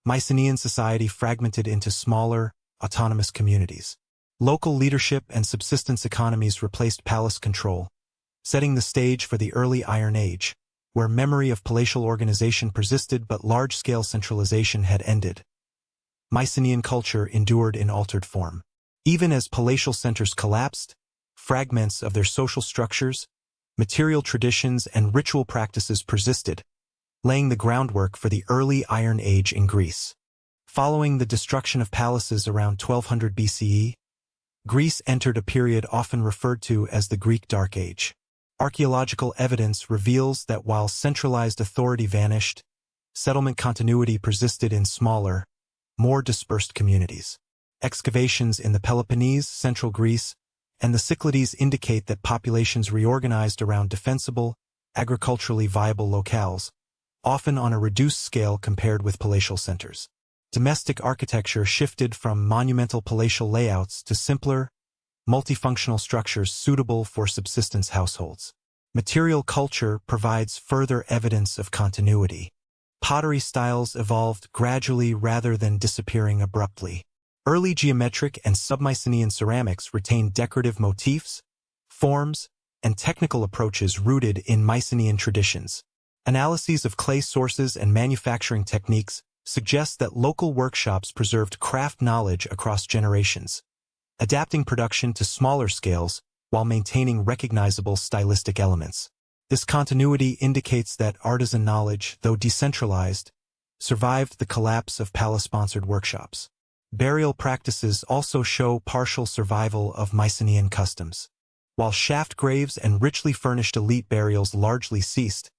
Mycenaean society fragmented into smaller, autonomous communities. Local leadership and subsistence economies replaced palace control, setting the stage for the early Iron Age, where memory of palatial organization persisted but large-scale centralization had ended. Mycenaean culture endured in altered form. Even as palatial centers collapsed, fragments of their social structures, material traditions, and ritual practices persisted, laying the groundwork for the early Iron Age in Greece. Following the destruction of palaces around 1200 BCE, Greece entered a period often referred to as the Greek Dark Age. Archaeological evidence reveals that while centralized authority vanished, settlement continuity persisted in smaller, more dispersed communities. Excavations in the Peloponnese, central Greece, and the Cyclades indicate that populations reorganized around defensible, agriculturally viable locales, often on a reduced scale compared with palatial centers. Domestic architecture shifted from monumental palatial layouts to simpler, multifunctional structures suitable for subsistence households. Material culture provides further evidence of continuity. Pottery styles evolved gradually rather than disappearing abruptly. Early geometric and sub-Mycenaean ceramics retained decorative motifs, forms, and technical approaches rooted in Mycenaean traditions. Analyses of clay sources and manufacturing techniques suggest that local workshops preserved craft knowledge across generations, adapting production to smaller scales while maintaining recognizable stylistic elements. This continuity indicates that artisan knowledge, though decentralized, survived the collapse of palace-sponsored workshops. Burial practices also show partial survival of Mycenaean customs. While shaft graves and richly furnished elite burials largely ceased,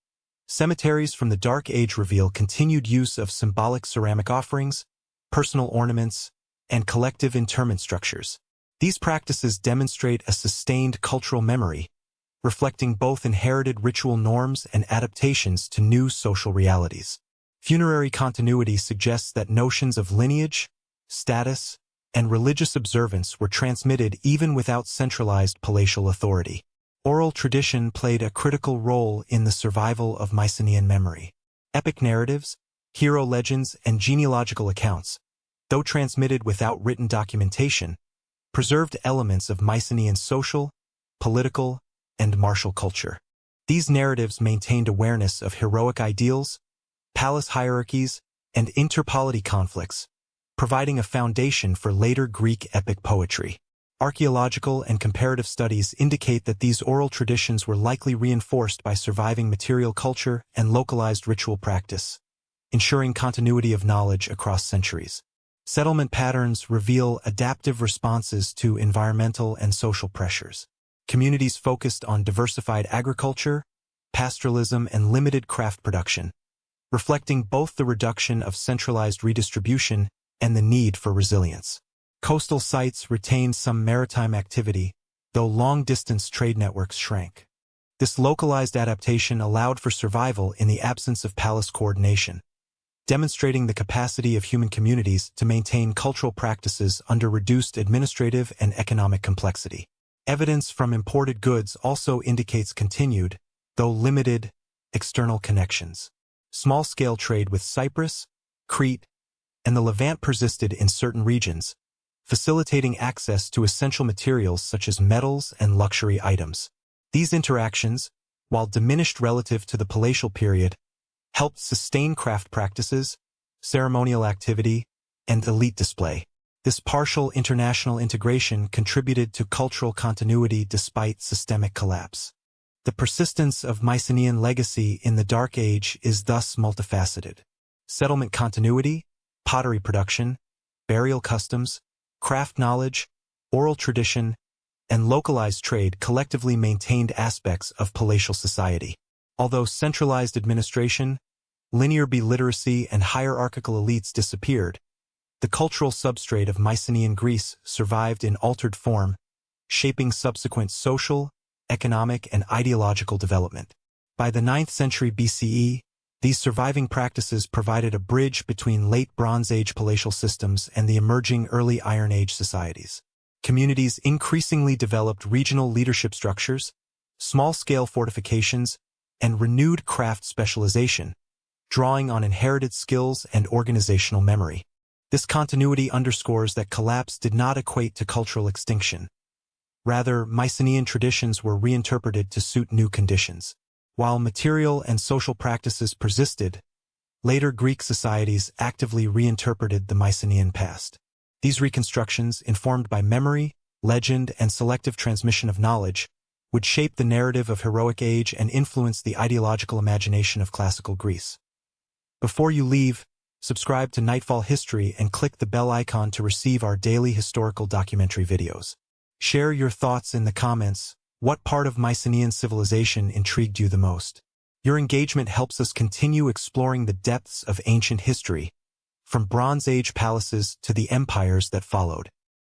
cemeteries from the Dark Age reveal continued use of symbolic ceramic offerings, personal ornaments, and collective interment structures. These practices demonstrate a sustained cultural memory, reflecting both inherited ritual norms and adaptations to new social realities. Funerary continuity suggests that notions of lineage, status, and religious observance were transmitted even without centralized palatial authority. Oral tradition played a critical role in the survival of Mycenaean memory. Epic narratives, hero legends, and genealogical accounts, though transmitted without written documentation, preserved elements of Mycenaean social, political, and martial culture. These narratives maintained awareness of heroic ideals, palace hierarchies, and interpolity conflicts, providing a foundation for later Greek epic poetry. Archaeological and comparative studies indicate that these oral traditions were likely reinforced by surviving material culture and localized ritual practice, ensuring continuity of knowledge across centuries. Settlement patterns reveal adaptive responses to environmental and social pressures. Communities focused on diversified agriculture, pastoralism, and limited craft production, reflecting both the reduction of centralized redistribution and the need for resilience. Coastal sites retained some maritime activity, though long-distance trade networks shrank. This localized adaptation allowed for survival in the absence of palace coordination, demonstrating the capacity of human communities to maintain cultural practices under reduced administrative and economic complexity. Evidence from imported goods also indicates continued, though limited, external connections. Small-scale trade with Cyprus, Crete, and the Levant persisted in certain regions, facilitating access to essential materials such as metals and luxury items. These interactions, while diminished relative to the palatial period, helped sustain craft practices, ceremonial activity, and elite display. This partial international integration contributed to cultural continuity despite systemic collapse. The persistence of Mycenaean legacy in the Dark Age is thus multifaceted. Settlement continuity, pottery production, burial customs, craft knowledge, oral tradition, and localized trade collectively maintained aspects of palatial society. Although centralized administration, linear biliteracy, and hierarchical elites disappeared, the cultural substrate of Mycenaean Greece survived in altered form, shaping subsequent social, economic, and ideological development. By the 9th century BCE, these surviving practices provided a bridge between late Bronze Age palatial systems and the emerging early Iron Age societies. Communities increasingly developed regional leadership structures, small-scale fortifications, and renewed craft specialization, drawing on inherited skills and organizational memory. This continuity underscores that collapse did not equate to cultural extinction. Rather, Mycenaean traditions were reinterpreted to suit new conditions. While material and social practices persisted, later Greek societies actively reinterpreted the Mycenaean past. These reconstructions, informed by memory, legend, and selective transmission of knowledge, would shape the narrative of heroic age and influence the ideological imagination of classical Greece. Before you leave, subscribe to Nightfall History and click the bell icon to receive our daily historical documentary videos. Share your thoughts in the comments. What part of Mycenaean civilization intrigued you the most? Your engagement helps us continue exploring the depths of ancient history, from Bronze Age palaces to the empires that followed.